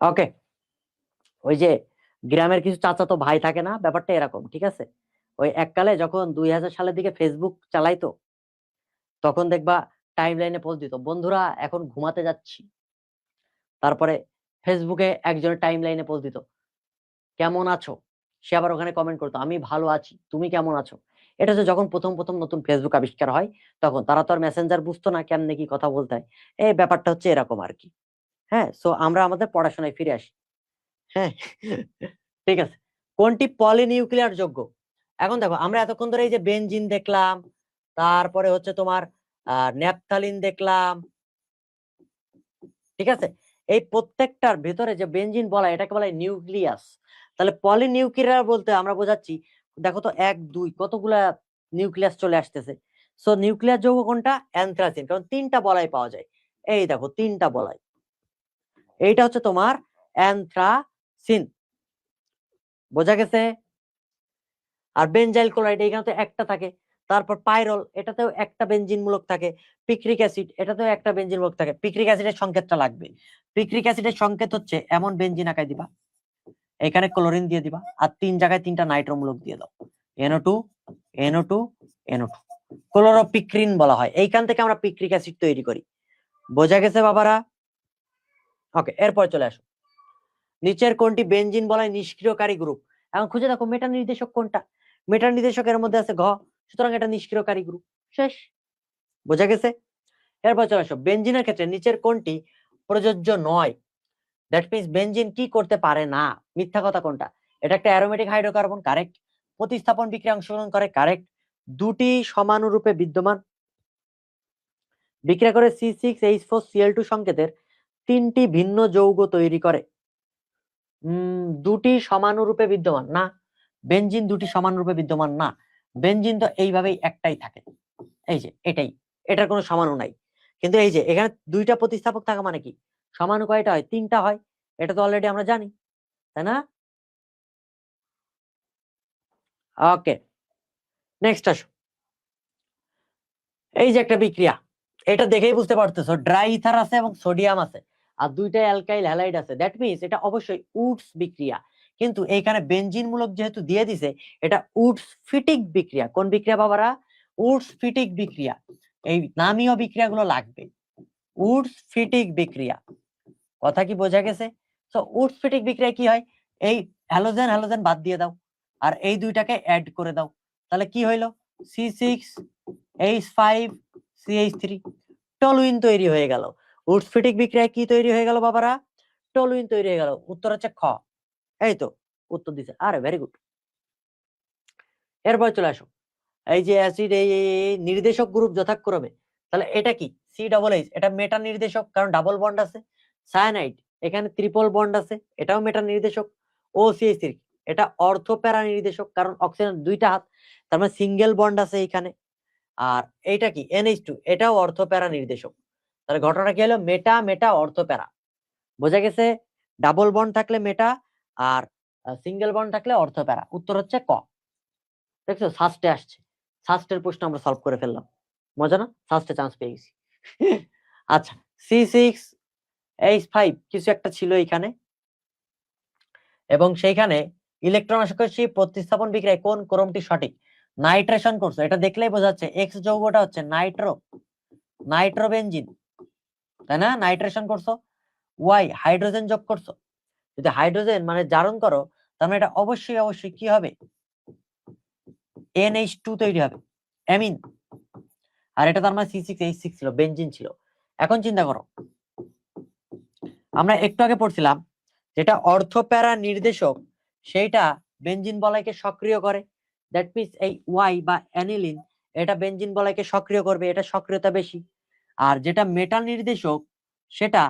ওকে, ওই যে গ্রামের কিছু চাচাতো ভাই থাকে না, ব্যাপারটা এরকম, ঠিক আছে? ওই এককালে যখন 2000 সালের দিকে ফেসবুক চালাইতো, তখন দেখবা টাইম লাইনে পোস্ট দিত, বন্ধুরা এখন ঘুমাতে যাচ্ছি। তারপরে ফেসবুকে একজনের টাইম লাইনে পোস্ট দিত, কেমন আছো? সে আবার ওখানে কমেন্ট করতো, আমি ভালো আছি, তুমি কেমন আছো? এটা হচ্ছে যখন প্রথম প্রথম নতুন ফেসবুক আবিষ্কার হয়, তখন তারা তো আর মেসেঞ্জার বুঝতো না কেমনে কি কথা বলতে হয়। এই ব্যাপারটা হচ্ছে এরকম আর কি। হ্যাঁ, সো আমরা আমাদের পড়াশোনায় ফিরে আসি। হ্যাঁ, ঠিক আছে। কোনটি পলিনিউক্লিয়ার যোগ্য? এখন দেখো, আমরা এতক্ষণ ধরে এই যে বেনজিন দেখলাম, তারপরে হচ্ছে তোমার ন্যাপথালিন দেখলাম, ঠিক আছে? এই প্রত্যেকটার ভেতরে যে বেনজিন বলা, এটাকে বলা হয় নিউক্লিয়াস। তাহলে পলিনিউক্লিয়ার বলতে আমরা বোঝাচ্ছি, দেখো তো 1 2 কতগুলা নিউক্লিয়াস চলে আসতেছে। সো নিউক্লিয়ার যৌগ কোনটা? অ্যানথ্রাসিন, কারণ 3টা বলাই পাওয়া যায়। এই দেখো 3টা বলাই, এইটা হচ্ছে তোমার অ্যানথ্রাসিন। বোঝা গেছে? আর বেনজাইল ক্লোরাইড এখানে তো একটা থাকে। তারপর পাইরল, এটাতেও একটা বেনজিন মূলক থাকে। পিক্রিক অ্যাসিড, এটাতেও একটা বেনজিন মূলক থাকে। পিক্রিক অ্যাসিডের সংকেতটা লাগবে। পিক্রিক অ্যাসিডের সংকেত হচ্ছে এমন বেনজিন আকায় দিবা, এখানে ক্লোরিন দিয়ে দিবা, আর 3 জায়গায় 3টা নাইট্রোমূলক দিয়ে দাও, NO2 NO2 NO2, ক্লোরোপিক্রিন বলা হয়। এইখান থেকে আমরা পিক্রিক অ্যাসিড তৈরি করি। বোঝা গেছে বাবারা? ওকে, এরপর চলে আসো, নিচের কোনটি বেনজিন বলা হয় নিষ্ক্রিয়কারী গ্রুপ? এখন খুঁজে দেখো মেটা নির্দেশক কোনটা। মেটা নির্দেশকের মধ্যে আছে ঘ, সুতরাং এটা নিষ্ক্রিয়কারী গ্রুপ। শেষ। বোঝা গেছে? এরপর চলে আসো, বেনজিনের ক্ষেত্রে নিচের কোনটি প্রযোজ্য নয়? দ্যাট মিন্স বেনজিন কি করতে পারে না, মিথ্যা কথা কোনটা? এটা একটা অ্যারোমেটিক হাইড্রোকার্বন, কারেক্ট। প্রতিস্থাপন বিক্রিয়া অংশগ্রহণ করে, কারেক্ট। দুটি সমানুরূপে বিদ্যমান, বিক্রিয়া করে C6H4Cl2 সংকেতের 3টি ভিন্ন যৌগ তৈরি করে। দুটি সমানুরূপে বিদ্যমান না, বেনজিন দুটি সমানরূপে বিদ্যমান না। বেনজিন তো এইভাবেই একটাই থাকে, এই যে এটাই, এটার কোনো সমানু নাই। কিন্তু এই যে এখানে 2টা প্রতিস্থাপক থাকা মানে কি, সমানু কয়টা হয়? 3টা হয়। এটা তো অলরেডি আমরা জানি, তাই না? ওকে, নেক্সট আসো। এই যে একটা বিক্রিয়া, এটা দেখেই বুঝতে পারতেছো, ড্রাই ইথার আছে এবং সোডিয়াম আছে, আর 2টা অ্যালকাইল হ্যালাইড আছে। দ্যাট মিন্স এটা অবশ্যই উডস বিক্রিয়া। কিন্তু এইখানে বেনজিন মূলক যেহেতু দিয়ে দিছে, এটা উডস ফিটিক বিক্রিয়া। কোন বিক্রিয়া বাবারা? উডস ফিটিক বিক্রিয়া। এই নামীয় বিক্রিয়াগুলো লাগবে, উডস ফিটিক বিক্রিয়া। কথা কি বোঝা গেছে? তো উডস ফিটিক বিক্রিয়া কি হয়? এই হ্যালোজেন হ্যালোজেন বাদ দিয়ে দাও, আর এই দুইটাকে অ্যাড করে দাও, তাহলে কি হইলো? C6H5CH3, টলুইন তৈরি হয়ে গেল। উডস ফিটিক বিক্রিয়ায় কি তৈরি হয়ে গেল বাবারা? টলুইন তৈরি হয়ে গেল। উত্তর হচ্ছে খ। এই তো উত্তর দিছে, আরে ভেরি গুড। এরপর চলে আসো, এই যে অ্যাসিড এই নির্দেশক গ্রুপ যথাক্রমে, তাহলে এটা কি? C+H, এটা মেটা নির্দেশক, কারণ ডাবল বন্ড আছে। সায়ানাইড, এখানে ট্রিপল বন্ড আছে, এটাও মেটা নির্দেশক। OCH3, এটা অর্থ প্যারা নির্দেশক, কারণ অক্সিজেন 2টা হাত, তার মানে সিঙ্গেল বন্ড আছে এইখানে। আর এইটা কি? NH2, এটাও অর্থ প্যারা নির্দেশক। তাহলে ঘটনাটা কি হলো? মেটা মেটা অর্থ প্যারা। বোঝা গেছে? ডাবল বন্ড থাকলে মেটা, আর সিঙ্গেল বন্ড থাকলে অর্থ প্যারা। উত্তর হচ্ছে ক। দেখছো, সাস্টে আসছে, সাস্টের প্রশ্ন আমরা সলভ করে ফেললাম। মজা না? সাস্টে চান্স পেয়ে গেছি। আচ্ছা, C6H5 কিছু একটা ছিল এখানে, এবং সেইখানে ইলেকট্রন আসক্তি প্রতিস্থাপন বিক্রিয়ায় কোন ক্রমটি সঠিক? নাইট্রেশন করছো, এটা দেখলেই বোঝা যাচ্ছে এক্স যৌগটা হচ্ছে নাইট্রোবেনজিন, তাই না? নাইট্রেশন করছো। ওয়াই হাইড্রোজেন যোগ করছো। যদি হাইড্রোজেন মানে জারণ করো, তার মানে এটা অবশ্যই অবশ্যই কি হবে? NH2 তৈরি হবে, অ্যামিন। আর এটা তার মানে C6H6 ছিল, বেনজিন ছিল। এখন চিন্তা করো, আমরা একটু আগে পড়ছিলাম যেটা অর্থপ্যারা নির্দেশক, সেইটা বেনজিন বলয়কে সক্রিয় করে। দ্যাট মিন্স এই ওয়াই বা অ্যানিলিন, এটা বেনজিন বলয়কে সক্রিয় করবে, এটা সক্রিয়তা বেশি। আর যেটা মেটা নির্দেশক, সেটা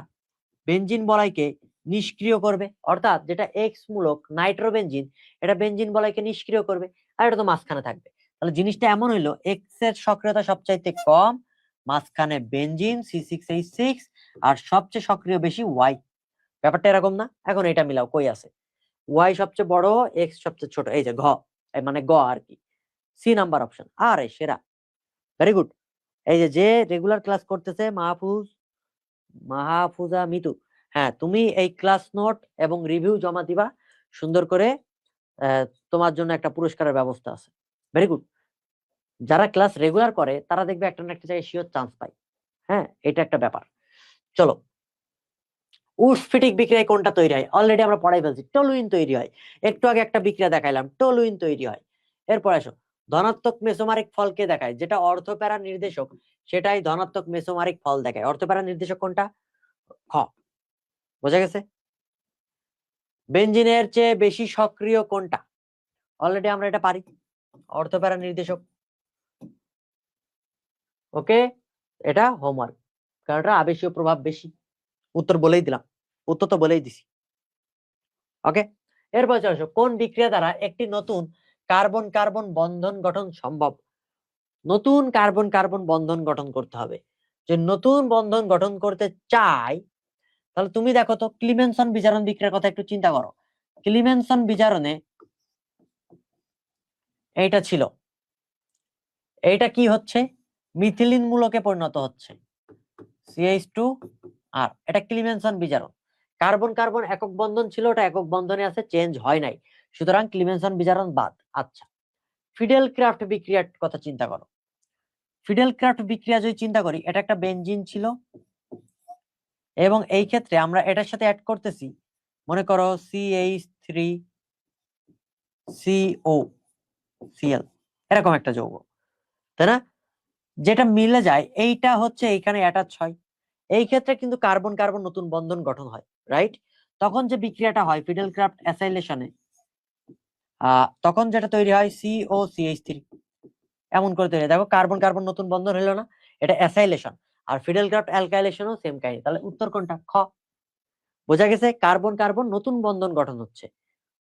বেনজিন বলয়কে নিষ্ক্রিয় করবে। অর্থাৎ যেটা এক্স মূলক নাইট্রোবেনজিন, এটা বেনজিন বলয়কে নিষ্ক্রিয় করবে, আর এটা তো মাঝখানে থাকবে। তাহলে জিনিসটা এমন হইলো, এক্স এর সক্রিয়তা সবচাইতে কম, মাঝখানে বেনজিন C6H6 আর সবচেয়ে সক্রিয় বেশি ওয়াই। ব্যাপারটা এরকম না? এখন এটা মিলাও, কই আছে ওয়াই সবচেয়ে বড়, এক্স সবচেয়ে ছোট, এই যে ঘ, মানে গ আর কি, সি নাম্বার অপশন। আরে সেরা, ভেরি গুড। এই যে রেগুলার ক্লাস করতেছে মাহফুজা মিতু, হ্যাঁ তুমি এই ক্লাস নোট এবং রিভিউ জমা দিবা সুন্দর করে, তোমার জন্য একটা পুরস্কারের ব্যবস্থা আছে। Very good. যারা ক্লাস রেগুলার করে তারা দেখবে একটা না একটা জায়গায় শিওর চান্স পায়। হ্যাঁ, এটা একটা ব্যাপার। চলো, উসফিটিক বিক্রিয়ায় কোনটা তৈরি হয়? অলরেডি আমরা পড়াই ফেলছি, টলুইন তৈরি হয়। একটু আগে একটা বিক্রিয়া দেখাইলাম, টলুইন তৈরি হয়। এরপর আসো, ধনাত্মক মেসোমারিক ফলকে দেখায়, যেটা অর্থপ্যারা নির্দেশক সেটাই ধনাত্মক মেসোমারিক ফল দেখায়। অর্থপ্যারা নির্দেশক কোনটা? খ। বোঝা গেছে? বেনজিনের চেয়ে বেশি সক্রিয় কোনটা? অলরেডি আমরা এটা পারি, অর্থপ্যারা নির্দেশক। ওকে, এটা হোমওয়ার্ক, কারণ এটা আবেশীয় প্রভাব বেশি। উত্তর বলেই দিলাম, উত্তর তো বলেই দিছি। ওকে, এরপর আসো, কোন বিক্রিয়া দ্বারা একটি নতুন কার্বন কার্বন বন্ধন গঠন সম্ভব? নতুন কার্বন কার্বন বন্ধন গঠন করতে হবে। যে নতুন বন্ধন গঠন করতে চাই, তাহলে তুমি দেখো তো ক্লিমেনসন বিজারণ বিক্রিয়ার কথা একটু চিন্তা করো। ক্লিমেনসন বিজারণে এইটা ছিল, এইটা কি হচ্ছে? মিথিলিন মূলকে পরিণত হচ্ছে, CH2 আর এটা ক্লিমেনসন বিজারণ। কার্বন কার্বন একক বন্ধন ছিল, ওটা একক বন্ধনে আছে, চেঞ্জ হয় নাই, সুতরাং ক্লিমেনসন বিজারণ বাদ। আচ্ছা, ফিডেল ক্রাফট বিক্রিয়ার কথা চিন্তা করো। ফিডেল ক্রাফট বিক্রিয়া যদি চিন্তা করি, এটা একটা বেনজিন ছিল এবং এই ক্ষেত্রে আমরা এটার সাথে অ্যাড করতেছি, মনে করো CH3COCl, এরকম একটা যৌগ, তাই না? যেটা মিলে যায়, এইটা হচ্ছে এইখানে অ্যাটাচ হয়। এই ক্ষেত্রে কিন্তু কার্বন কার্বন নতুন বন্ধন গঠন হয়, রাইট? তখন যে বিক্রিয়াটা হয় ফিডেল ক্রাফট অ্যাসাইলেশনে, তখন যেটা তৈরি হয় COCH3, এমন করে তৈরি হয়। দেখো কার্বন কার্বন নতুন বন্ধন হলো না, এটা অ্যাসাইলেশন। আর ফিডেল ক্রাফট অ্যালকাইলেশনও সেম কাহিনী। তাহলে উত্তর কোনটা? খ। বোঝা গেছে, কার্বন কার্বন নতুন বন্ধন গঠন হচ্ছে।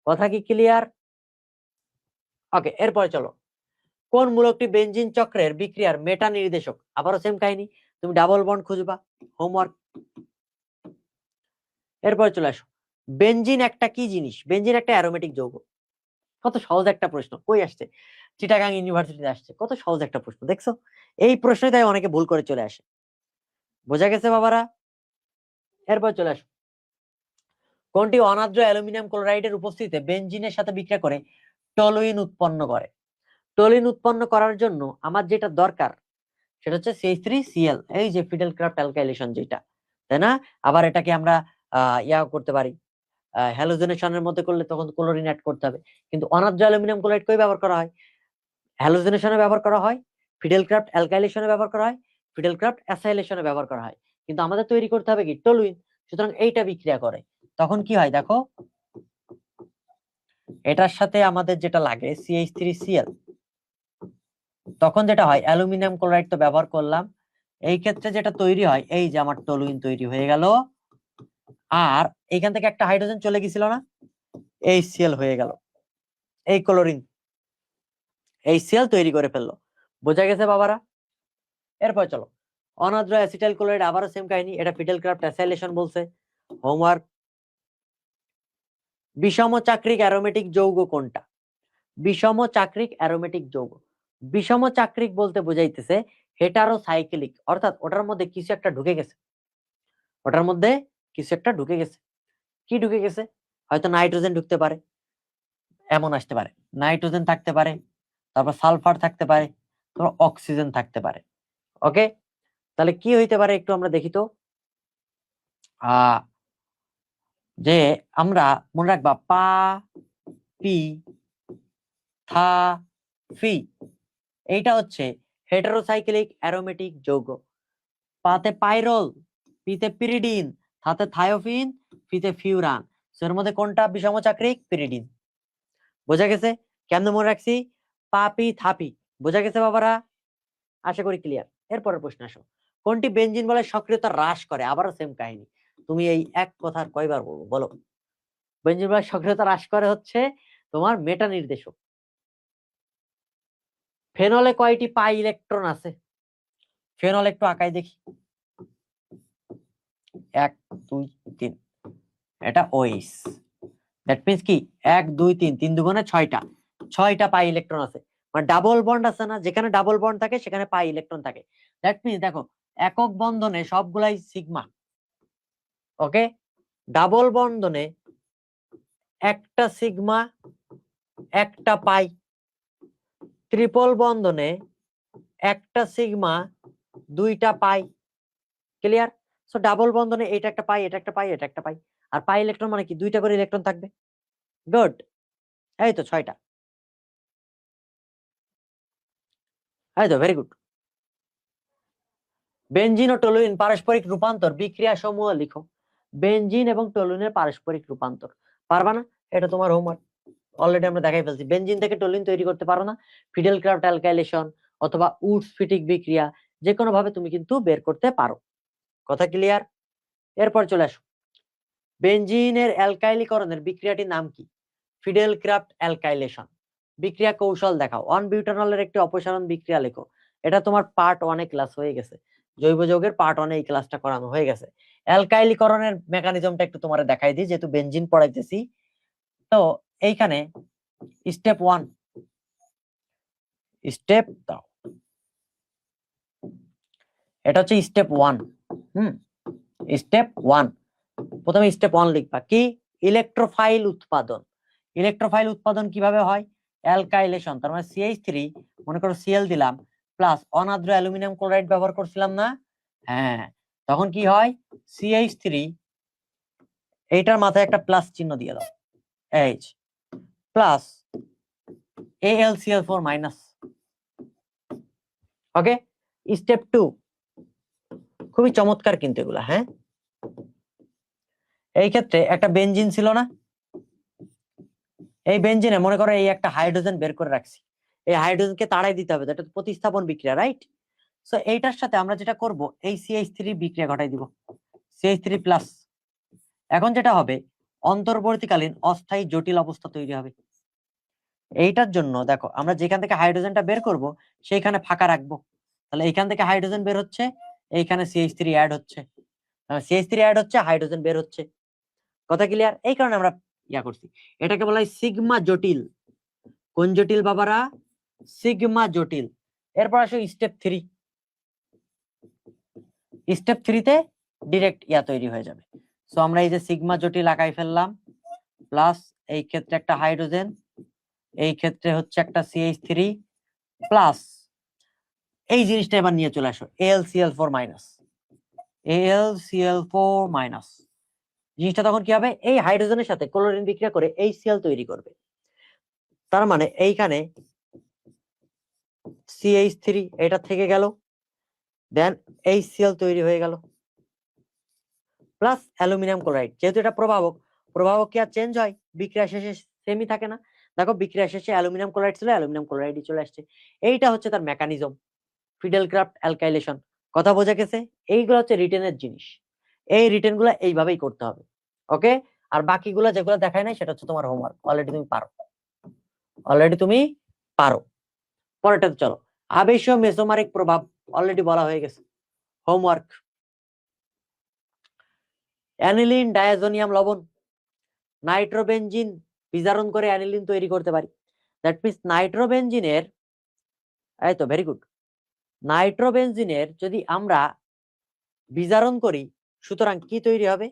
কথা কি ক্লিয়ার? ওকে, এরপরে চলো, কোন মূলকটি বেনজিন চক্রের বিক্রিয়ার মেটা নির্দেশক? আবারও সেম কাহিনী, তুমি ডাবল বন্ড খুঁজবা, হোমওয়ার্ক। এরপরে চলে আসো, বেনজিন একটা কি জিনিস? বেনজিন একটা অ্যারোমেটিক যৌগ। কত সহজ একটা প্রশ্ন, কই আসছে? চিটাগাং ইউনিভার্সিটিতে আসছে, কত সহজ একটা প্রশ্ন দেখছো? এই প্রশ্নই তাই অনেকে ভুল করে চলে আসে। বোঝা গেছে বাবারা? এরপর চলে আসো, কোনটি অনার্দ্র অ্যালুমিনিয়াম ক্লোরাইডের উপস্থিতিতে বেনজিনের সাথে বিক্রিয়া করে টলুইন উৎপন্ন করে? টলুইন উৎপন্ন করার জন্য আমার যেটা দরকার সেটা হচ্ছে CH3Cl, এই যে ফিডেল ক্রাফট অ্যালকাইলেশন যেটা, তাই না? আবার এটাকে আমরা ইয়া করতে পারি, হ্যালোজেনেশনের মধ্যে করলে তখন ক্লোরিন অ্যাড করতে হবে। কিন্তু অনার্দ্র অ্যালুমিনিয়াম ক্লোরাইড কই ব্যবহার করা হয়? হ্যালোজেনেশনে ব্যবহার করা হয়, ফিডেল ক্রাফট অ্যালকাইলেশনে ব্যবহার করা হয়, ফিডেল ক্রাফট অ্যাসাইলেশনে ব্যবহার করা হয়। কিন্তু আমাদের তৈরি করতে হবে কি? টলুইন। সুতরাং এইটা বিক্রিয়া করে, তখন কি হয় দেখো, এটার সাথে আমাদের যেটা লাগে CH3Cl, তখন যেটা হয় অ্যালুমিনিয়াম ক্লোরাইড তো ব্যবহার করলাম, এই ক্ষেত্রে যেটা তৈরি হয়, এই যে আমার টলুইন তৈরি হয়ে গেল। আর এখান থেকে একটা হাইড্রোজেন চলে গেছিল না, HCl হয়ে গেল, এই ক্লোরিন HCl তৈরি করে ফেললো। বোঝা গেছে বাবারা? এরপর চলো, অনার্দ্র অ্যাসিটাইল ক্লোরাইড, আবারও সেম কাহিনী, এটা ফিডেল ক্রাফট অ্যাসাইলেশন বলছে, হোমওয়ার্ক। বিষম চাক্রিক অ্যারোমেটিক যৌগ কোনটা? বিষম চাক্রিক অ্যারোমেটিক যৌগ, বিষম চাক্রিক বলতে বোঝাইতেছে হেটারোসাইক্লিক, অর্থাৎ ওটার মধ্যে কিছু একটা ঢুকে গেছে, ওটার মধ্যে কিছু একটা ঢুকে গেছে। কি ঢুকে গেছে? হয়তো নাইট্রোজেন ঢুকতে পারে, এমন আসতে পারে, নাইট্রোজেন থাকতে পারে, তারপর সালফার থাকতে পারে, তারপর অক্সিজেন থাকতে পারে। ওকে, তাহলে কি হইতে পারে একটু আমরা দেখি তো। যে আমরা মনে রাখবা পা পি থা ফি, এইটা হচ্ছে হেটারোসাইক্লিক অ্যারোমেটিক যৌগ। পাতে পাইরল, পিতে পিরিডিন, থাতে থায়োফিন, ফিতে ফিউরান। এর মধ্যে কোনটা বিষম চাক্রিক? পিরিডিন। বোঝা গেছে? কেমন মনে রাখছি? পাপি থাপি। বোঝা গেছে বাবারা? আশা করি ক্লিয়ার। এরপরের প্রশ্ন আসো, কোনটি বেনজিন বলে সক্রিয়তা হ্রাস করে? আবারও সেম কাহিনী, তুমি এই এক কথার কয়বার বলবো বলো? বেনজিন বলে সক্রিয়তা হ্রাস করে হচ্ছে তোমার মেটা নির্দেশক। ফেনলে কয়টি পাই ইলেকট্রন আছে? ফেনল একটু আঁকাই দেখি, 1 2 3, এটা ওইস। দ্যাট মিন্স কি 1 2 3, 3 দুগুণে 6টা পাই ইলেকট্রন আছে, মানে ডাবল বন্ড আছে না, যেখানে ডাবল বন্ড থাকে সেখানে পাই ইলেকট্রন থাকে। দ্যাট মিন্স দেখো একক বন্ধনে সবগুলাই সিগমা, ওকে, ডাবল বন্ধনে একটা সিগমা একটা পাই, ট্রিপল বন্ধনে একটা সিগমা দুইটা পাই, ক্লিয়ার? সো ডাবল বন্ধনে এটা একটা পাই, এটা একটা পাই, এটা একটা পাই, আর পাই ইলেকট্রন মানে কি দুইটা করে ইলেকট্রন থাকবে। গুড, এই তো 6টা, এই তো ভেরি গুড। বেনজিন ও টলুইন পারস্পরিক রূপান্তর বিক্রিয়া সমূহ লিখো। বেনজিন এবং টলুইনের পারস্পরিক রূপান্তর পারবা না? এটা তোমার হোমওয়ার্ক, অলরেডি আমরা দেখাই ফেলছি। বেনজিন থেকে টলুইন তৈরি করতে পারো না, ফিডেল ক্রাফট অ্যালকাইলেশন অথবা উডস ফিটিক বিক্রিয়া যে কোনো ভাবে তুমি কিন্তু বের করতে পারো। কথা ক্লিয়ার? এরপর চলে আসো, বেনজিনের অ্যালকাইলীকরণের বিক্রিয়াটির নাম কি? Fiddle craft alkylation. বিক্রিয়া কৌশল দেখাও। 1 বিউটানলের একটি অপসারণ বিক্রিয়া লেখো। এটা তোমার পার্ট 1 ক্লাস হয়ে গেছে, জৈব যৌগের পার্ট 1 এই ক্লাসটা করানো হয়ে গেছে। অ্যালকাইলীকরণের মেকানিজমটা একটু তোমারে দেখাই দিই, যেহেতু বেনজিন পড়াইতেছি। তো এইখানে স্টেপ 1, স্টেপ দাও, এটা হচ্ছে স্টেপ 1। স্টেপ 1, প্রথমে স্টেপ 1 লিখবা কি? ইলেকট্রোফাইল উৎপাদন। ইলেকট্রোফাইল উৎপাদন কিভাবে হয়? অ্যালকাইলেশন, তার মানে CH3 মনে করো Cl দিলাম প্লাস অনাদ্র অ্যালুমিনিয়াম ক্লোরাইড ব্যবহার করছিলাম না? হ্যাঁ, তখন কি হয়? CH3 এইটার মাথায় একটা প্লাস চিহ্ন দিয়ে দাও, H প্লাস AlCl4 মাইনাস। ওকে, স্টেপ 2 খুবই চমৎকার কিন্তু এগুলা। হ্যাঁ, এই ক্ষেত্রে একটা বেনজিন ছিল না, এই বেনজিনে মনে করো এই একটা হাইড্রোজেন বের করে রাখছি, এই হাইড্রোজেনকে তাড়াই দিতে হবে, এটা প্রতিস্থাপন বিক্রিয়া, রাইট? সো এইটার সাথে আমরা যেটা করব, এই CH3 বিক্রিয়া ঘটাই দিব, CH3 প্লাস। এখন যেটা হবে, অন্তর্বর্তীকালীন অস্থায়ী জটিল অবস্থা তৈরি হবে। এইটার জন্য দেখো আমরা যেখান থেকে হাইড্রোজেনটা বের করব সেইখানে ফাঁকা রাখবো, তাহলে এইখান থেকে হাইড্রোজেন বের হচ্ছে, এইখানে CH3 অ্যাড হচ্ছে, CH3 অ্যাড হচ্ছে, হাইড্রোজেন বের হচ্ছে। কথা ক্লিয়ার? এই কারণে আমরা ইয়া করছি, এটাকে বলা হয় সিগমা জটিল। কোন জটিল বাবারা? সিগমা জটিল। এরপর আসো স্টেপ 3। স্টেপ 3 তে ডাইরেক্ট ইয়া তৈরি হয়ে যাবে। সো আমরা এই যে সিগমা জটিল আঁকাই ফেললাম, প্লাস এই ক্ষেত্রে একটা হাইড্রোজেন, এই ক্ষেত্রে হচ্ছে একটা CH3 প্লাস, এই জিনিসটা এবার নিয়ে চলে আসো AlCl4 মাইনাস, AlCl4 মাইনাস। জিনিসটা তখন কি হবে? এই হাইড্রোজেনের সাথে ক্লোরিন বিক্রিয়া করে HCl তৈরি করবে, তার মানে এইখানে CH3 এটা থেকে গেল, দেন HCl তৈরি হয়ে গেল, প্লাস অ্যালুমিনিয়াম ক্লোরাইড। যেহেতু এটা প্রভাবক, প্রভাবক কি আর চেঞ্জ হয়? বিক্রিয়া শেষে সেমই থাকে না? দেখো বিক্রিয়া শেষে অ্যালুমিনিয়াম ক্লোরাইড ছিল, অ্যালুমিনিয়াম ক্লোরাইডই চলে আসছে। এইটা হচ্ছে তার মেকানিজম, ফিডেল ক্রাফট অ্যালকাইলেশন। কথা বোঝা গেছে? এইগুলো হচ্ছে রিটেনের জিনিস, এই রিটেন গুলা এইভাবেই করতে হবে। ওকে, আর বাকিগুলা যেগুলো দেখায় নাই সেটা হচ্ছে তোমার হোমওয়ার্ক, অলরেডি তুমি পারো, অলরেডি তুমি পারো। পরেরটা চলো, আবেশীয় মেসোমারিক প্রভাব অলরেডি বলা হয়ে গেছে, হোমওয়ার্ক। অ্যানিলিন ডায়াজোনিয়াম লবণ, নাইট্রোবেনজিন বিজারণ করে অ্যানিলিন তৈরি করতে পারি। দ্যাট মিন্স নাইট্রোবেনজিনের, এই তো ভেরি গুড, নাইট্রোবেনজিনের যদি আমরা বিজারণ করি, সুতরাং কি তৈরি হবে?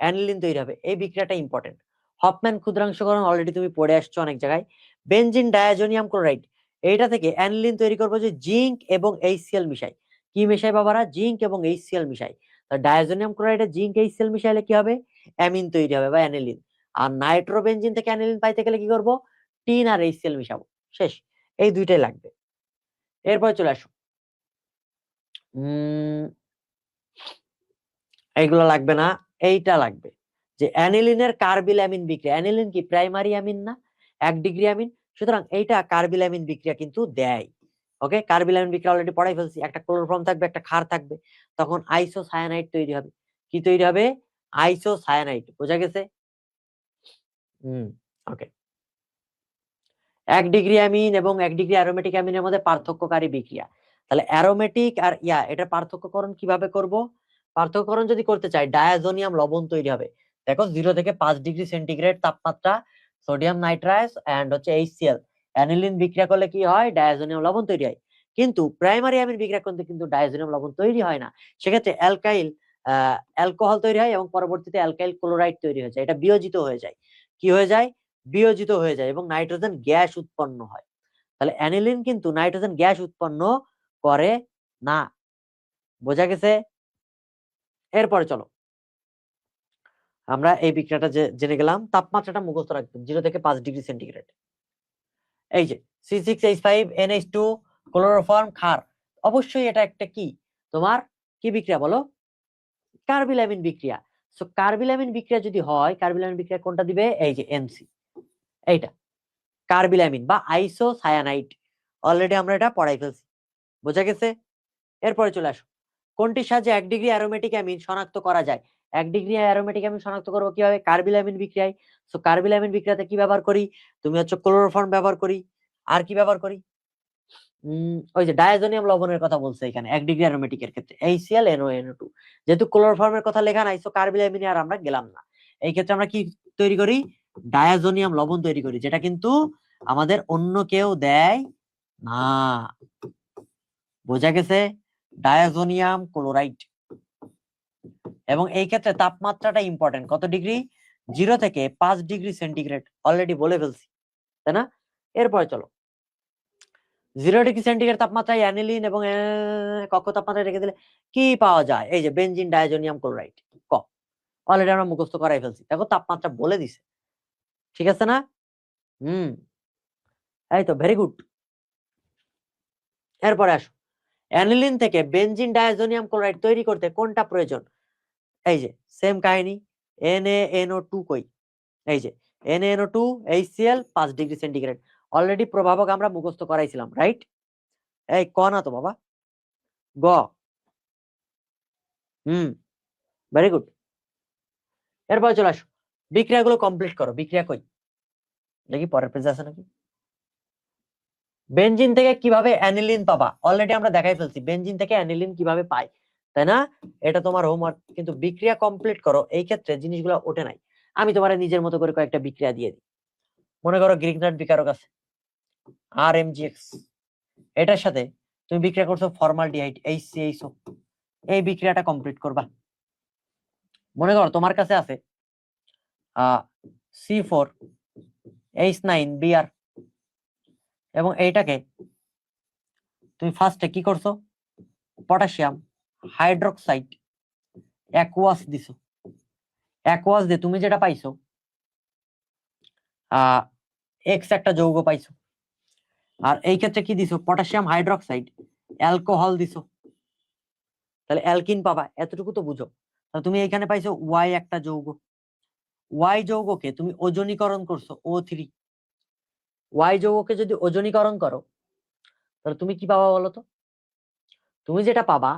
অ্যানিলিন তৈরি হবে। এই বিক্রিয়াটা ইম্পর্টেন্ট। হফম্যান ক্ষুদ্রাংশকরণ অলরেডি তুমি পড়ে আসছো অনেক জায়গায়। বেনজিন ডায়াজোনিয়াম ক্লোরাইড, এইটা থেকে অ্যানিলিন তৈরি করবো যে জিঙ্ক এবং HCl মিশাই। কি মিশাই বাবারা? জিঙ্ক এবং HCl মিশাই। ডায়াজোনিয়াম ক্লোরাইডে জিঙ্ক HCl মিশাইলে কি হবে? অ্যামিন তৈরি হবে বা অ্যানিলিন। আর নাইট্রোবেনজিন থেকে অ্যানিলিন পাইতে গেলে কি করবো? টিন আর HCl মিশাবো, শেষ। এই দুইটাই লাগবে। এরপরে চলে আসো, এইগুলো লাগবে না, এইটা লাগবে, যে অ্যানিলিনের কার্বিল অ্যামিন বিক্রিয়া। অ্যানিলিন কি প্রাইমারি অ্যামিন না? 1 ডিগ্রি অ্যামিন, সুতরাং এইটা কার্বিল অ্যামিন বিক্রিয়া কিন্তু দেয়। ওকে, কার্বিল অ্যামিন বিক্রিয়া অলরেডি পড়াই ফেলছি। একটা ক্লোরোফর্ম থাকবে, একটা ক্ষার থাকবে, তখন আইসোসায়ানাইড তৈরি হবে। কি তৈরি হবে? আইসোসায়ানাইড। বোঝা গেছে? ওকে। 1 ডিগ্রি অ্যামিন এবং 1 ডিগ্রি অ্যারোমেটিক অ্যামিনের মধ্যে পার্থক্যকারী বিক্রিয়া। তাহলে অ্যারোমেটিক আর এটা পার্থক্যকরণ কিভাবে করব? পার্থক্যকরণ যদি করতে চাই, ডায়াজোনিয়াম লবণ তৈরি হবে। দেখো 0 থেকে 5 ডিগ্রি সেন্টিগ্রেড তাপমাত্রা, সোডিয়াম নাইট্রাইট এন্ড হচ্ছে HCl অ্যানিলিন বিক্রিয়া করলে কি হয়? ডায়াজোনিয়াম লবণ তৈরি হয়। কিন্তু প্রাইমারি অ্যামিন বিক্রিয়া করতে কিন্তু ডায়াজোনিয়াম লবণ তৈরি হয় না। সেক্ষেত্রে অ্যালকোহল তৈরি হয় এবং পরবর্তীতে অ্যালকাইল ক্লোরাইড তৈরি হয়ে যায়। এটা বিয়োজিত হয়ে যায়। কি হয়ে যায়? বিয়োজিত হয়ে যায় এবং নাইট্রোজেন গ্যাস উৎপন্ন হয়। তাহলে অ্যানিলিন কিন্তু নাইট্রোজেন গ্যাস উৎপন্ন করে না। বোঝা গেছে? এরপরে চলো আমরা এই বিক্রিয়াটা জেনে গেলাম। তাপমাত্রাটা মুখস্থ রাখবেন 0 থেকে 5 ডিগ্রি সেন্টিগ্রেড। এই যে C6H5NH2 ক্লোরোফর্ম ক্ষার, অবশ্যই এটা একটা কি তোমার কি বিক্রিয়া বলো? কার্বিলামিন বিক্রিয়া। সো কার্বিলামিন বিক্রিয়া যদি হয়, কার্বিলামিন বিক্রিয়া কোনটা দিবে? এই যে NC, এইটা কার্বিলামিন বা আইসোসায়ানাইড। অলরেডি আমরা এটা পড়াই ফেলছি। বোঝা গেছে? এরপরে চলে আসো, কোনটির সাহায্যে 1 ডিগ্রি অ্যারোমেটিক অ্যামিন শনাক্ত করা যায়? 1 ডিগ্রি অ্যারোমেটিক অ্যামিন শনাক্ত করবো কিভাবে? কার্বিলামিন বিক্রিয়ায়। সো কার্বিলামিন বিক্রিয়াতে কি ব্যবহার করি? তুমি হচ্ছে ক্লোরোফর্ম ব্যবহার করি। আর কি ব্যবহার করি? ওই যে ডায়াজোনিয়াম লবণের কথা বলছে এখানে 1 ডিগ্রি অ্যারোমেটিকের ক্ষেত্রে HCl NO2। যেহেতু ক্লোরোফর্মের কথা লেখা নাই, সো কার্বিলামিনে আর আমরা গেলাম না। এই ক্ষেত্রে আমরা কি তৈরি করি? ডায়াজোনিয়াম লবণ তৈরি করি, যেটা কিন্তু আমাদের অন্য কেউ দেয় না। বোঝা গেছে? Diazonium chloride. এবং এই ক্ষেত্রে তাপমাত্রাটা ইম্পর্টেন্ট। কত ডিগ্রি? 0 থেকে 5 ডিগ্রি সেন্টিগ্রেড। অলরেডি বলে ফেলছি, তাই না? এরপরে চলো, 0 ডিগ্রি সেন্টিগ্রেড তাপমাত্রায় অ্যানিলিন এবং কক্ষ তাপমাত্রায় রেখে দিলে কি পাওয়া যায়? এই যে বেনজিন ডায়াজোনিয়াম ক্লোরাইড। ক অলরেডি আমরা মুখস্থ করাই ফেলছি। দেখো তাপমাত্রা বলে দিছে, ঠিক আছে না? এই তো ভেরি গুড। এরপরে আসো, অ্যানিলিন থেকে বেনজিন ডায়াজোনিয়াম ক্লোরাইড তৈরি করতে কোনটা প্রয়োজন? এই যে সেম কাহিনী, NaNO2 কই? এই যে NaNO2 HCl 5 degree centigrade. Already প্রভাবক আমরা মুখস্থ করাইছিলাম, রাইট? এই ক না তো বাবা, গ। Very good. এরপরে চলে আসো, বিক্রিয়াগুলো কমপ্লিট করো। বিক্রিয়া কই দেখি, পরের পেজে আছে নাকি? বেনজিন থেকে কিভাবে অ্যানিলিন পাবা? অলরেডি আমরা দেখাই ফেলছি বেনজিন থেকে অ্যানিলিন কিভাবে পাই, তাই না? এটা তোমার হোমওয়ার্ক। কিন্তু বিক্রিয়া কমপ্লিট করো, এই ক্ষেত্রে জিনিসগুলো ওঠে নাই। আমি তোমার নিজের মতো করে কয়েকটা বিক্রিয়া দিয়ে দিই। মনে করো গ্রিগনাট বিকারক আছে RMgX, এটার সাথে তুমি বিক্রিয়া করছো ফর্মালডিহাইড HCHO। এই বিক্রিয়াটা কমপ্লিট করবা। মনে করো তোমার কাছে আছে C4H9Br এবং এইটাকে তুমি ফার্স্টে কি করছো? পটাশিয়াম হাইড্রোক্সাইড অ্যাকুয়াস দিছো। অ্যাকুয়াস দিয়ে তুমি যেটা পাইছো এক্স একটা যৌগ পাইছো। আর এই ক্ষেত্রে কি দিছো? পটাশিয়াম হাইড্রোক্সাইড অ্যালকোহল দিছো। তাহলে অ্যালকিন পাবা, এতটুকু তো বুঝো। তাহলে তুমি এখানে পাইছো ওয়াই একটা যৌগ। ওয়াই যৌগকে তুমি ওজনীকরণ করছো O3। ওয়াই যৌগকে যদি ওজনীকরণ করো তাহলে তুমি কি পাবা বলো তো? তুমি যেটা পাবা,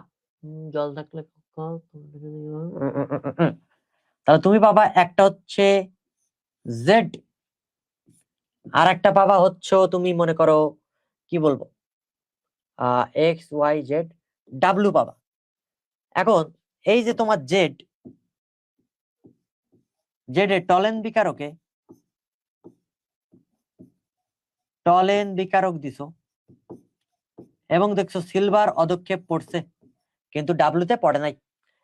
জল থাকলে তাহলে তুমি পাবা একটা হচ্ছে জেড, আর একটা পাবা হচ্ছে তুমি মনে করো কি বলবো XYZ পাবা। এখন এই যে তোমার জেড এর টলেন বিকারক দিছো এবং দেখছো সিলভার অধক্ষেপ পড়ছে, কিন্তু ডাব্লুতে পড়ে নাই।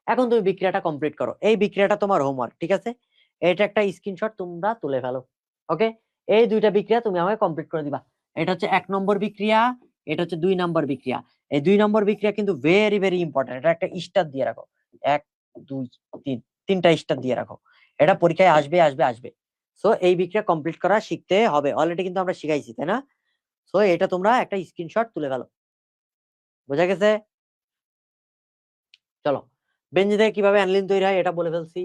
এখন তুমি বিক্রিয়াটা কমপ্লিট করো। এই বিক্রিয়াটা তোমার হোমওয়ার্ক, ঠিক আছে? এটা একটা স্ক্রিনশট তোমরা তুলে ফেলো। ওকে, এই দুইটা বিক্রিয়া তুমি আমাকে কমপ্লিট করে দিবা। এটা হচ্ছে 1 নম্বর বিক্রিয়া, এটা হচ্ছে 2 নম্বর বিক্রিয়া। এই 2 নম্বর বিক্রিয়া কিন্তু ভেরি ভেরি ইম্পর্টেন্ট। এটা একটা স্টার দিয়ে রাখো, 1 2 3, তিনটা স্টার দিয়ে রাখো। এটা পরীক্ষায় আসবে আসবে আসবে। সো এই বিক্রিয়া কমপ্লিট করা শিখতে হবে। অলরেডি কিন্তু আমরা শিখাইছি, তাই না? সো এটা তোমরা একটা স্ক্রিনশট তুলে ফেলো। বোঝা গেছে? চলো, বেঞ্জিন থেকে কিভাবে অ্যানিলিন তৈরি হয় এটা বলে ফেলছি।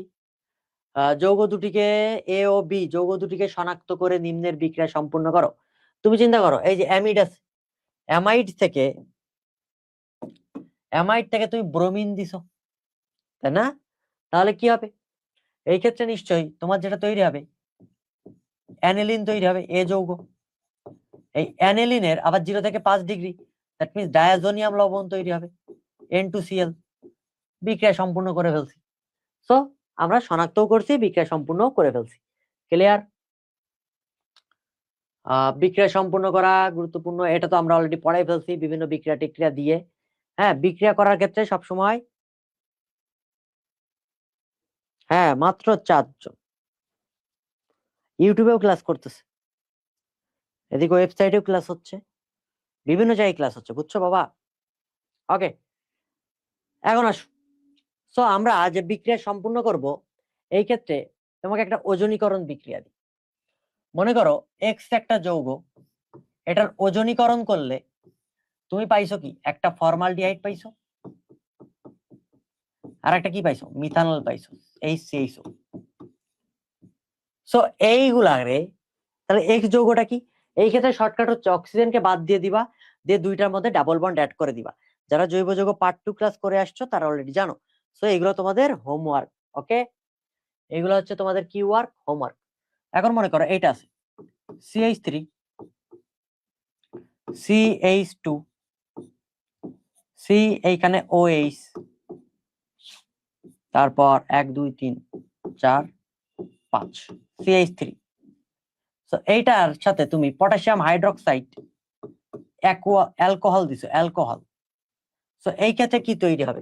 যৌগ দুটিকে এ ও বি যৌগ দুটিকে শনাক্ত করে নিম্নের বিক্রিয়া সম্পূর্ণ করো। তুমি চিন্তা করো, এই যে অ্যামিড আছে, অ্যামাইড থেকে তুমি ব্রোমিন দিছো, তাই না? তাহলে কি হবে? এই ক্ষেত্রে নিশ্চয়ই তোমার যেটা তৈরি হবে অ্যানিলিন তৈরি হবে, এ যৌগ। এই অ্যানিলিনের আবার 0 থেকে 5 ডিগ্রি, দ্যাট মিন্স ডায়াজোনিয়াম লবণ তৈরি হবে, N2Cl। বিক্রিয়া সম্পূর্ণ করে ফেলছি। সো আমরা শনাক্তও করছি, বিক্রিয়া সম্পূর্ণ করে ফেলছি। ক্লিয়ার? বিক্রিয়া সম্পূর্ণ করা গুরুত্বপূর্ণ, এটা তো আমরা অলরেডি পড়াই ফেলছি বিভিন্ন বিক্রিয়া টিক্রিয়া দিয়ে। হ্যাঁ, বিক্রিয়া করার ক্ষেত্রে সবসময় হ্যাঁ মাত্র 4 জন ইউটিউবেও ক্লাস করতেছে, এদিকে ওয়েবসাইটেও ক্লাস হচ্ছে, বিভিন্ন জায়গায় ক্লাস হচ্ছে, বুঝছো বাবা? ওকে, এখন আসো। সো আমরা যে বিক্রিয়া সম্পূর্ণ করব, এই ক্ষেত্রে তোমাকে একটা ওজনীকরণ বিক্রিয়া দিই। মনে করো এক্স একটা যৌগ, এটার ওজনীকরণ করলে তুমি পাইছো কি, একটা ফর্মালডিহাইড পাইছো, আর একটা কি পাইছো, মিথানল পাইছো, HCHO। সো এইগুলারে তাহলে এক্স যৌগটা কি, এই ক্ষেত্রে শর্টকাট হচ্ছে অক্সিজেনকে বাদ দিয়ে দিবা, দিয়ে দুইটার মধ্যে ডাবল বন্ড অ্যাড করে দিবা। যারা জৈব যৌগ পার্ট 2 ক্লাস করে আসছো তারা অলরেডি জানো। সো এগুলো তোমাদের হোমওয়ার্ক। ওকে, এগুলো হচ্ছে তোমাদের কি ওয়ার্ক, হোমওয়ার্ক। এখন মনে করো এটা আছে CH3 CH2 C, এইখানে OH, তারপর 1 2 3 4 5 CH3। সো এইটার সাথে তুমি পটাশিয়াম হাইড্রোক্সাইড অ্যালকোহল দিছো, অ্যালকোহল। সো এই ক্ষেত্রে কি তৈরি হবে,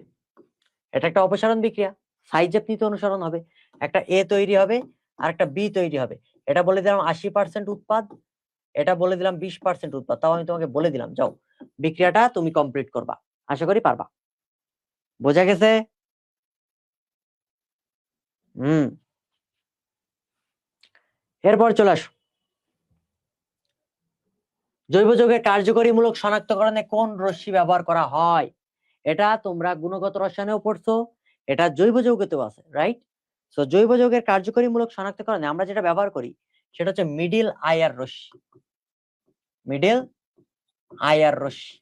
এটা একটা অপসারণ বিক্রিয়া, সাইজ আপনিতে অনুসরণ হবে, একটা A তৈরি হবে আর একটা B তৈরি হবে। এটা বলে দিলাম 80% উৎপাদ, এটা বলে দিলাম 20% উৎপাদ। তাও আমি তোমাকে বলে দিলাম, যাও বিক্রিয়াটা তুমি কমপ্লিট করবা, আশা করি পারবা। বোঝা গেছে? এরপর চলে আসো, জৈব যৌগের কার্যকরীমূলক শনাক্তকরণে কোন রশ্মি ব্যবহার করা হয়। এটা তোমরা গুণগত রসায়নেও পড়ছো, এটা জৈব যৌগেতেও আছে, রাইট? সো জৈব যৌগের কার্যকরীমূলক শনাক্তকরণে আমরা যেটা ব্যবহার করি সেটা হচ্ছে মিডিল আইআর রশ্মি। মিডিল আইআর রশ্মি,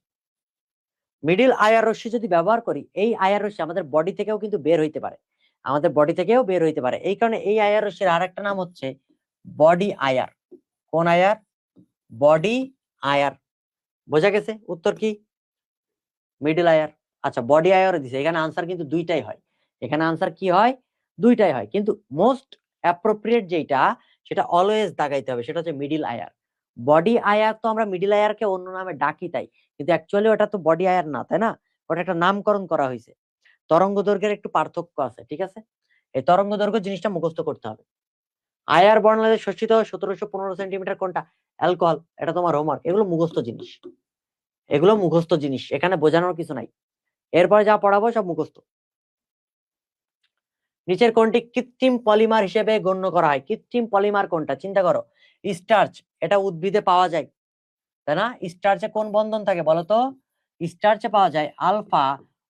মিডিল আইআর রশ্মি যদি ব্যবহার করি, এই আইআর রশ্মি আমাদের বডি থেকেও কিন্তু বের হইতে পারে, আমাদের বডি থেকেও বের হইতে পারে। এই কারণে এই আইআর রশ্মির আরেকটা নাম হচ্ছে বডি আইআর। কোন আইআর? Body IR. বোঝা গেছে? উত্তর কি? মিডল আয়ার। আচ্ছা, বডি আয়ার দিছে, এখানে আনসার কিন্তু দুইটাই হয়, এখানে আনসার কি হয়, দুইটাই হয়, কিন্তু মোস্ট অ্যাপ্রোপ্রিয়েট যেটা সেটা অলওয়েজ দাগাইতে হবে, সেটা হচ্ছে মিডল আয়ার। বডি আয়ার তো আমরা মিডল আয়ারকে অন্য নামে ডাকি তাই, কিন্তু অ্যাকচুয়ালি ওটা তো বডি আয়ার না, তাই না? ওটা একটা নামকরণ করা হয়েছে। তরঙ্গ দৈর্ঘ্যের একটু পার্থক্য আছে, ঠিক আছে? এই তরঙ্গ দৈর্ঘ্য জিনিসটা মুখস্থ করতে হবে। আয়ার বর্ণালীতে শোষিত 1715 সেন্টিমিটার কোনটা? অ্যালকোহল। এটা তোমার হোমওয়ার্ক, এগুলো মুখস্থ জিনিস, এগুলো মুখস্থ জিনিস, এখানে বোঝানোর কিছু নাই। এরপরে যা পড়াবো সব মুখস্থ। নিচের কোনটি কৃত্রিম পলিমার হিসেবে গণ্য করা হয়? কৃত্রিম পলিমার কোনটা? চিন্তা করো, স্টার্চ, এটা উদ্ভিদে পাওয়া যায়, তাই না? স্টার্চে কোন বন্ধন থাকে বলতো? স্টার্চে পাওয়া যায় আলফা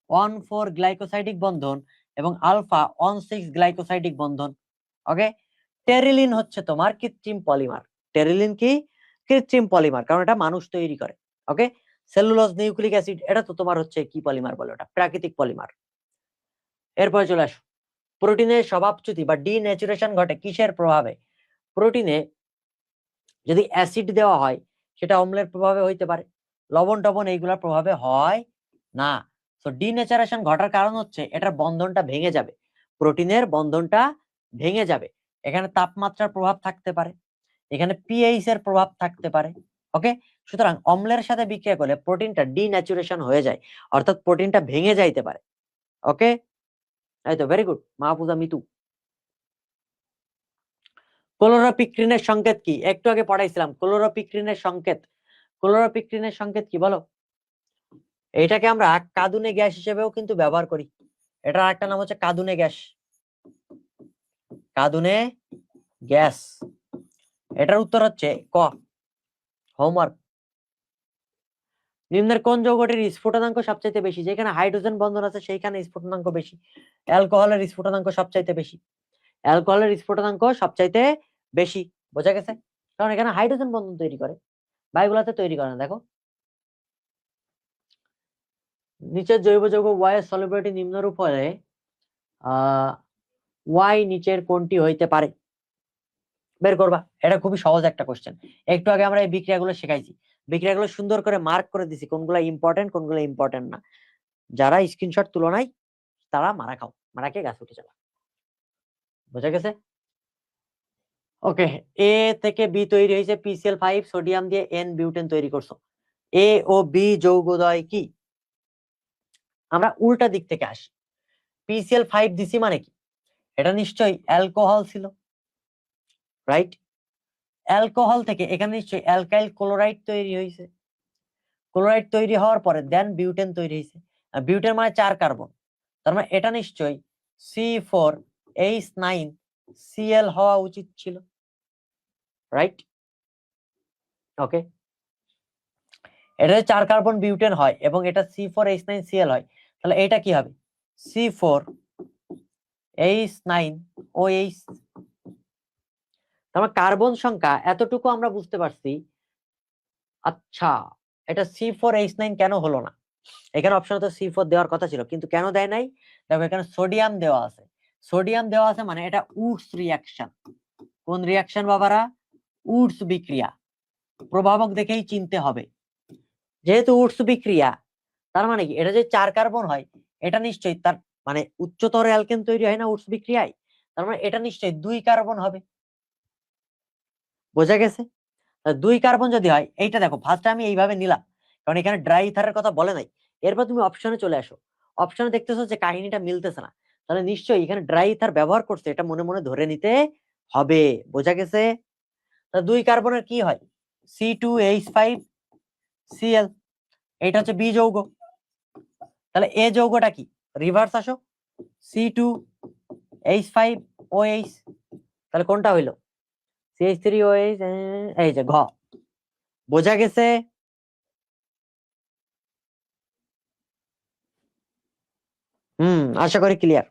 1,4 গ্লাইকোসাইডিক বন্ধন এবং আলফা 1,6 গ্লাইকোসাইডিক বন্ধন। ওকে, টেরিলিন হচ্ছে তোমার কৃত্রিম পলিমার। টেরিলিন কি? কৃত্রিম পলিমার, কারণ এটা মানুষ তৈরি করে। ওকে, সেলুলোজ নিউক্লিক অ্যাসিড, এটা তো তোমার হচ্ছে কি পলিমার বলে, ওটা প্রাকৃতিক পলিমার। এরপরে চলে আসো, প্রোটিনের স্বভাবচ্যুতি বা ডিন্যাচুরেশন ঘটে কিসের প্রভাবে? প্রোটিনে যদি অ্যাসিড দেওয়া হয় সেটা অম্লের প্রভাবে হইতে পারে, লবণ টবণ এইগুলোর প্রভাবে হয় না। তো ডিন্যাচুরেশন ঘটার কারণ হচ্ছে এটার বন্ধনটা ভেঙে যাবে, প্রোটিনের বন্ধনটা ভেঙে যাবে। এখানে তাপমাত্রার প্রভাব থাকতে পারে, এখানে পিএইচ এর প্রভাব থাকতে পারে। ওকে, সুতরাং অম্লের সাথে বিক্রিয়া করলে প্রোটিনটা ডিন্যাচুরেশন হয়ে যায়, অর্থাৎ প্রোটিনটা ভেঙে যাইতে পারে। ওকে, এই তো ভেরি গুড মাহফুজা মিতু। ক্লোরোপিক্রিনের সংকেত কি? একটু আগে পড়াইছিলাম ক্লোরোপিক্রিনের সংকেত। ক্লোরোপিক্রিনের সংকেত কি বলো? এটাকে আমরা কাঁদুনে গ্যাস হিসেবেও কিন্তু ব্যবহার করি, এটার একটা নাম হচ্ছে কাঁদুনে গ্যাস। কাঁদুনে গ্যাস, এটার উত্তর হচ্ছে ক, হোমওয়ার্ক। নিম্নের কোন যৌগটির স্ফুটনাঙ্ক সবচাইতে বেশি? যেখানে হাইড্রোজেন বন্ধন আছে সেইখানে স্ফুটনাঙ্ক বেশি। অ্যালকোহলের স্ফুটনাঙ্ক সবচাইতে বেশি, অ্যালকোহলের স্ফুটনাঙ্ক সবচাইতে বেশি। বোঝা গেছে? কারণ এখানে হাইড্রোজেন বন্ধন তৈরি করে, বায়ুগুলাতে তৈরি করে না। দেখো নিচের জৈব যৌগ ওয়াই এর সলিবিলিটি নিম্নরূপ হলে ওয়াই নিচের কোনটি হইতে পারে? বের করবা, এটা খুবই সহজ একটা কোশ্চেন। একটু আগে আমরা এই বিক্রিয়াগুলো শেখাইছি, বিক্রিয়াগুলো সুন্দর করে মার্ক করে দিছি কোনগুলো ইম্পর্টেন্ট কোনগুলো ইম্পর্টেন্ট না। যারা স্ক্রিনশট তুলো নাই তারা মারা খাও, মারা খেয়ে গাছ উঠে যাবে। বোঝা গেছে? ওকে, এ থেকে বি তৈরি হয়েছে PCl5 সোডিয়াম দিয়ে এন বিউটেন তৈরি করছো। এ ও বি যৌগদ্বয় কি? আমরা উল্টা দিক থেকে আসি। PCl5 দিছি মানে কি? এটা নিশ্চয়ই অ্যালকোহল ছিল, রাইট? অ্যালকোহল থেকে এখানে নিশ্চয়ই অ্যালকাইল ক্লোরাইড তৈরি হয়েছে। ক্লোরাইড তৈরি হওয়ার পরে দেন বিউটেন তৈরি হয়েছে। বিউটেন মানে 4 কার্বন, তার মানে এটা নিশ্চয়ই C4H9Cl হওয়া উচিত ছিল, রাইট? ওকে, এটা 4 কার্বন বিউটেন হয় এবং এটা C4H9Cl হয়, তাহলে এটা কি হবে? C4H9OH। তার মানে কার্বন সংখ্যা এতটুকু আমরা বুঝতে পারছি। আচ্ছা, এটা C4H9 কেন হলো না? এখানে অপশনে তো C4 দেওয়ার কথা ছিল, কিন্তু কেন দেয় নাই? দেখো এখানে সোডিয়াম দেওয়া আছে। সোডিয়াম দেওয়া আছে মানে এটা উডস রিয়াকশন। কোন রিয়াকশন বাবারা? উডস বিক্রিয়া। প্রভাবক দেখেই চিনতে হবে। যেহেতু উডস বিক্রিয়া, তার মানে কি এটা যে 4 কার্বন হয়, এটা নিশ্চয়ই তার মানে উচ্চতর অ্যালকেন তৈরি হয় না উডস বিক্রিয়ায়, তার মানে এটা নিশ্চয়ই 2 কার্বন হবে। বোঝা গেছে? 2 কার্বন যদি হয়, এইটা দেখো ফার্স্টে আমি এইভাবে নিলাম কারণ এখানে ড্রাই ইথারের কথা বলে নাই। এরপর তুমি অপশনে চলে আসো, অপশনে দেখতেছো যে কাহিনীটা মিলতেছে না, তাহলে নিশ্চয়ই এখানে ড্রাই ইথার ব্যবহার করছে, এটা মনে মনে ধরে নিতে হবে। বোঝা গেছে? 2 কার্বনের কি হয়? C2H5Cl, এটা হচ্ছে বি যৌগ। তাহলে এ যৌগটা কি? রিভার্স আসো, C2H5OH, তাহলে কোনটা হইলো? CH3OH, এই যে ঘ। বোঝা গেছে? আশা করি ক্লিয়ার।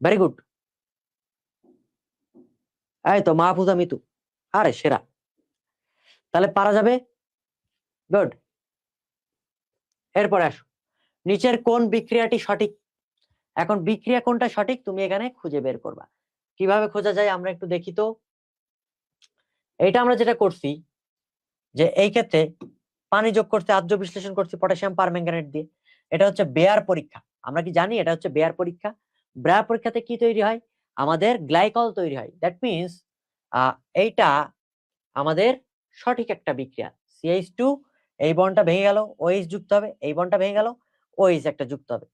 Very good. এই তো মাহফুজা মিতু, আরে সেরা, তাহলে পারা যাবে। গুড। এরপরে আসো, নিচের কোন বিক্রিয়াটি সঠিক? এখন বিক্রিয়া কোনটা সঠিক তুমি এখানে খুঁজে বের করবা। কিভাবে খোঁজা যায় আমরা একটু দেখি তো। এটা আমরা যেটা করছি যে এই ক্ষেত্রে পানি যোগ করতে আর্দ্র বিশ্লেষণ করছি পটাশিয়াম পারম্যাঙ্গানেট দিয়ে। এটা হচ্ছে বেয়ার পরীক্ষা। আমরা কি জানি এটা হচ্ছে বেয়ার পরীক্ষা? বেয়ার পরীক্ষাতে কি তৈরি হয়? আমাদের গ্লাইকল তৈরি হয়। দ্যাট মিনস এইটা আমাদের সঠিক একটা বিক্রিয়া। CH2 এই বন্ডটা ভেঙে গেল, OH যুক্ত হবে, এই বন্ডটা ভেঙে গেল, OH একটা যুক্ত হবে।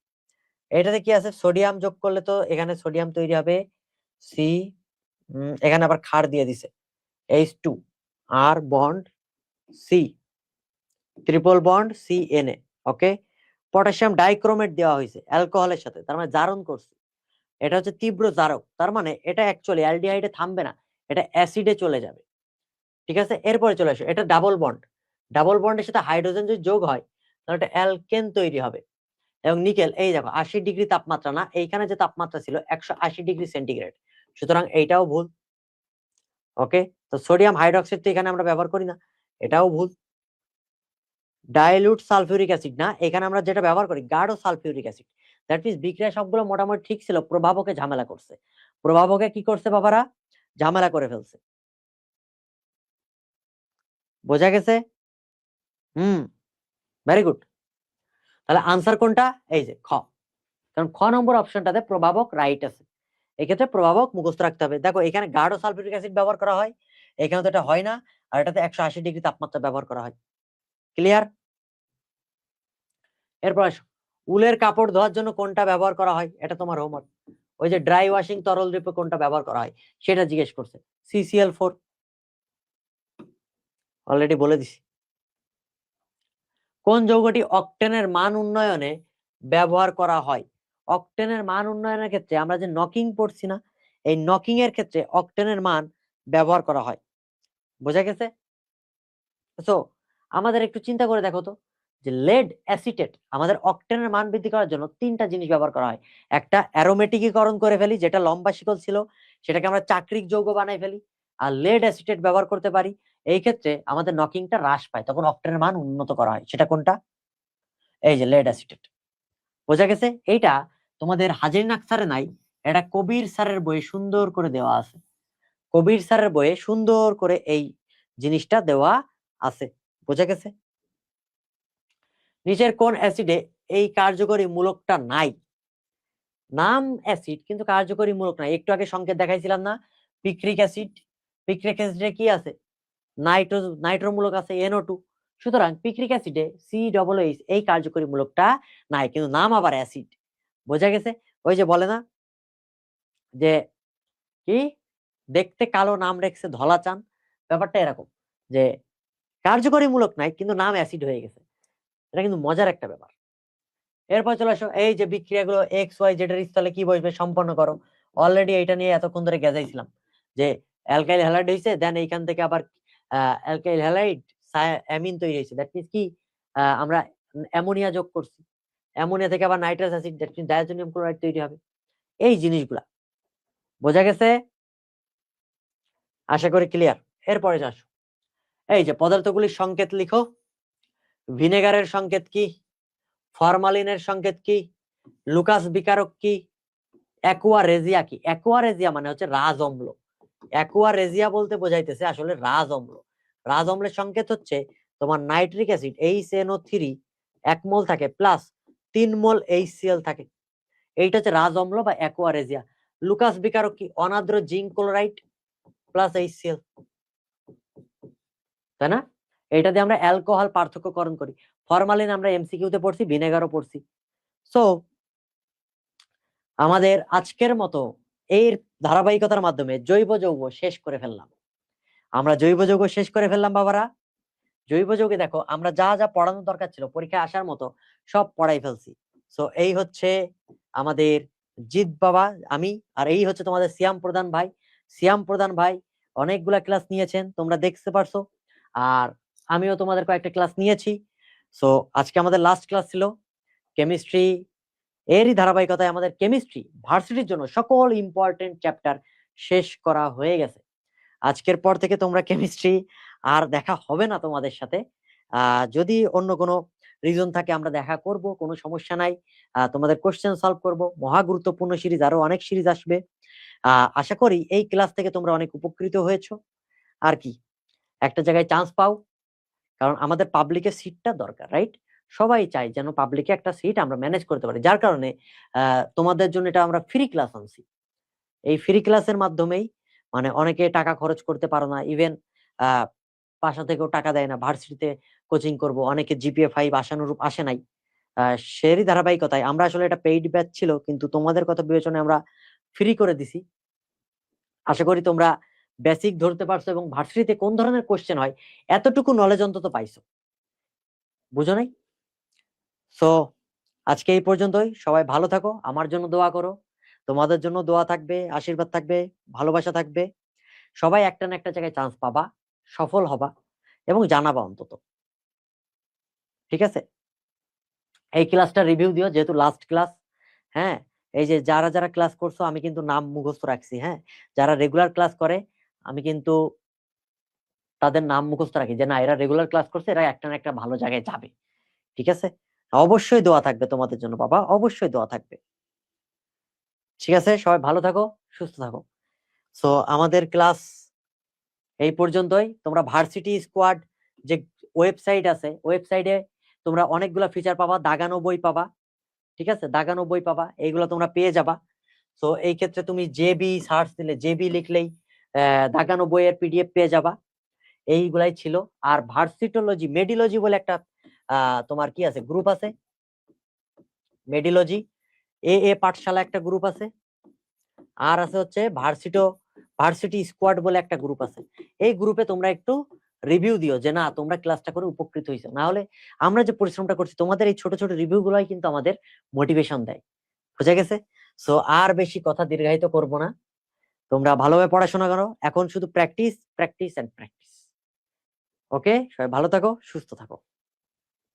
এটাতে কি আছে? সোডিয়াম যোগ করলে তো এখানে সোডিয়াম তৈরি হবে C, এখানে আবার ক্ষার দিয়ে দিছে H2 আর bond C, triple bond CNA। Okay, potassium dichromate দেওয়া হয়েছে অ্যালকোহলের সাথে, তার মানে জারণ করছে। এটা হচ্ছে তীব্র জারক, তার মানে এটা অ্যাকচুয়ালি অ্যালডিহাইডে থামবে না, এটা অ্যাসিডে চলে যাবে। ঠিক আছে, এরপরে চলে আসো, এটা ডাবল বন্ড। ডাবল বন্ডের সাথে হাইড্রোজেন যদি যোগ হয় তাহলে এটা অ্যালকেন তৈরি হবে। এবং নিকেল, এই দেখো 80 ডিগ্রি তাপমাত্রা না, এইখানে যে তাপমাত্রা ছিল 180 ডিগ্রি সেন্টিগ্রেড, সুতরাং এইটাও ভুল। ওকে, তো সোডিয়াম হাইড্রোক্সাইড তো এখানে আমরা ব্যবহার করি না, এটাও ভুল। ডাইলুট সালফিউরিক অ্যাসিড না, এখানে আমরা যেটা ব্যবহার করি গাঢ় সালফিউরিক অ্যাসিড। দ্যাট মিন্স বিক্রিয়া সবগুলো মোটামুটি ঠিক ছিল, প্রভাবকে ঝামেলা করছে। প্রভাবকে কি করছে বাবারা? ঝামেলা করে ফেলছে। বোঝা গেছে? Very good. তাহলে আনসার কোনটা? এই যে খ, কারণ খ নম্বর অপশনটাতে প্রভাবক রাইট আছে। এক্ষেত্রে প্রভাবক মুখস্থ রাখতে হবে। দেখো এখানে গাঢ় সালফিউরিক অ্যাসিড ব্যবহার করা হয়, এখানে তো এটা হয় না, আর এটাতে 180 ডিগ্রি তাপমাত্রা ব্যবহার করা হয়। ক্লিয়ার? এরপর আসো, উলের কাপড় ধোয়ার জন্য কোনটা ব্যবহার করা হয়? এটা তোমার হোমওয়ার্ক। ওই যে ড্রাই ওয়াশিং তরল রূপে কোনটা ব্যবহার করা হয় সেটা জিজ্ঞেস করছে। CCl4, অলরেডি বলে দিছি। কোন যৌগটি অক্টেনের মান উন্নয়নে ব্যবহার করা হয়? অক্টেনের মান উন্নয়নের ক্ষেত্রে আমরা যে নকিং পড়ছি না, এই নকিং এর ক্ষেত্রে অক্টেনের মান ব্যবহার করা হয়। বোঝা গেছে? তো আমাদের একটু চিন্তা করে দেখো তো, যে লেড অ্যাসিটেট আমাদের অক্টেনের মান বৃদ্ধি করার জন্য 3টা জিনিস ব্যবহার করা হয়। একটা অ্যারোমেটিকীকরণ করে ফেলি, যেটা লম্বা শিকল ছিল সেটাকে আমরা চাকরিক যৌগ বানাই ফেলি, আর লেড অ্যাসিটেট ব্যবহার করতে পারি। এই ক্ষেত্রে আমাদের নকিংটা হ্রাস পায়, তখন অক্টেনের মান উন্নত করা হয়। সেটা কোনটা? এই যে লেড অ্যাসিটেট। বোঝা গেছে? এইটা তোমাদের হাজির নাকসারে নাই, এটা কবির স্যারের বইয়ে সুন্দর করে দেওয়া আছে। কবির স্যারের বইয়ে সুন্দর করে এই জিনিসটা দেওয়া আছে। বোঝা গেছে? নিচের কোন অ্যাসিডে এই কার্যকরী মূলকটা নাই? নাম অ্যাসিড কিন্তু কার্যকরী মূলক নাই। একটু আগে সংকেত দেখাইছিলাম না, পিক্রিক অ্যাসিড। পিক্রিক অ্যাসিডে কি আছে? নাইট্রো মূলক আছে NO2। সুতরাং পিক্রিক অ্যাসিডে COOH এই কার্যকরী মূলকটা নাই, কিন্তু নাম আবার অ্যাসিড। বোঝা গেছে? ওই যে বলে না যে কি দেখতে কালো নাম রেখেছে ধলা চান, ব্যাপারটা এরকম যে কার্যকরী মূলক নাই কিন্তু নাম অ্যাসিড হয়ে গেছে। এটা কিন্তু মজার একটা ব্যাপার। এরপর চলে আসো, এই যে বিক্রিয়াগুলো XYZ এর স্থলে কি বসবে সম্পন্ন করো। অলরেডি এটা নিয়ে এতক্ষণ ধরে গেজাইছিলাম যে অ্যালকাইল হ্যালাইড হয়েছে, দেন এইখান থেকে আবার অ্যালকাইল হ্যালাইড অ্যামিন তৈরি হয়েছে, দ্যাট মিন্স কি আমরা অ্যামোনিয়া যোগ করছি, অ্যামোনিয়া থেকে আবার nitrous acid, that means diazonium chloride তৈরি হবে। এই জিনিসগুলা বোঝা গেছে? আশা করি ক্লিয়ার। এরপরে আসো, এই যে পদার্থগুলির সংকেত লিখো। ভিনেগারের সংকেত কি? ফরমালিনের সংকেত কি? লুকাস বিকারক কি? অ্যাকুয়ারেজিয়া কি? অ্যাকুয়ারেজিয়া মানে হচ্ছে রাজ অম্ল। অ্যাকুয়ারেজিয়া বলতে বোঝাইতেছে আসলে রাজ অম্ল। রাজ অম্লের সংকেত হচ্ছে তোমার নাইট্রিক অ্যাসিড HNO3 1 মোল থাকে প্লাস 3 মোল HCl থাকে। এইটা হচ্ছে রাজ অম্ল বা অ্যাকুয়ারেজিয়া। লুকাস বিকারক কি? অনাদ্র জিঙ্ক ক্লোরাইড প্লাস HCl, তাই না? এটা দিয়ে আমরা অ্যালকোহল পার্থক্যকরণ করি। ফরমালিন আমরা MCQ-তে পড়ছি, ভিনেগারও পড়ছি। সো আমাদের আজকের মতো এর ধারাবাহিকতার মাধ্যমে জৈব যৌগ শেষ করে ফেললাম। আমরা জৈব যৌগ শেষ করে ফেললাম বাবারা। জৈব যৌগে দেখো আমরা যা যা পড়ানোর দরকার ছিল পরীক্ষায় আসার মতো সব পড়াই ফেলছি। সো এই হচ্ছে আমাদের জিৎ বাবা, আমি, আর এই হচ্ছে তোমাদের সিয়াম প্রধান ভাই। সিয়াম প্রধান ভাই অনেকগুলা ক্লাস নিয়েছেন, তোমরা দেখতে পারছো, আর আমিও তোমাদের কয়েকটা ক্লাস নিয়েছি। সো আজকে আমাদের লাস্ট ক্লাস ছিল কেমিস্ট্রি। এরই ধারাবাহিকতায় আমাদের কেমিস্ট্রি ভার্সিটির জন্য সকল ইম্পর্টেন্ট চ্যাপ্টার শেষ করা হয়ে গেছে। আজকের পর থেকে তোমরা কেমিস্ট্রি আর দেখা হবে না তোমাদের সাথে। যদি অন্য কোনো রিজন থাকে আমরা দেখা করব, কোনো সমস্যা নাই। তোমাদের কোশ্চেন সলভ করব, মহা গুরুত্বপূর্ণ সিরিজ, আরো অনেক সিরিজ আসবে। আশা করি এই ক্লাস থেকে তোমরা অনেক উপকৃত হয়েছো। আর কি একটা জায়গায় চান্স পাও, কারণ আমাদের পাবলিকের সিটটা দরকার, রাইট? সবাই চাই যেন পাবলিকে একটা সিট আমরা ম্যানেজ করতে পারি, যার কারণে তোমাদের জন্য এটা আমরা ফ্রি ক্লাস আনছি। এই ফ্রি ক্লাসের মাধ্যমেই মানে অনেকে টাকা খরচ করতে পারো না, ইভেন বাসা থেকেও টাকা দেয় না, ভার্সিটিতে কোচিং করব, অনেকে GPA 5 আশানুরূপ আসে নাই। সেরই ধারাবাহিকতায় আমরা আসলে এটা পেইড ব্যাচ ছিল, কিন্তু তোমাদের কথা বিবেচনায় আমরা ফ্রি করে দিছি। আশা করি তোমরা বেসিক ধরতে পারছো এবং ভার্সিটিতে কোন ধরনের কোশ্চেন হয় এতটুকু নলেজ অন্তত পাইছো, বুঝো নাই? সো আজকে এই পর্যন্তই। সবাই ভালো থাকো, আমার জন্য দোয়া করো, তোমাদের জন্য দোয়া থাকবে, আশীর্বাদ থাকবে, ভালোবাসা থাকবে। সবাই একটা না একটা জায়গায় চান্স পাবা, সফল হবা এবং জানাবা অন্তত। ঠিক আছে? এই ক্লাসটা রিভিউ দিও যেহেতু লাস্ট ক্লাস। হ্যাঁ, এই যে যারা যারা ক্লাস করছো আমি কিন্তু নাম মুখস্থ রাখছি। হ্যাঁ, যারা রেগুলার ক্লাস করে আমি কিন্তু তাদের নাম মুখস্থ রাখি যে না এরা রেগুলার ক্লাস করছে, এরা একটা না একটা ভালো জায়গায় যাবে। ঠিক আছে? অবশ্যই দোয়া থাকবে তোমাদের জন্য বাবা, অবশ্যই দোয়া থাকবে। ঠিক আছে, সবাই ভালো থাকো, সুস্থ থাকো। সো আমাদের ক্লাস এই পর্যন্তই। তোমরা ভার্সিটি স্কোয়াড যে ওয়েবসাইট আছে, ওয়েবসাইটে তোমরা অনেকগুলা ফিচার পাবা, দাগানো বই পাবা। ঠিক আছে, দাগানো বই পাবা, এইগুলো তোমরা পেয়ে যাবা। তো এই ক্ষেত্রে তুমি জেবি সার্চ দিলে, জেবি লিখলেই দাগানো বইয়ের PDF পেয়ে যাবা। এইগুলাই ছিল। আর ভার্সিটোলজি মেডিলজি বলে একটা তোমার কি আছে, গ্রুপ আছে, মেডিলজি এ পাঠশালা একটা গ্রুপ আছে, আর আছে হচ্ছে ভার্সিটি স্কোয়াড বলে একটা গ্রুপ আছে। এই গ্রুপে তোমরা একটু রিভিউ দিও যে না তোমরা ক্লাসটা করে উপকৃত হয়েছো, না হলে আমরা যে পরিশ্রমটা করছি তোমাদের এই ছোট ছোট রিভিউ গুলাই কিন্তু আমাদের মোটিভেশন দেয়। বুঝা গেছে? সো আর বেশি কথা দীর্ঘায়িত করব না, তোমরা ভালোভাবে পড়াশোনা করো, এখন শুধু প্র্যাকটিস প্র্যাকটিস এন্ড প্র্যাকটিস। ওকে, সবাই ভালো থাকো, সুস্থ থাকো।